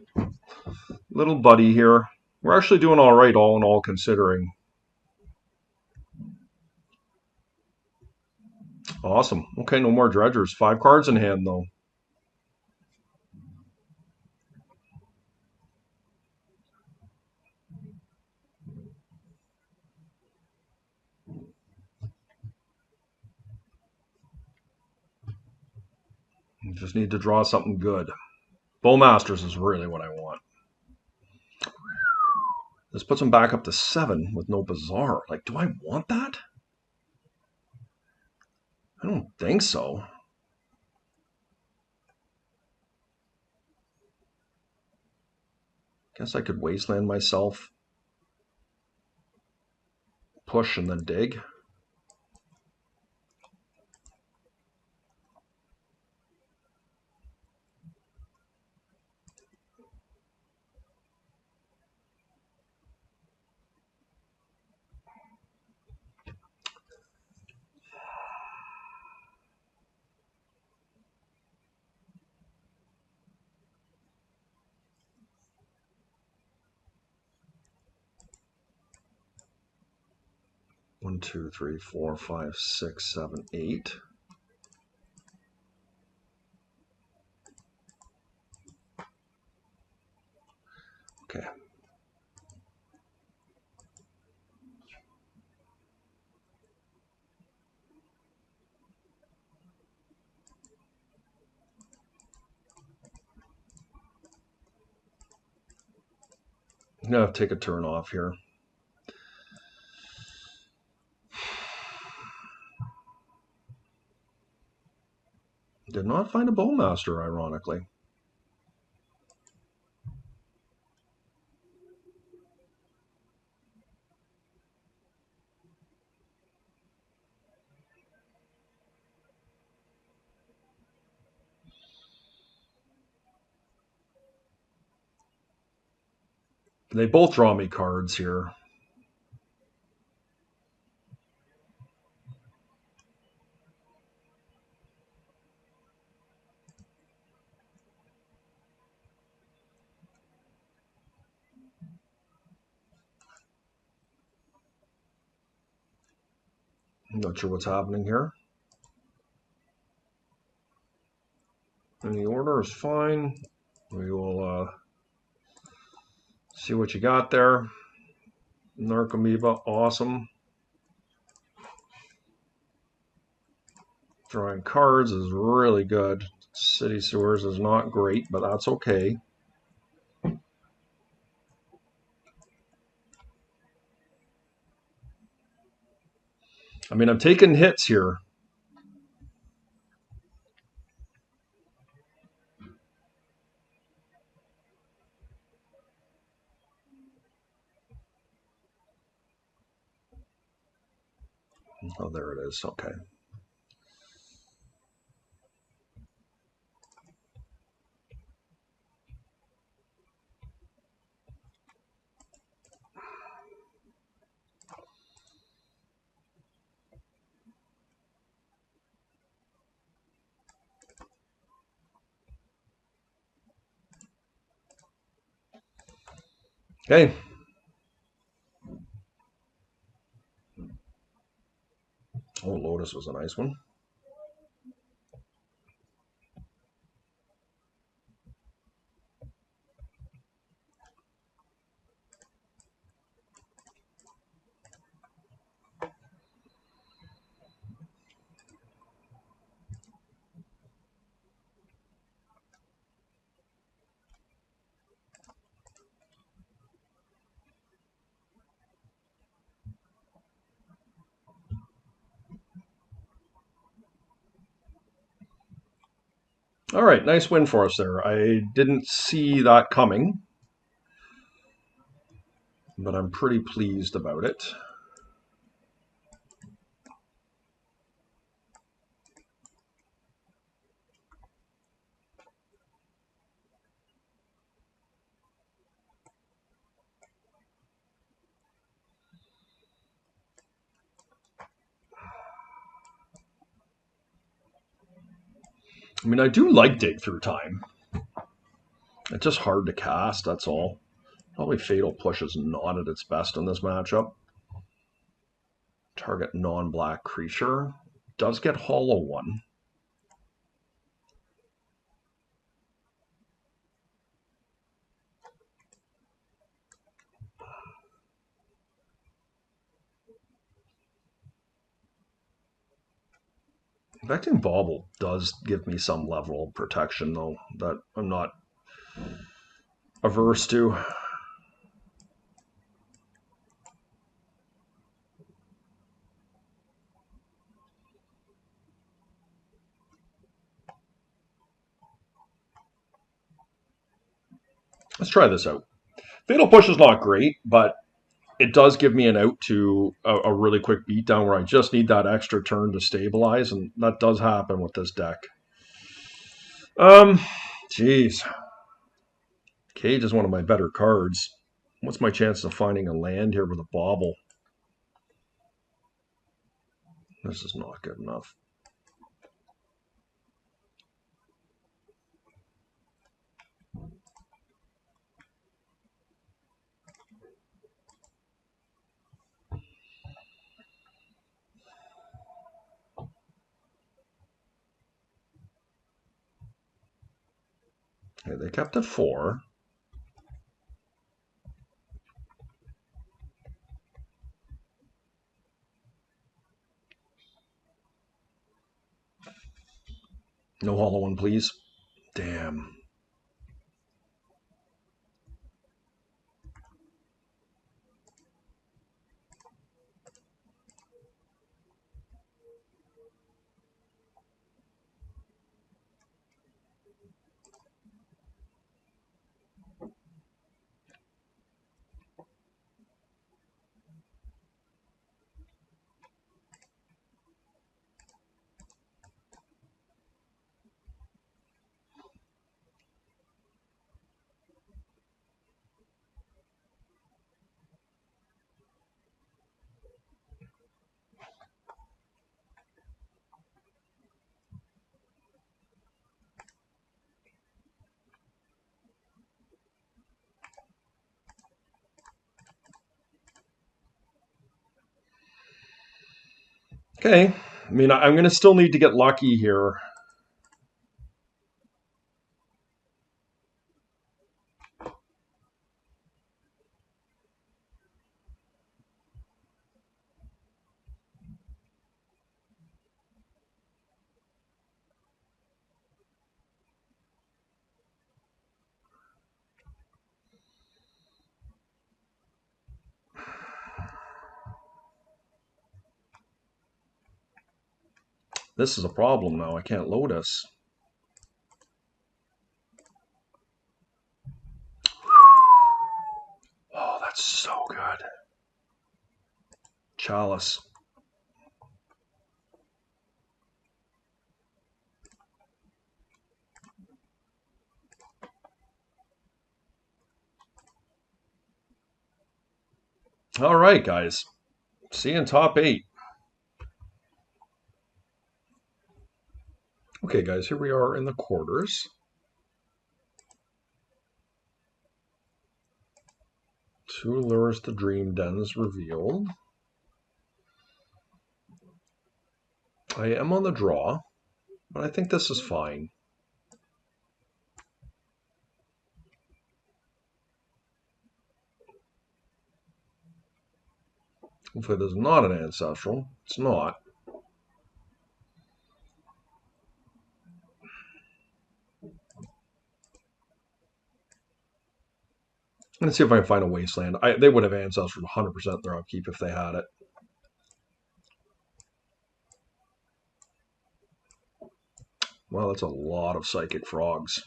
little buddy here. We're actually doing all right, all in all, considering. Awesome. Okay, no more dredgers. 5 cards in hand, though. You just need to draw something good. Bowmasters is really what I want. This puts them back up to 7 with no Bazaar. Like, do I want that? I don't think so. Guess I could wasteland myself, push, and then dig. One, two, three, four, five, six, 7, 8. Okay. I'm going to take a turn off here. Did not find a bowmaster, ironically. They both draw me cards here. I'm not sure what's happening here. And the order is fine. We will see what you got there. Narcomoeba, awesome. Drawing cards is really good. City Sewers is not great, but that's okay. I mean, I'm taking hits here. there it is. Okay. Okay. Oh, Lotus was a nice one. All right, nice win for us there. I didn't see that coming, but I'm pretty pleased about it. I mean, I do like Dig Through Time. It's just hard to cast, that's all. Probably Fatal Push is not at its best in this matchup. Target non-black creature. Does get Hollow One. Vecting Bauble does give me some level of protection, though, that I'm not averse to. Let's try this out. Fatal Push is not great, but it does give me an out to a really quick beatdown where I just need that extra turn to stabilize, and that does happen with this deck. Jeez. Cage is one of my better cards. What's my chance of finding a land here with a Bauble? This is not good enough. Okay, they kept it 4. No Hollow One, please. Damn. Okay. I mean, I'm going to still need to get lucky here. This is a problem now. I can't Lotus. Oh, that's so good. Chalice. All right, guys. See you in top 8. Okay, guys, here we are in the quarters. Two Lures to Dream Dens revealed. I am on the draw, but I think this is fine. If it is not an ancestral, it's not. Let's see if I can find a wasteland. They would have ancestral 100% their upkeep if they had it. Well, that's a lot of psychic frogs.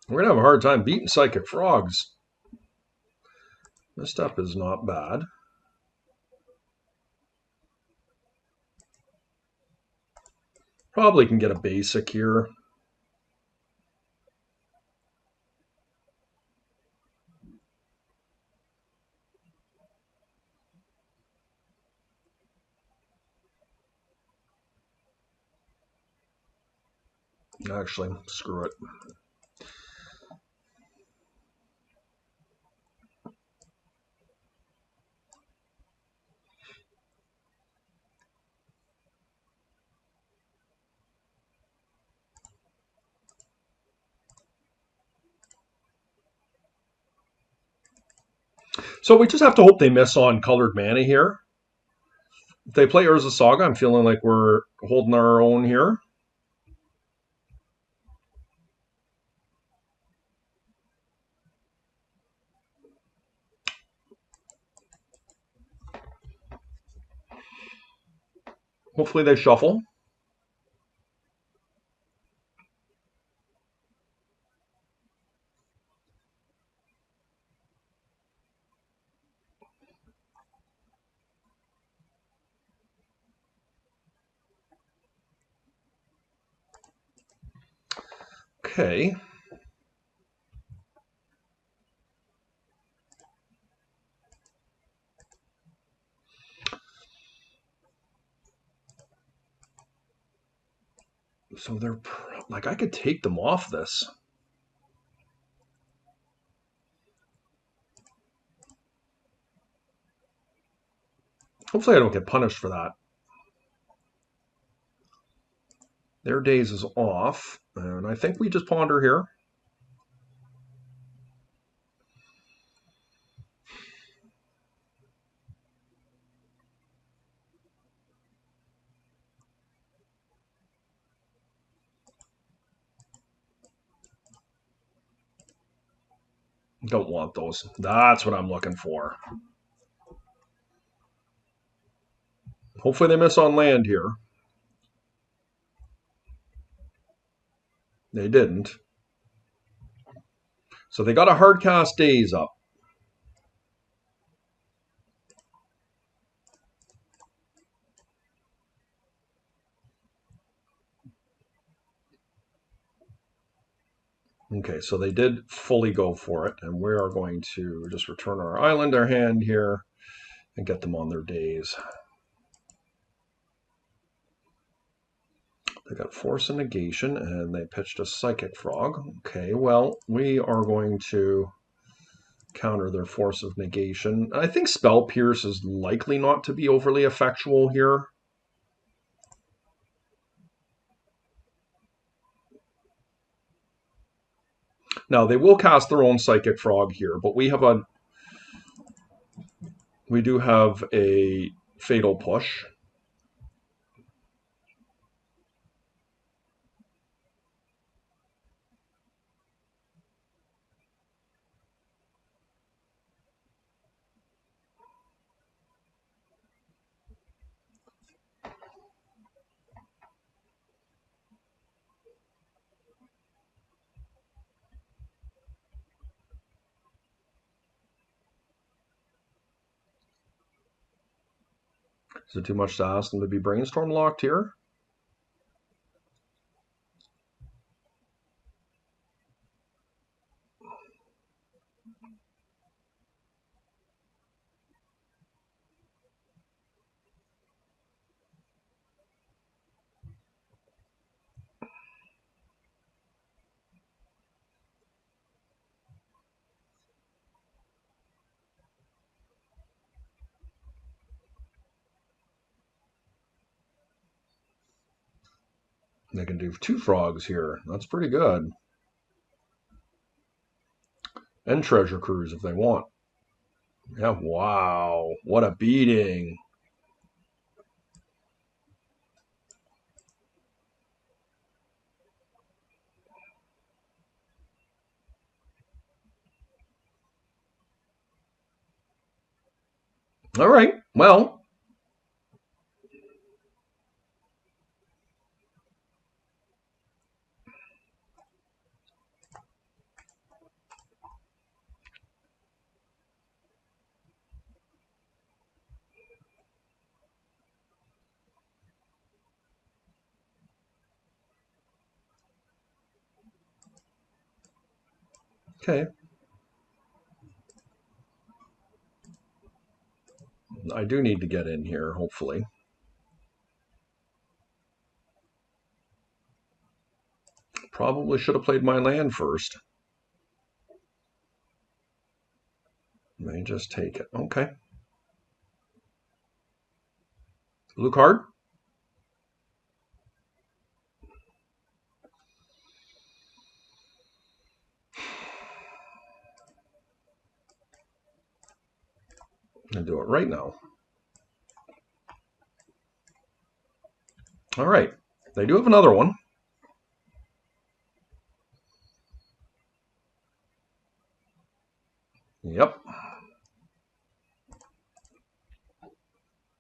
We're going to have a hard time beating psychic frogs. This step is not bad. Probably can get a basic here. Actually, screw it. So we just have to hope they miss on colored mana here. If they play Urza Saga, I'm feeling like we're holding our own here. Hopefully they shuffle. Okay. So they're like, I could take them off this. Hopefully I don't get punished for that. Their days is off, and I think we just ponder here. Don't want those. That's what I'm looking for. Hopefully they miss on land here. They didn't. So they got a hard cast days up. Okay, so they did fully go for it, and we are going to just return our Islander hand here and get them on their days. They got Force and Negation, and they pitched a Psychic Frog. Okay, well, we are going to counter their Force of Negation. I think Spell Pierce is likely not to be overly effectual here. Now, they will cast their own Psychic Frog here, but we do have a Fatal Push. Is it too much to ask them to be brainstorm locked here? They can do 2 frogs here. That's pretty good. And treasure cruise if they want. Yeah, wow. What a beating. All right. Well, okay. I do need to get in here, hopefully. Probably should have played my land first. May just take it. Okay. Blue card. I'll do it right now. All right. They do have another one. Yep.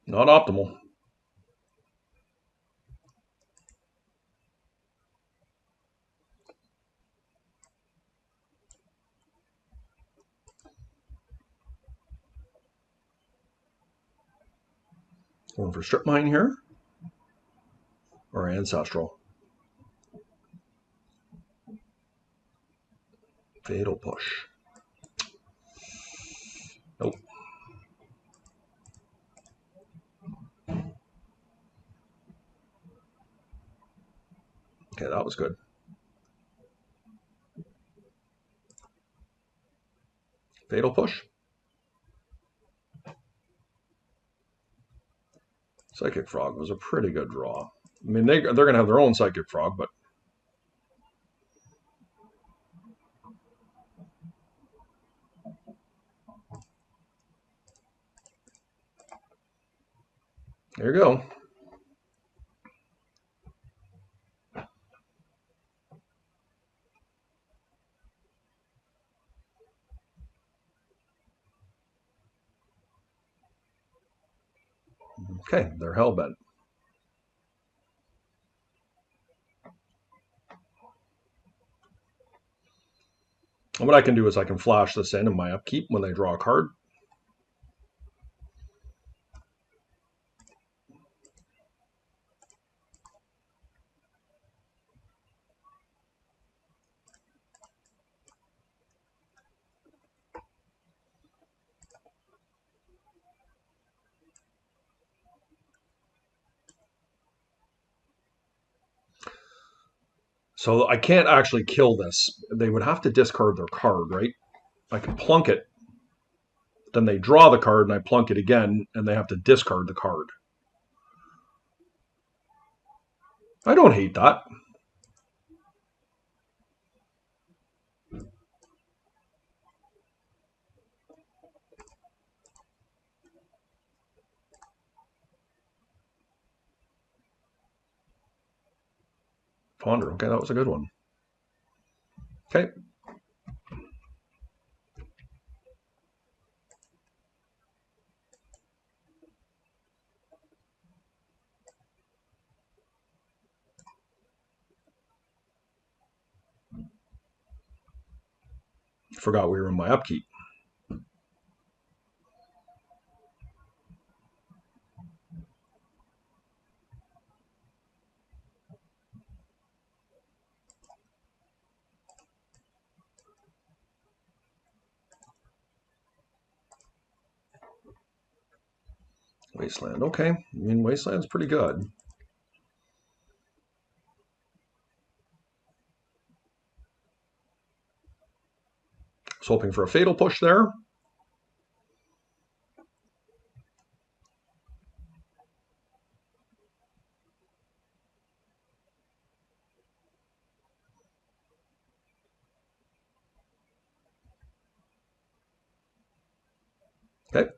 Not optimal. Going for strip mine here. Or ancestral. Fatal push. Nope. Okay, that was good. Fatal push. Psychic Frog was a pretty good draw. I mean, they're going to have their own Psychic Frog, but there you go. Okay, they're hellbent. And what I can do is I can flash this in my upkeep when they draw a card. So I can't actually kill this. They would have to discard their card, right? I can plunk it. Then they draw the card and I plunk it again and they have to discard the card. I don't hate that. Ponder. Okay, that was a good one. Okay. Forgot we were in my upkeep. Wasteland. Okay. I mean, Wasteland's pretty good. I was hoping for a fatal push there. Okay.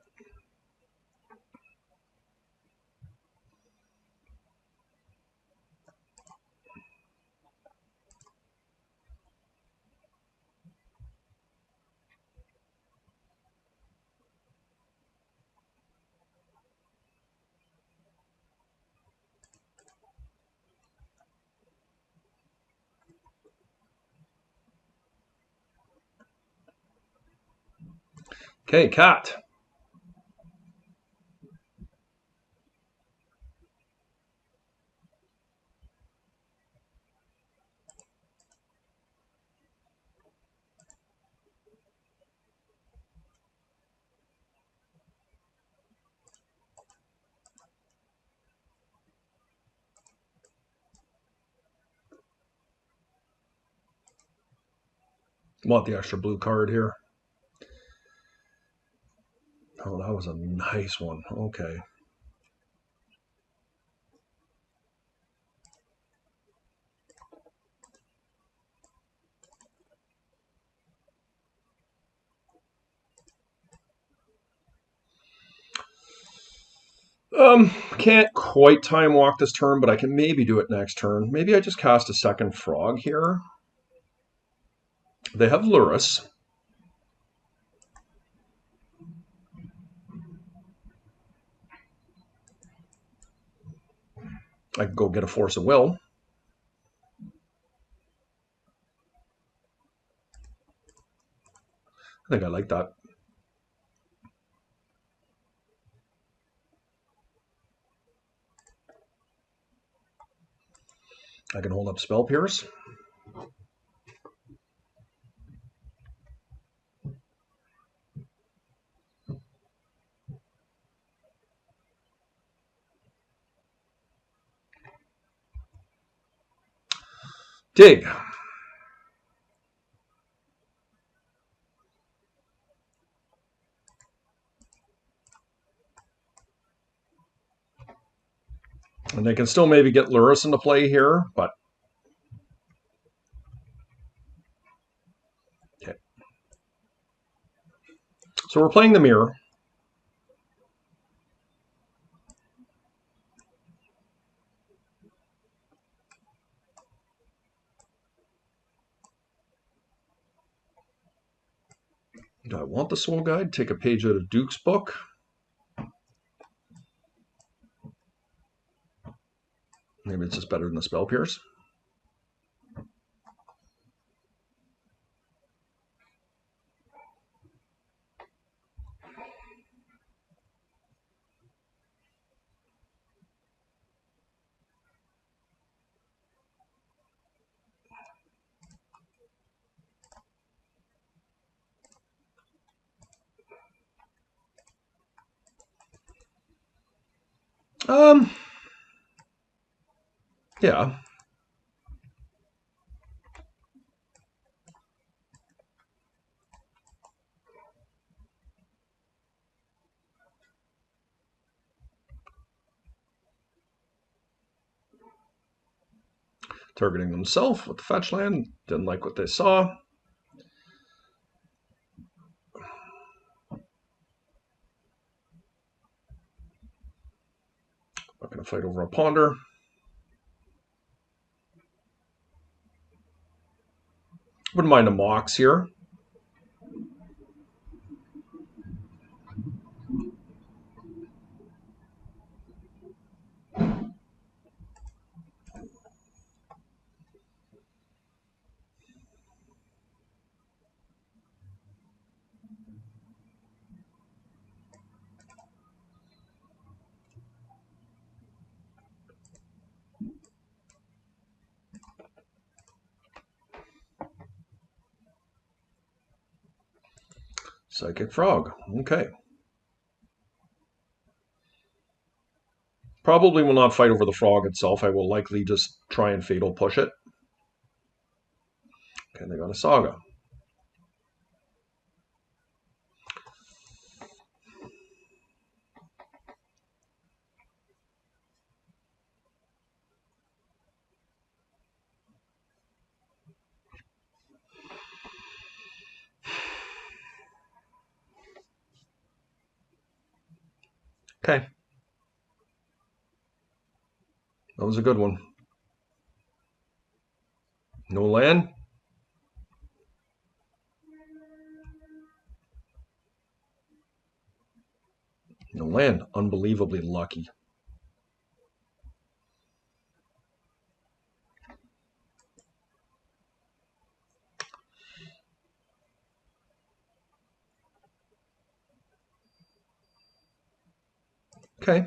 Okay, cat. Want the extra blue card here. Oh, that was a nice one. Okay. Can't quite time walk this turn, but I can maybe do it next turn. Maybe I just cast a second frog here. They have Lurrus. I can go get a Force of Will. I think I like that. I can hold up Spell Pierce. Dig. And they can still maybe get Lurrus into play here, but okay. So we're playing the mirror. Do I want the Soul Guide? Take a page out of Duke's book. Maybe it's just better than the Spell Pierce. Yeah. Targeting themselves with the fetch land. Didn't like what they saw. Not going to fight over a Ponder. Wouldn't mind a Mox here. Psychic Frog. Okay. Probably will not fight over the frog itself. I will likely just try and fatal push it. Okay, they got a saga. Okay. That was a good one. No land? No land. Unbelievably lucky. Okay.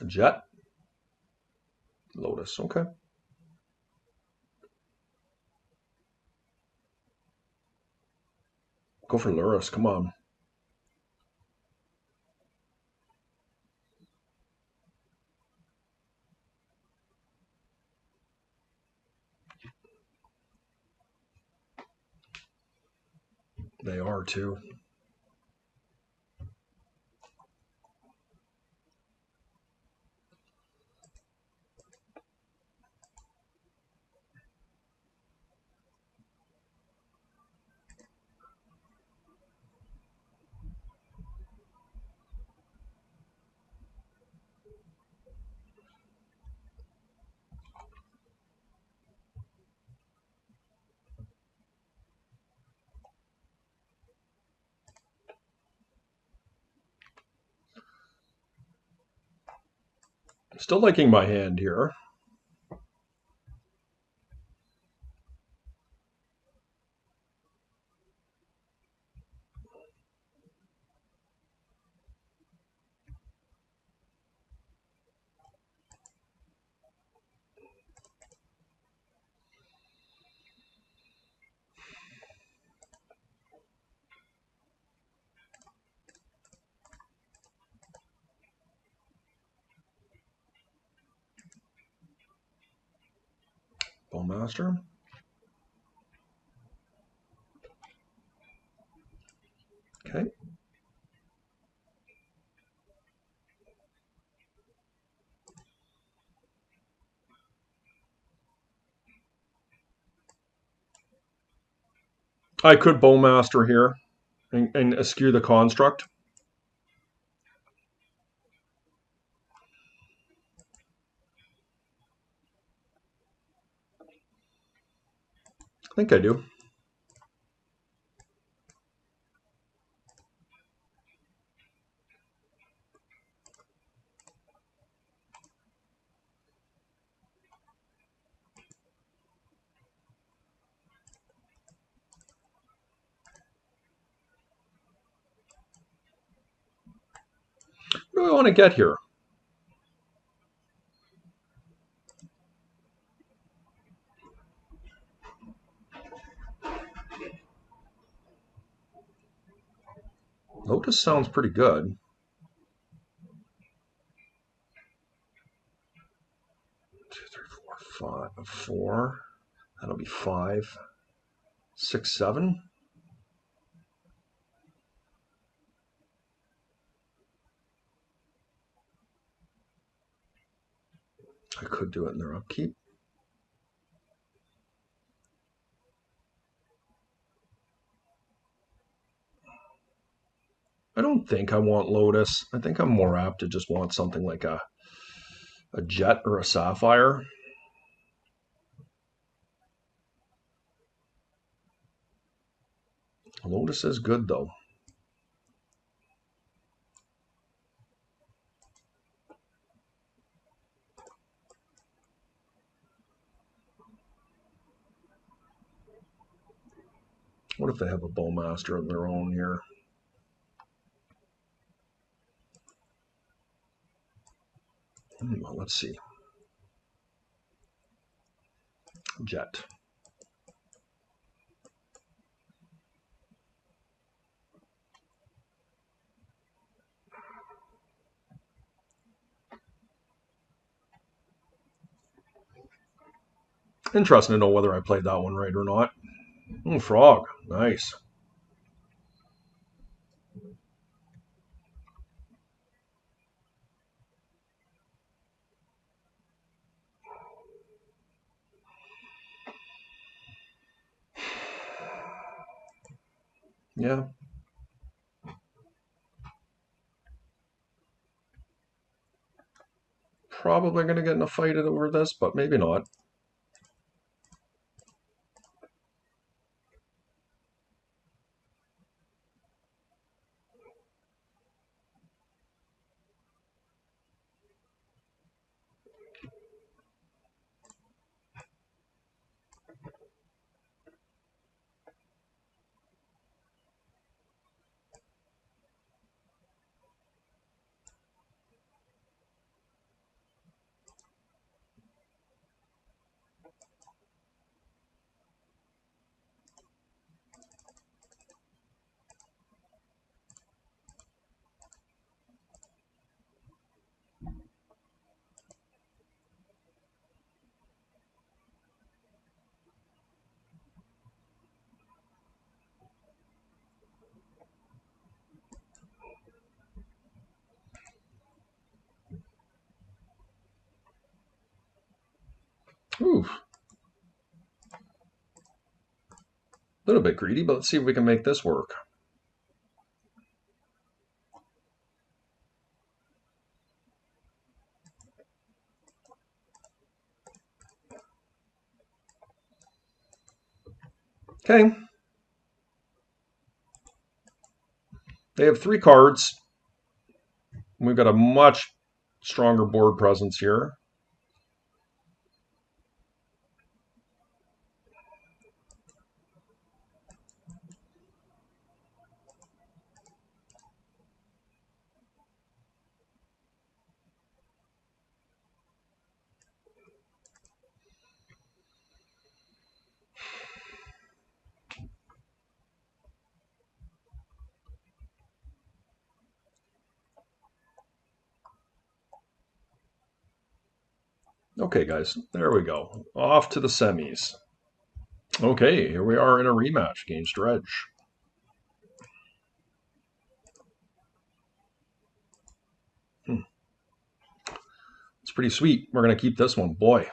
A jet. Lotus. Okay. Go for Lurrus. Come on. They are too. Still liking my hand here. Bowmaster. Okay. I could Bowmaster here and eschew the construct. I think I do. What do I want to get here? Lotus sounds pretty good. 2, 3, 4, 5, 4. That'll be 5, 6, 7. I could do it in their upkeep. I don't think I want Lotus. I think I'm more apt to just want something like a jet or a sapphire. Lotus is good though. What if they have a Bowmaster of their own here? Well, let's see. Jet. Interesting to know whether I played that one right or not. Frog. Nice. Yeah. Probably going to get in a fight over this, but maybe not. Ooh. A little bit greedy, but let's see if we can make this work. Okay. They have 3 cards. We've got a much stronger board presence here. Okay, guys, there we go. Off to the semis. Okay, here we are in a rematch against Dredge. It's pretty sweet. We're going to keep this one. Boy.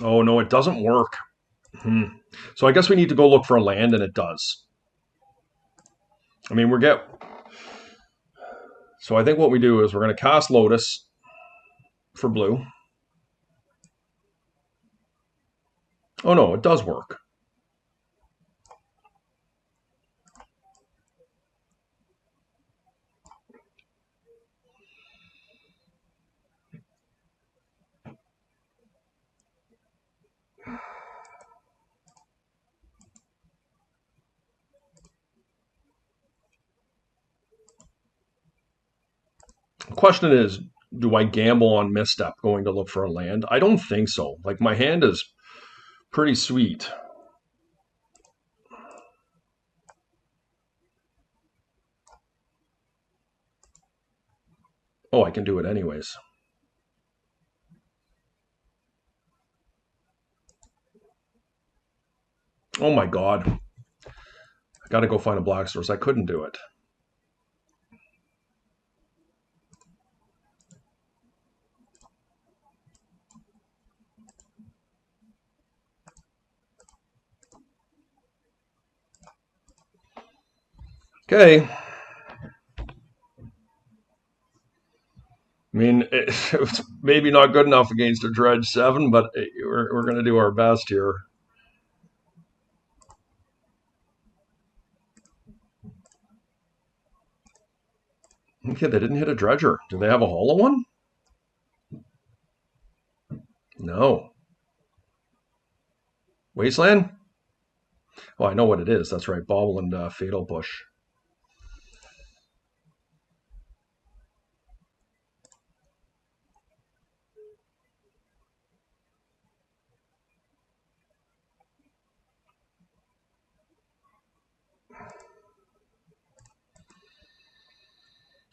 Oh, no, it doesn't work. So I guess we need to go look for a land, and it does. I mean, So I think what we do is we're going to cast Lotus for blue. Oh, no, it does work. The question is, do I gamble on misstep going to look for a land? I don't think so. Like, my hand is pretty sweet. Oh, I can do it anyways. Oh my God. I got to go find a black source. I couldn't do it. Okay. I mean, it was maybe not good enough against a Dredge 7, but we're going to do our best here. Okay, they didn't hit a Dredger. Do they have a hollow one? No. Wasteland? Oh, I know what it is. That's right. Bobble and Fatal Push.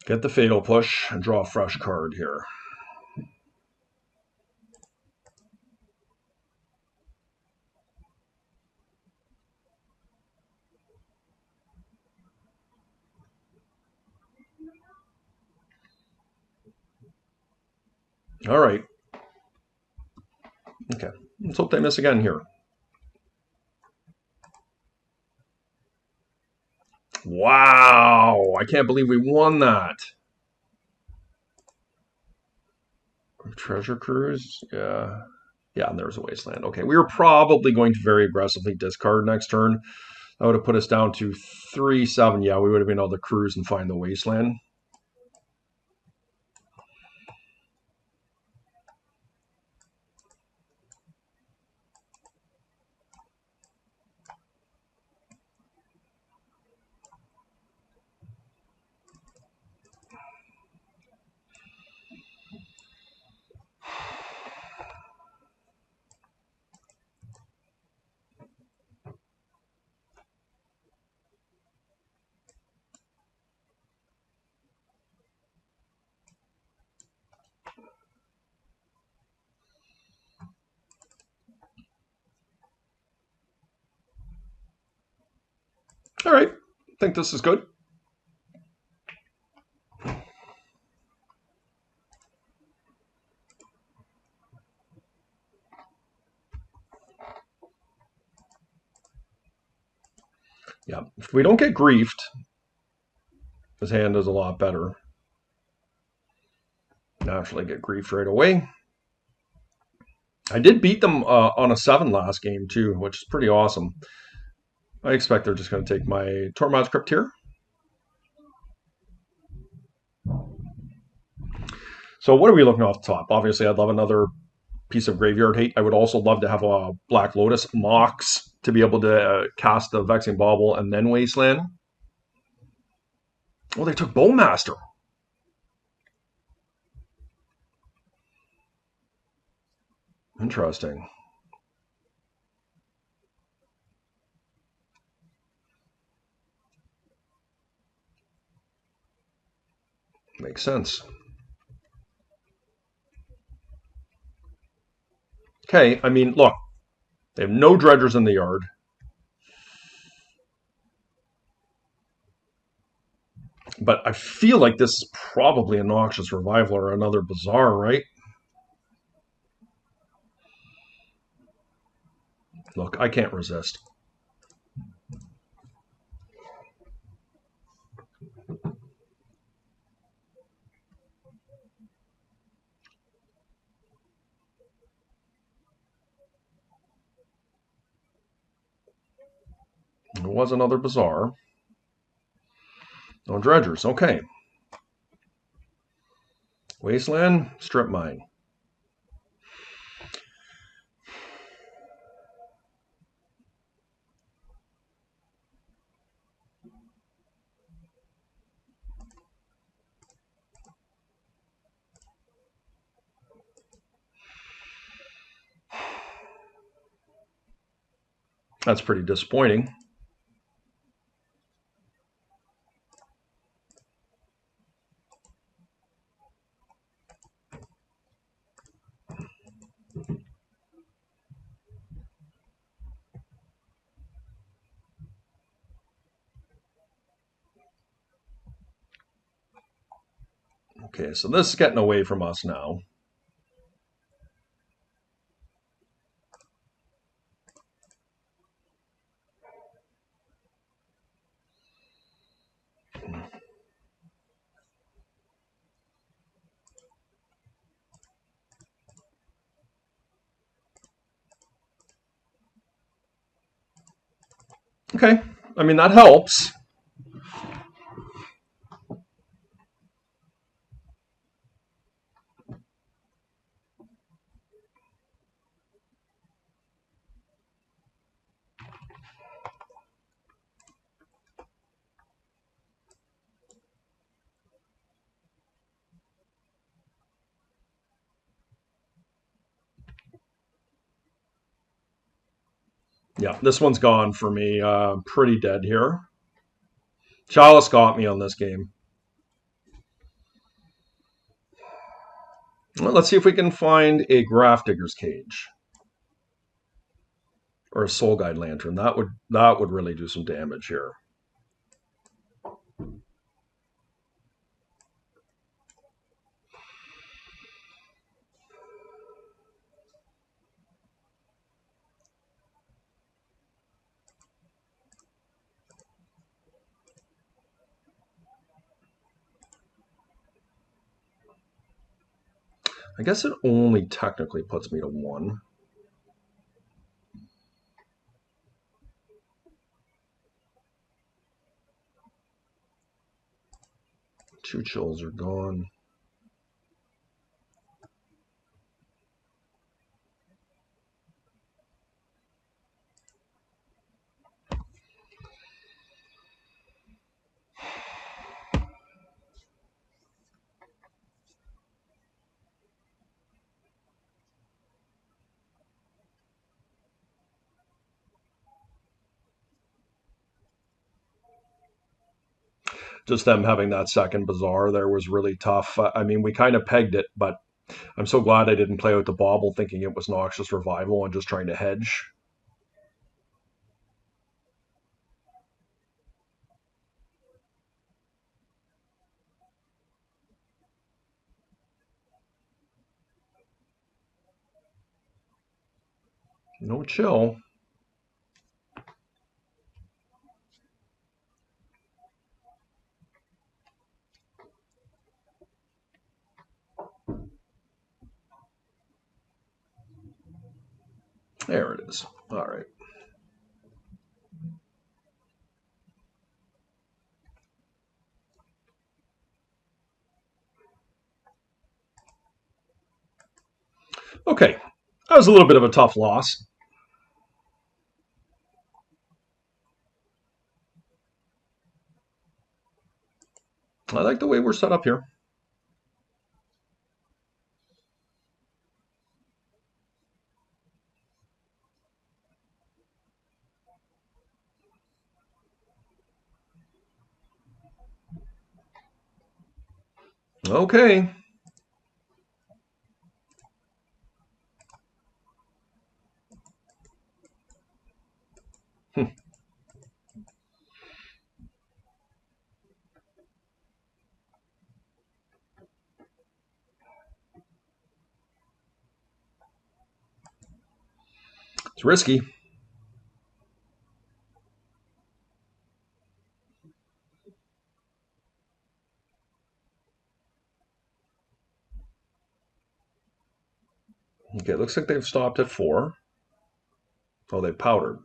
Get the Fatal Push and draw a fresh card here. All right. Okay. Let's hope they miss again here. Wow. I can't believe we won that. Treasure Cruise? Yeah. Yeah, and there's a Wasteland. Okay, we were probably going to very aggressively discard next turn. That would have put us down to 3-7. Yeah, we would have been able to cruise and find the Wasteland. All right, I think this is good. Yeah, if we don't get griefed, his hand is a lot better. Naturally get griefed right away. I did beat them on a 7 last game too, which is pretty awesome. I expect they're just going to take my Tormod's Crypt here. So what are we looking off the top? Obviously, I'd love another piece of graveyard hate. I would also love to have a Black Lotus Mox to be able to cast the Vexing Bauble and then Wasteland. Oh, they took Bowmaster. Interesting. Makes sense. Okay, I mean, look, they have no dredgers in the yard. But I feel like this is probably a Noxious Revival or another Bazaar, right? Look, I can't resist. It was another Bazaar. No dredgers. Okay. Wasteland, Strip Mine. That's pretty disappointing. Okay, so this is getting away from us now. Okay, I mean, that helps. Yeah, this one's gone for me. Pretty dead here. Chalice got me on this game. Well, let's see if we can find a Grafdigger's Cage or a Soul Guide Lantern. That would really do some damage here. I guess it only technically puts me to 1. Two chills are gone. Just them having that second Bazaar there was really tough. I mean, we kind of pegged it, but I'm so glad I didn't play out the bauble thinking it was Noxious Revival and just trying to hedge. No chill. There it is. All right. Okay. That was a little bit of a tough loss. I like the way we're set up here. Okay. It's risky. Okay, it looks like they've stopped at 4. Oh, they powdered.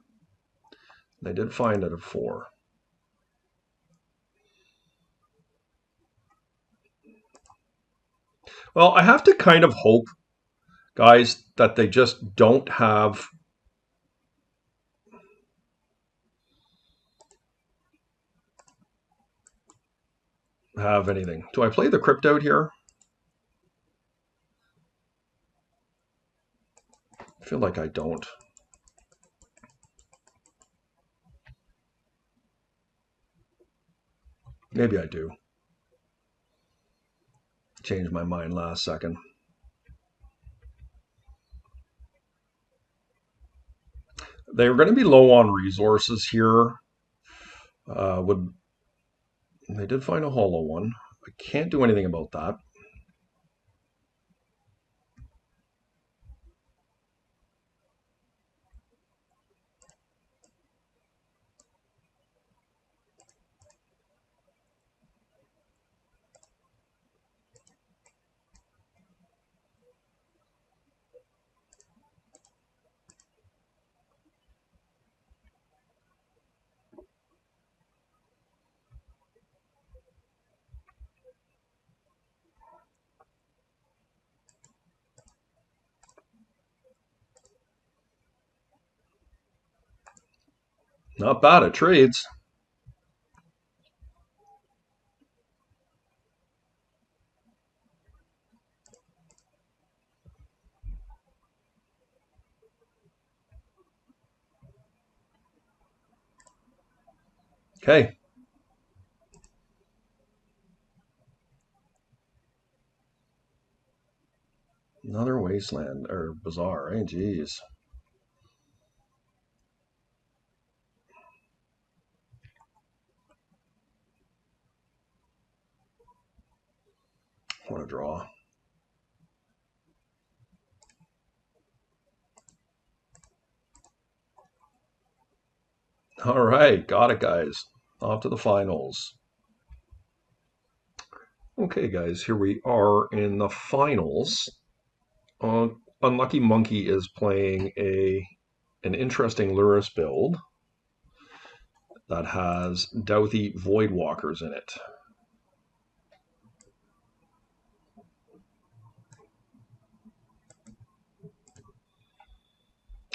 They did find it at 4. Well, I have to kind of hope, guys, that they just don't have anything. Do I play the Crypt out here? I feel like I don't. Maybe I do. Changed my mind last second. They were going to be low on resources here. Would They did find a hollow one. I can't do anything about that. Not bad at trades. Okay. Another wasteland or bazaar, eh? Jeez. What a draw. All right, got it, guys. Off to the finals. Okay, guys, here we are in the finals. Unlucky Monkey is playing an interesting Lurrus build that has Dauthi Voidwalkers in it.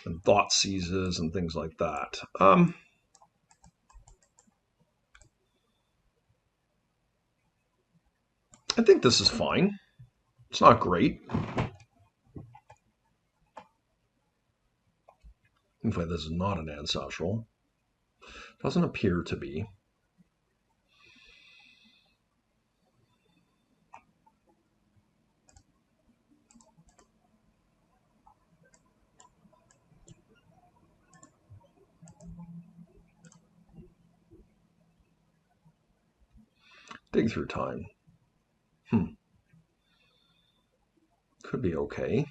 And thought seizes and things like that. I think this is fine. It's not great. In fact, this is not an ancestral. Doesn't appear to be. Dig through time. Could be okay.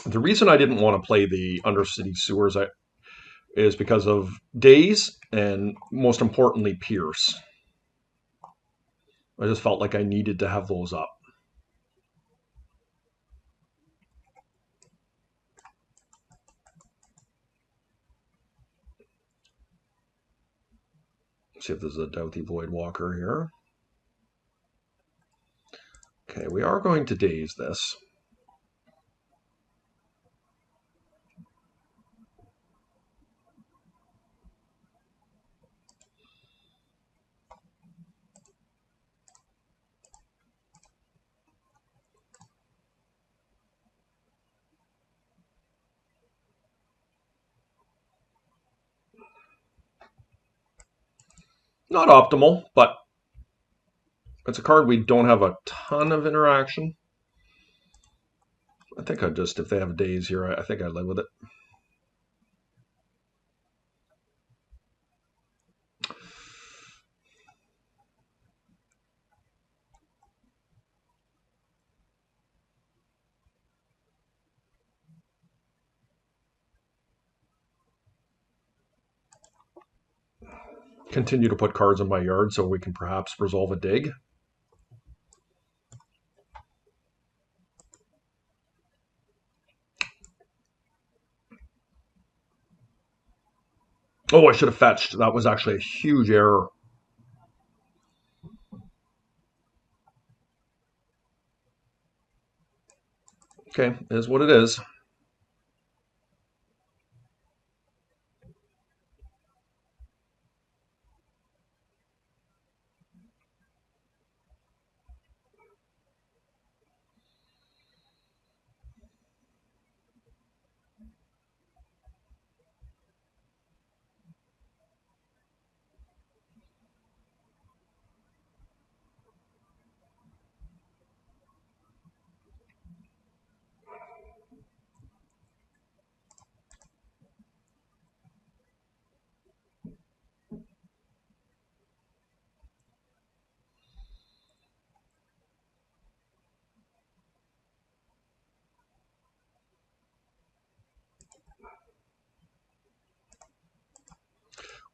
The reason I didn't want to play the Undercity Sewers is because of Days and, most importantly, Pierce. I just felt like I needed to have those up. See if there's a Dauthi Voidwalker here. Okay, we are going to Daze this. Not optimal, but it's a card we don't have a ton of interaction. I think I'd just, if they have Daze here, I think I'd live with it. Continue to put cards in my yard so we can perhaps resolve a dig. Oh, I should have fetched. That was actually a huge error. Okay, is what it is.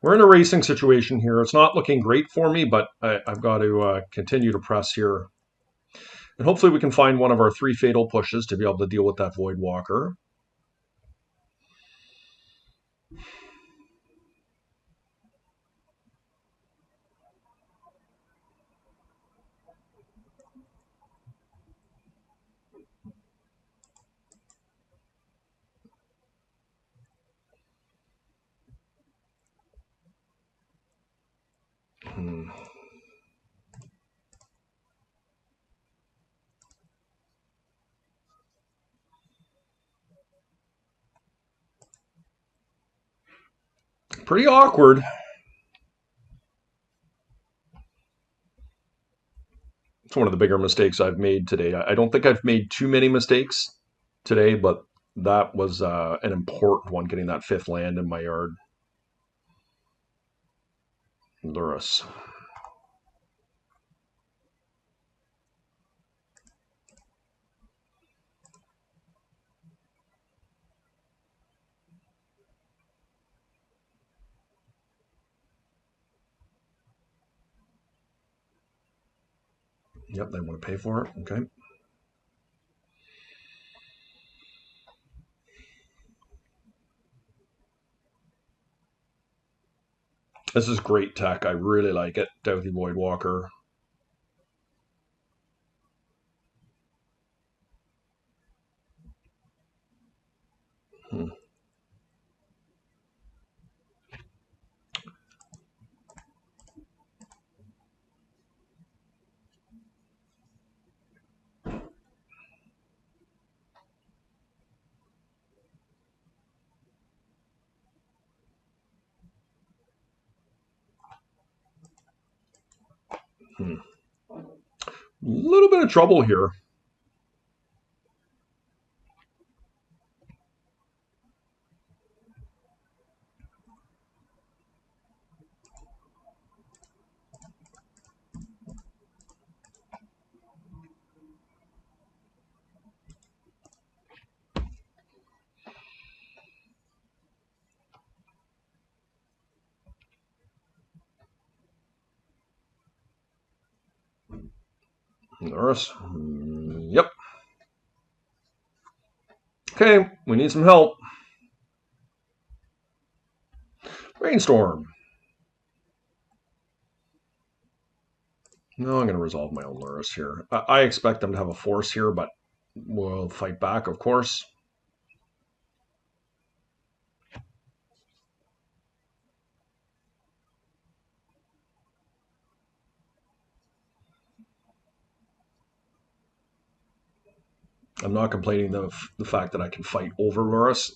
We're in a racing situation here. It's not looking great for me, but I've got to continue to press here. And hopefully we can find one of our 3 fatal pushes to be able to deal with that Voidwalker. Pretty awkward. It's one of the bigger mistakes I've made today. I don't think I've made too many mistakes today, but that was an important one, getting that 5th land in my yard. Lurrus. Yep, they want to pay for it. Okay. This is great tech. I really like it. Dauthi Voidwalker. Hmm. Hmm. Little bit of trouble here. Lurrus. Yep. Okay, we need some help. Rainstorm. No, I'm going to resolve my own Lurrus here. I expect them to have a force here, but we'll fight back, of course. I'm not complaining the fact that I can fight over Lurrus.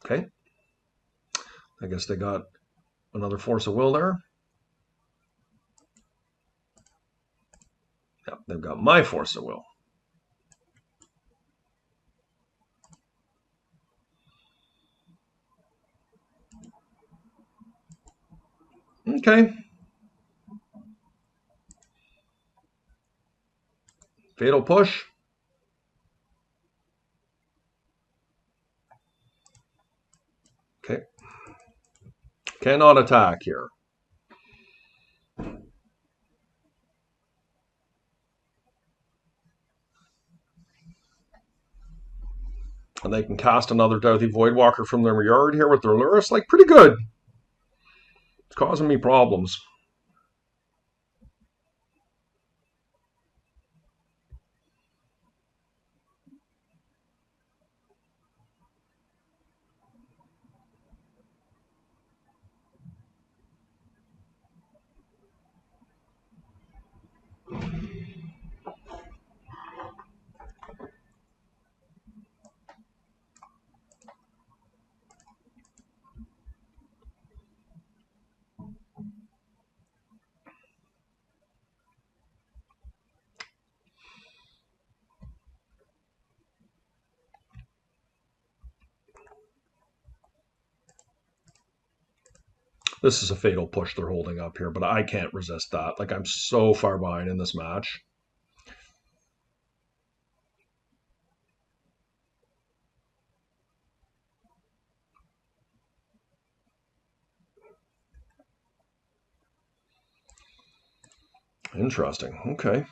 Okay. I guess they got another force of will there. Yep, they've got my force of will. Okay. Fatal push. Okay. Cannot attack here. And they can cast another Dauthi Voidwalker from their yard here with their Lurrus. Like, pretty good. It's causing me problems. This is a fatal push they're holding up here, but I can't resist that. Like, I'm so far behind in this match. Interesting. Okay.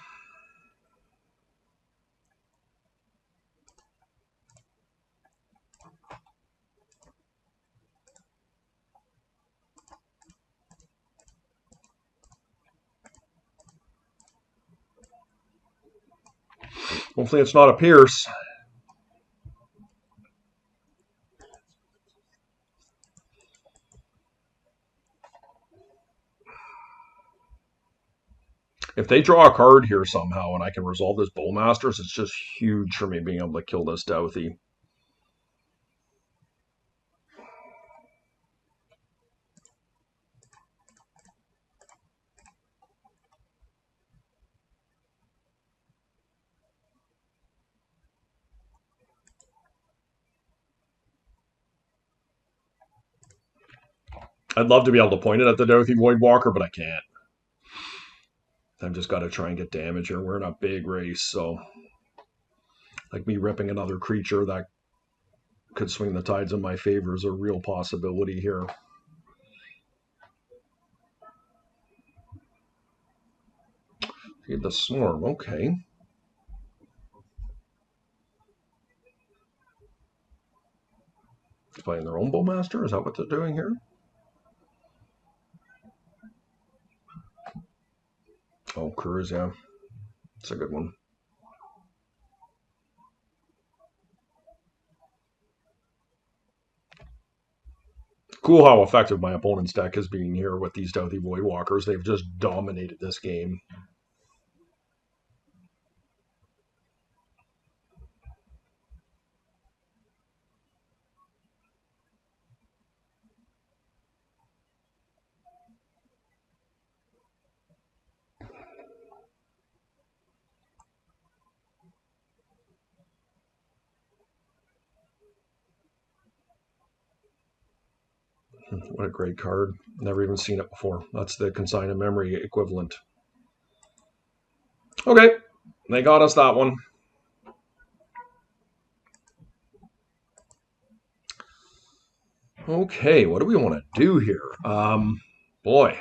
Hopefully it's not a Pierce. If they draw a card here somehow and I can resolve this Bowmasters, it's just huge for me being able to kill this Dauthi. I'd love to be able to point it at the Dauthi Voidwalker, but I can't. I've just got to try and get damage here. We're in a big race, so like me ripping another creature that could swing the tides in my favor is a real possibility here. The Swarm, okay. Playing their own Bowmaster? Is that what they're doing here? Oh, Cruz, yeah. It's a good one. Cool how effective my opponent's deck is being here with these Dauthi Voidwalkers. They've just dominated this game. What a great card. Never even seen it before. That's the Consign of Memory equivalent. Okay, they got us that one. Okay, what do we want to do here? Boy.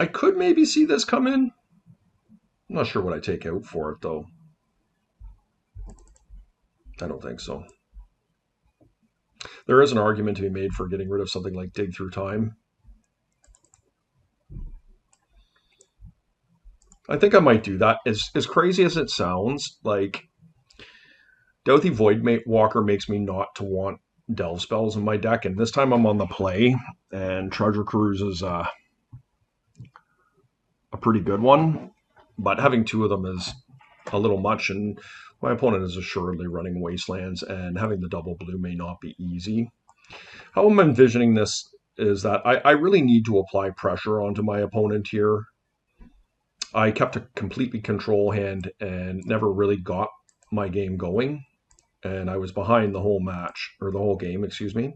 I could maybe see this come in. I'm not sure what I take out for it, though. I don't think so. There is an argument to be made for getting rid of something like Dig Through Time. I think I might do that. As crazy as it sounds, like Dauthi Voidwalker makes me not to want delve spells in my deck, and this time I'm on the play, and Treasure Cruise is a pretty good one, but having two of them is a little much, and my opponent is assuredly running Wastelands, and having the double blue may not be easy. How I'm envisioning this is that I really need to apply pressure onto my opponent here. I kept a completely control hand and never really got my game going, and I was behind the whole match, or the whole game, excuse me.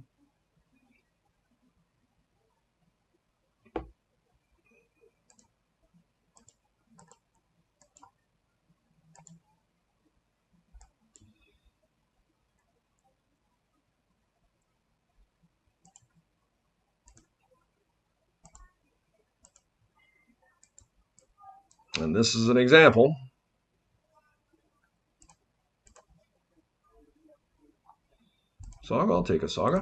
And this is an example. Saga, I'll take a Saga.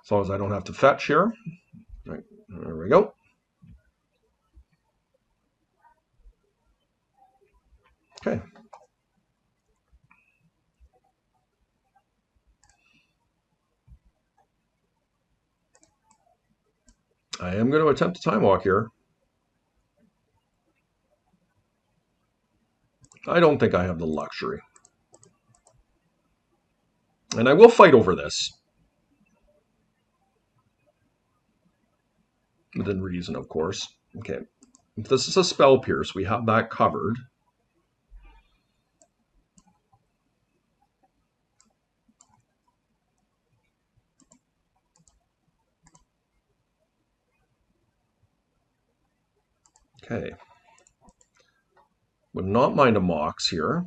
As long as I don't have to fetch here. Right, there we go. Okay. I am going to attempt a time walk here. I don't think I have the luxury. And I will fight over this. Within reason, of course. Okay. If this is a spell pierce, we have that covered. Okay. Would not mind a Mox here.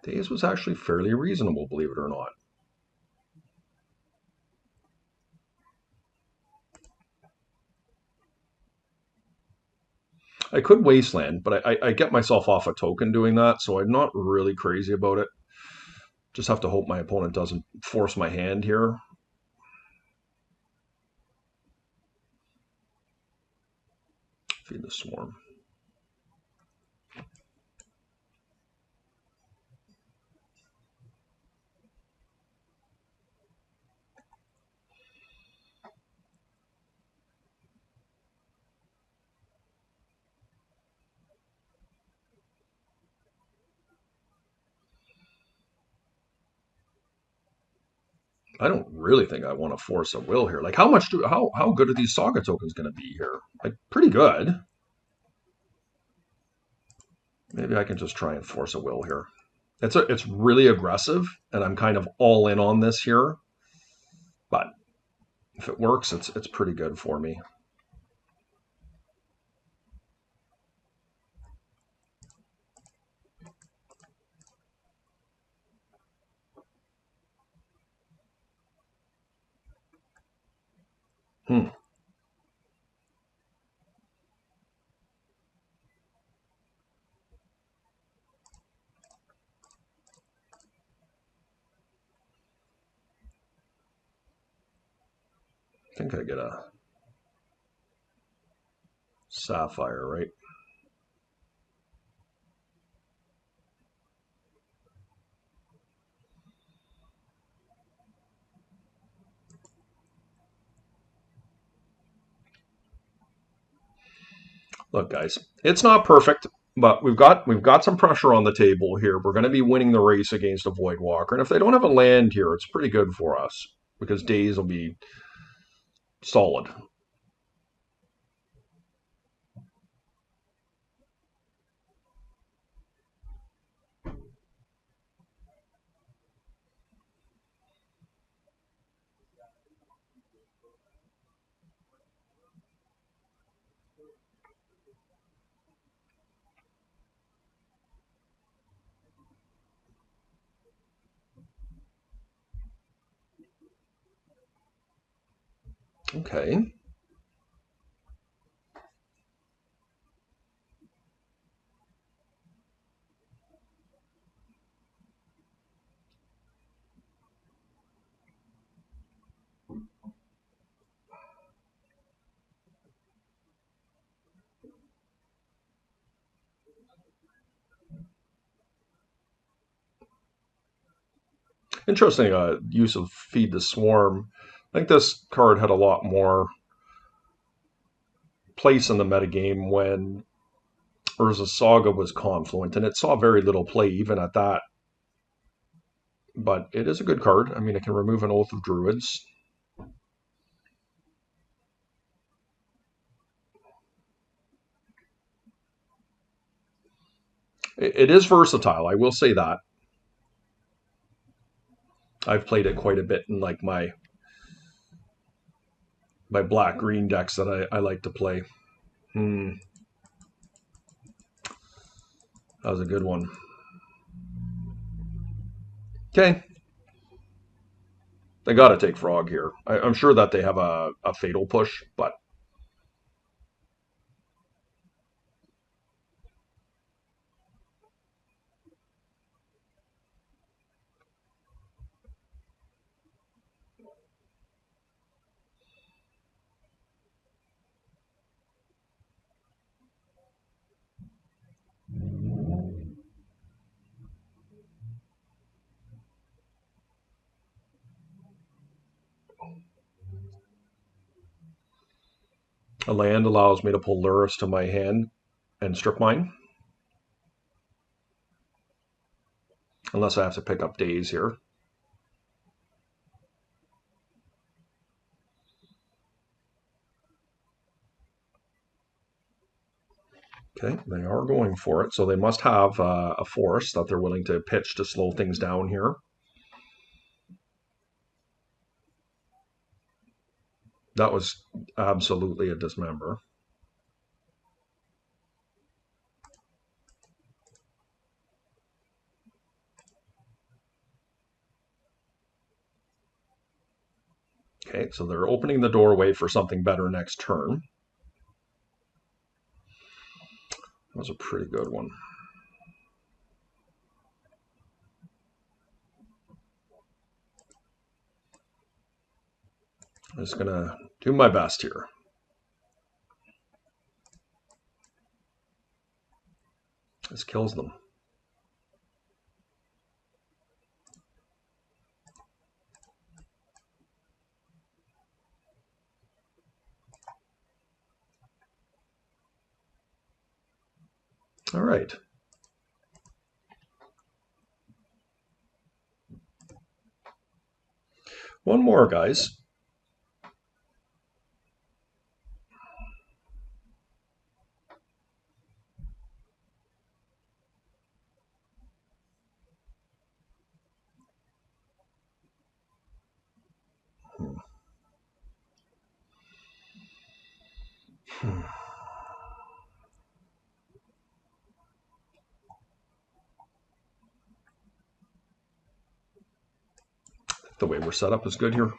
Daze was actually fairly reasonable, believe it or not. I could Wasteland, but I get myself off a token doing that, so I'm not really crazy about it. Just have to hope my opponent doesn't force my hand here. Feed the Swarm. I don't really think I want to force a will here. Like, how good are these Saga tokens going to be here? Like, pretty good. Maybe I can just try and force a will here. It's really aggressive, and I'm kind of all in on this here. But if it works, it's pretty good for me. Hmm. I think I get a Sapphire, right? Look, guys, it's not perfect, but we've got some pressure on the table here. We're going to be winning the race against a Voidwalker, and if they don't have a land here, it's pretty good for us because days will be solid. Okay. Interesting use of Feed the Swarm. I think this card had a lot more place in the metagame when Urza Saga was confluent, and it saw very little play even at that. But it is a good card. I mean, it can remove an Oath of Druids. It is versatile, I will say that. I've played it quite a bit in like my black green decks that I like to play. Hmm, that was a good one. Okay, they got to take Frog here. I'm sure that they have a fatal push, but a land allows me to pull Lurrus to my hand and strip mine, unless I have to pick up days here. Okay, they are going for it, so they must have a force that they're willing to pitch to slow things down here. That was absolutely a dismember. Okay, so they're opening the doorway for something better next turn. was a pretty good one. I'm just going to do my best here. This kills them. All right. One more, guys. The way we're set up is good here.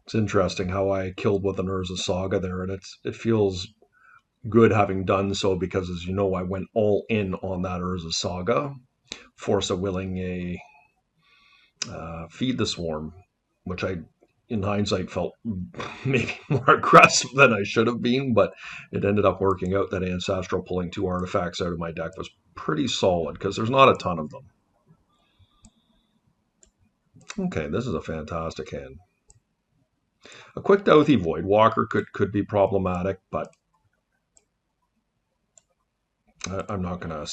It's interesting how I killed with an Urza Saga there, and it feels good having done so because, as you know, I went all in on that Urza Saga, force a willing a feed the swarm, which I, in hindsight, felt maybe more aggressive than I should have been, but it ended up working out that Ancestral pulling 2 artifacts out of my deck was pretty solid because there's not a ton of them. Okay, this is a fantastic hand. A quick Dauthi Voidwalker could be problematic, but I'm not going to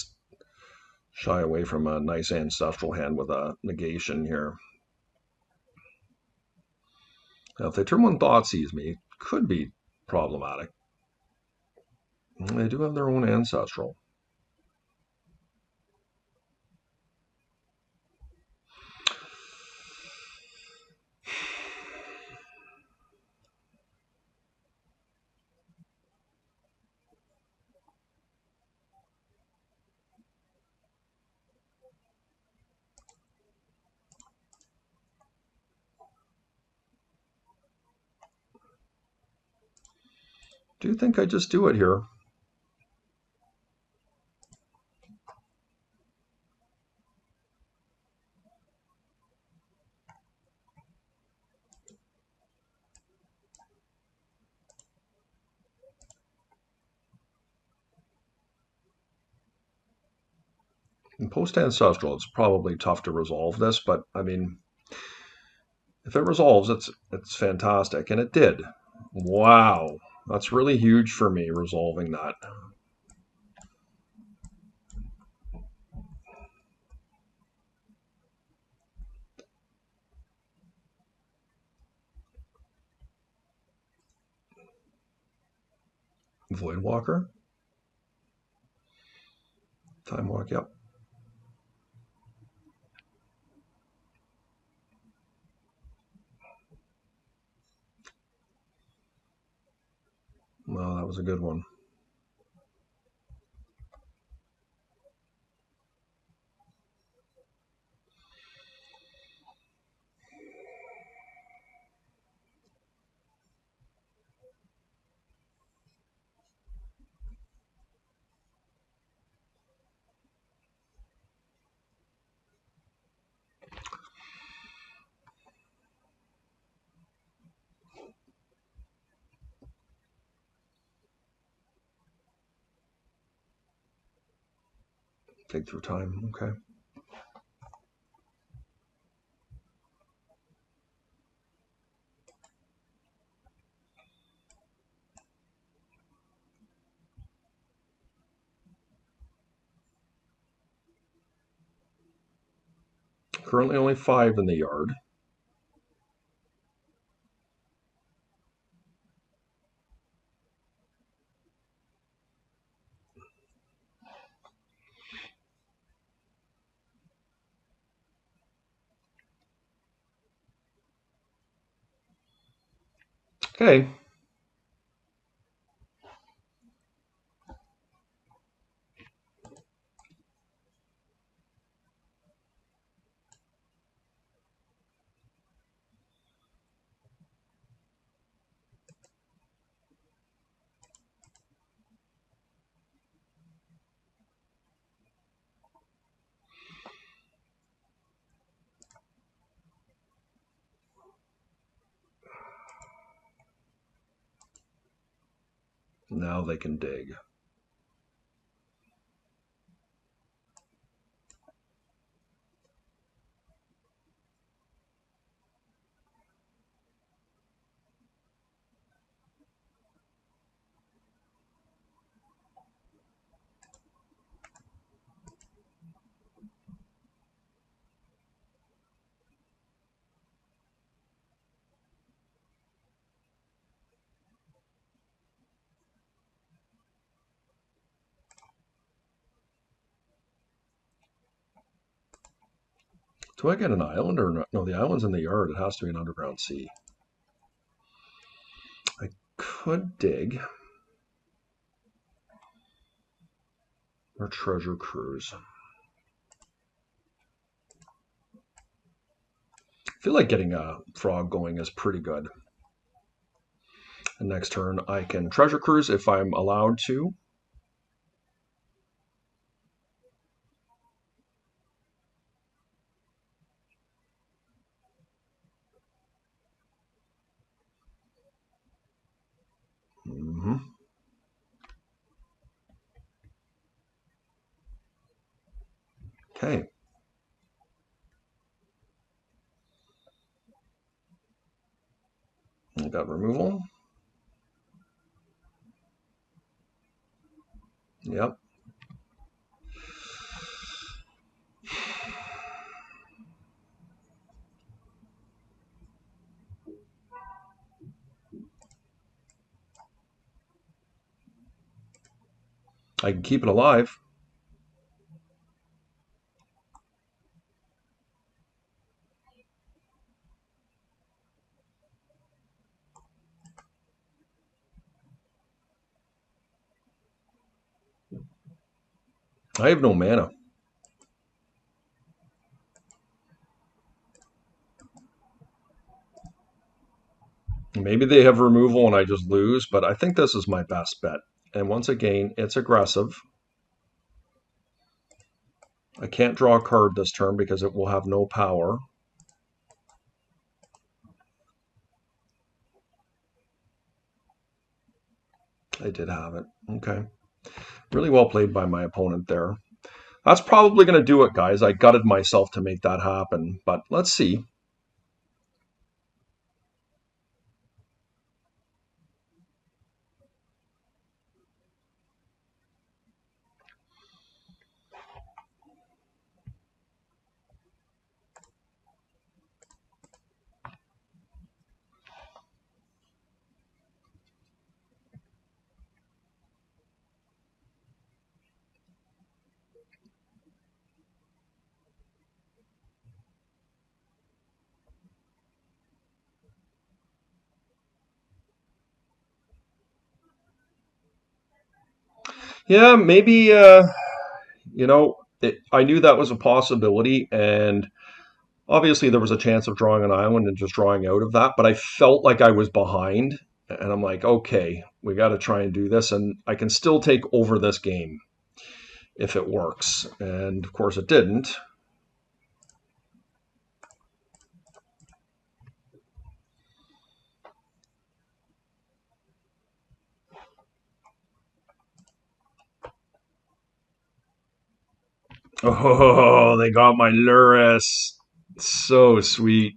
shy away from a nice Ancestral hand with a negation here. Now, if they turn 1 Thoughtseize me, it could be problematic. They do have their own Ancestral. Do you think I just do it here? In post-Ancestral, it's probably tough to resolve this, but I mean, if it resolves, it's fantastic, and it did. Wow, that's really huge for me, resolving that. Voidwalker? Time Walk, yep. Well, that was a good one. Take through time, okay. Currently only 5 in the yard. Okay. Now they can dig. Do I get an island or not? No, the island's in the yard. It has to be an underground sea. I could dig or treasure cruise. I feel like getting a frog going is pretty good. And next turn, I can treasure cruise if I'm allowed to. Mm-hmm. Okay. I got removal. Yep. I can keep it alive. I have no mana. Maybe they have removal and I just lose, but I think this is my best bet. And once again, it's aggressive. I can't draw a card this turn because it will have no power. I did have it. Okay. Really well played by my opponent there. That's probably going to do it, guys. I gutted myself to make that happen, but let's see. Yeah, maybe, I knew that was a possibility, and obviously there was a chance of drawing an island and just drawing out of that, but I felt like I was behind, and I'm like, okay, we got to try and do this, and I can still take over this game if it works. And of course it didn't. Oh, they got my Lurrus. So sweet.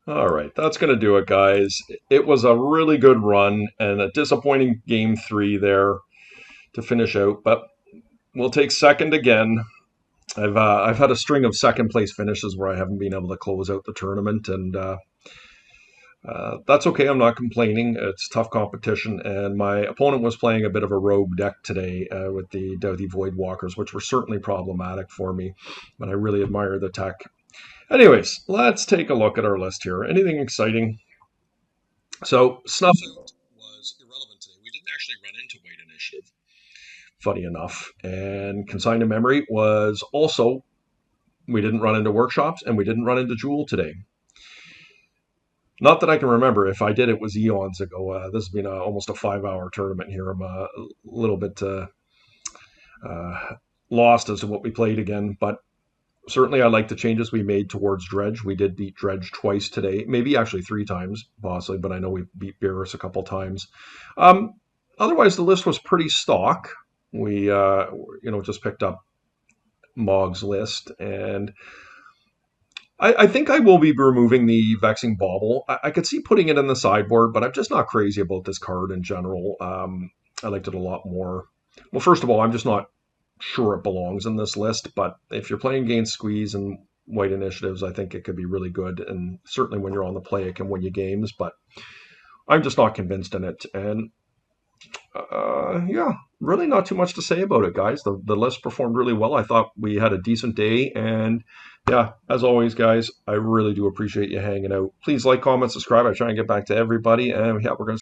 All right, that's going to do it, guys. It was a really good run and a disappointing game three there to finish out, but we'll take second again. I've had a string of second place finishes where I haven't been able to close out the tournament, and that's okay. I'm not complaining. It's tough competition, and my opponent was playing a bit of a rogue deck today with the Dauthi Voidwalkers, which were certainly problematic for me, but I really admire the tech. Anyways, let's take a look at our list here. Anything exciting? So, Snuff Out was irrelevant today. We didn't actually run into White Initiative, funny enough. And Consign to Memory was also, we didn't run into Workshops, and we didn't run into Jewel today. Not that I can remember. If I did, it was eons ago. This has been almost a 5-hour tournament here. I'm a little bit uh, lost as to what we played again, but certainly I like the changes we made towards Dredge. We did beat Dredge twice today, maybe actually 3 times, possibly, but I know we beat Beerus a couple times. Um, Otherwise, the list was pretty stock. We, just picked up Mog's list, and I think I will be removing the Vexing Bauble. I could see putting it in the sideboard, but I'm just not crazy about this card in general. I liked it a lot more. Well, first of all, I'm just not sure it belongs in this list, but if you're playing against Squeeze and White Initiatives, I think it could be really good. And certainly when you're on the play, it can win you games, but I'm just not convinced in it. And yeah, really not too much to say about it, guys. The list performed really well. I thought we had a decent day, and yeah, as always, guys, I really do appreciate you hanging out. Please like, comment, subscribe. I try and get back to everybody, and yeah, we're going to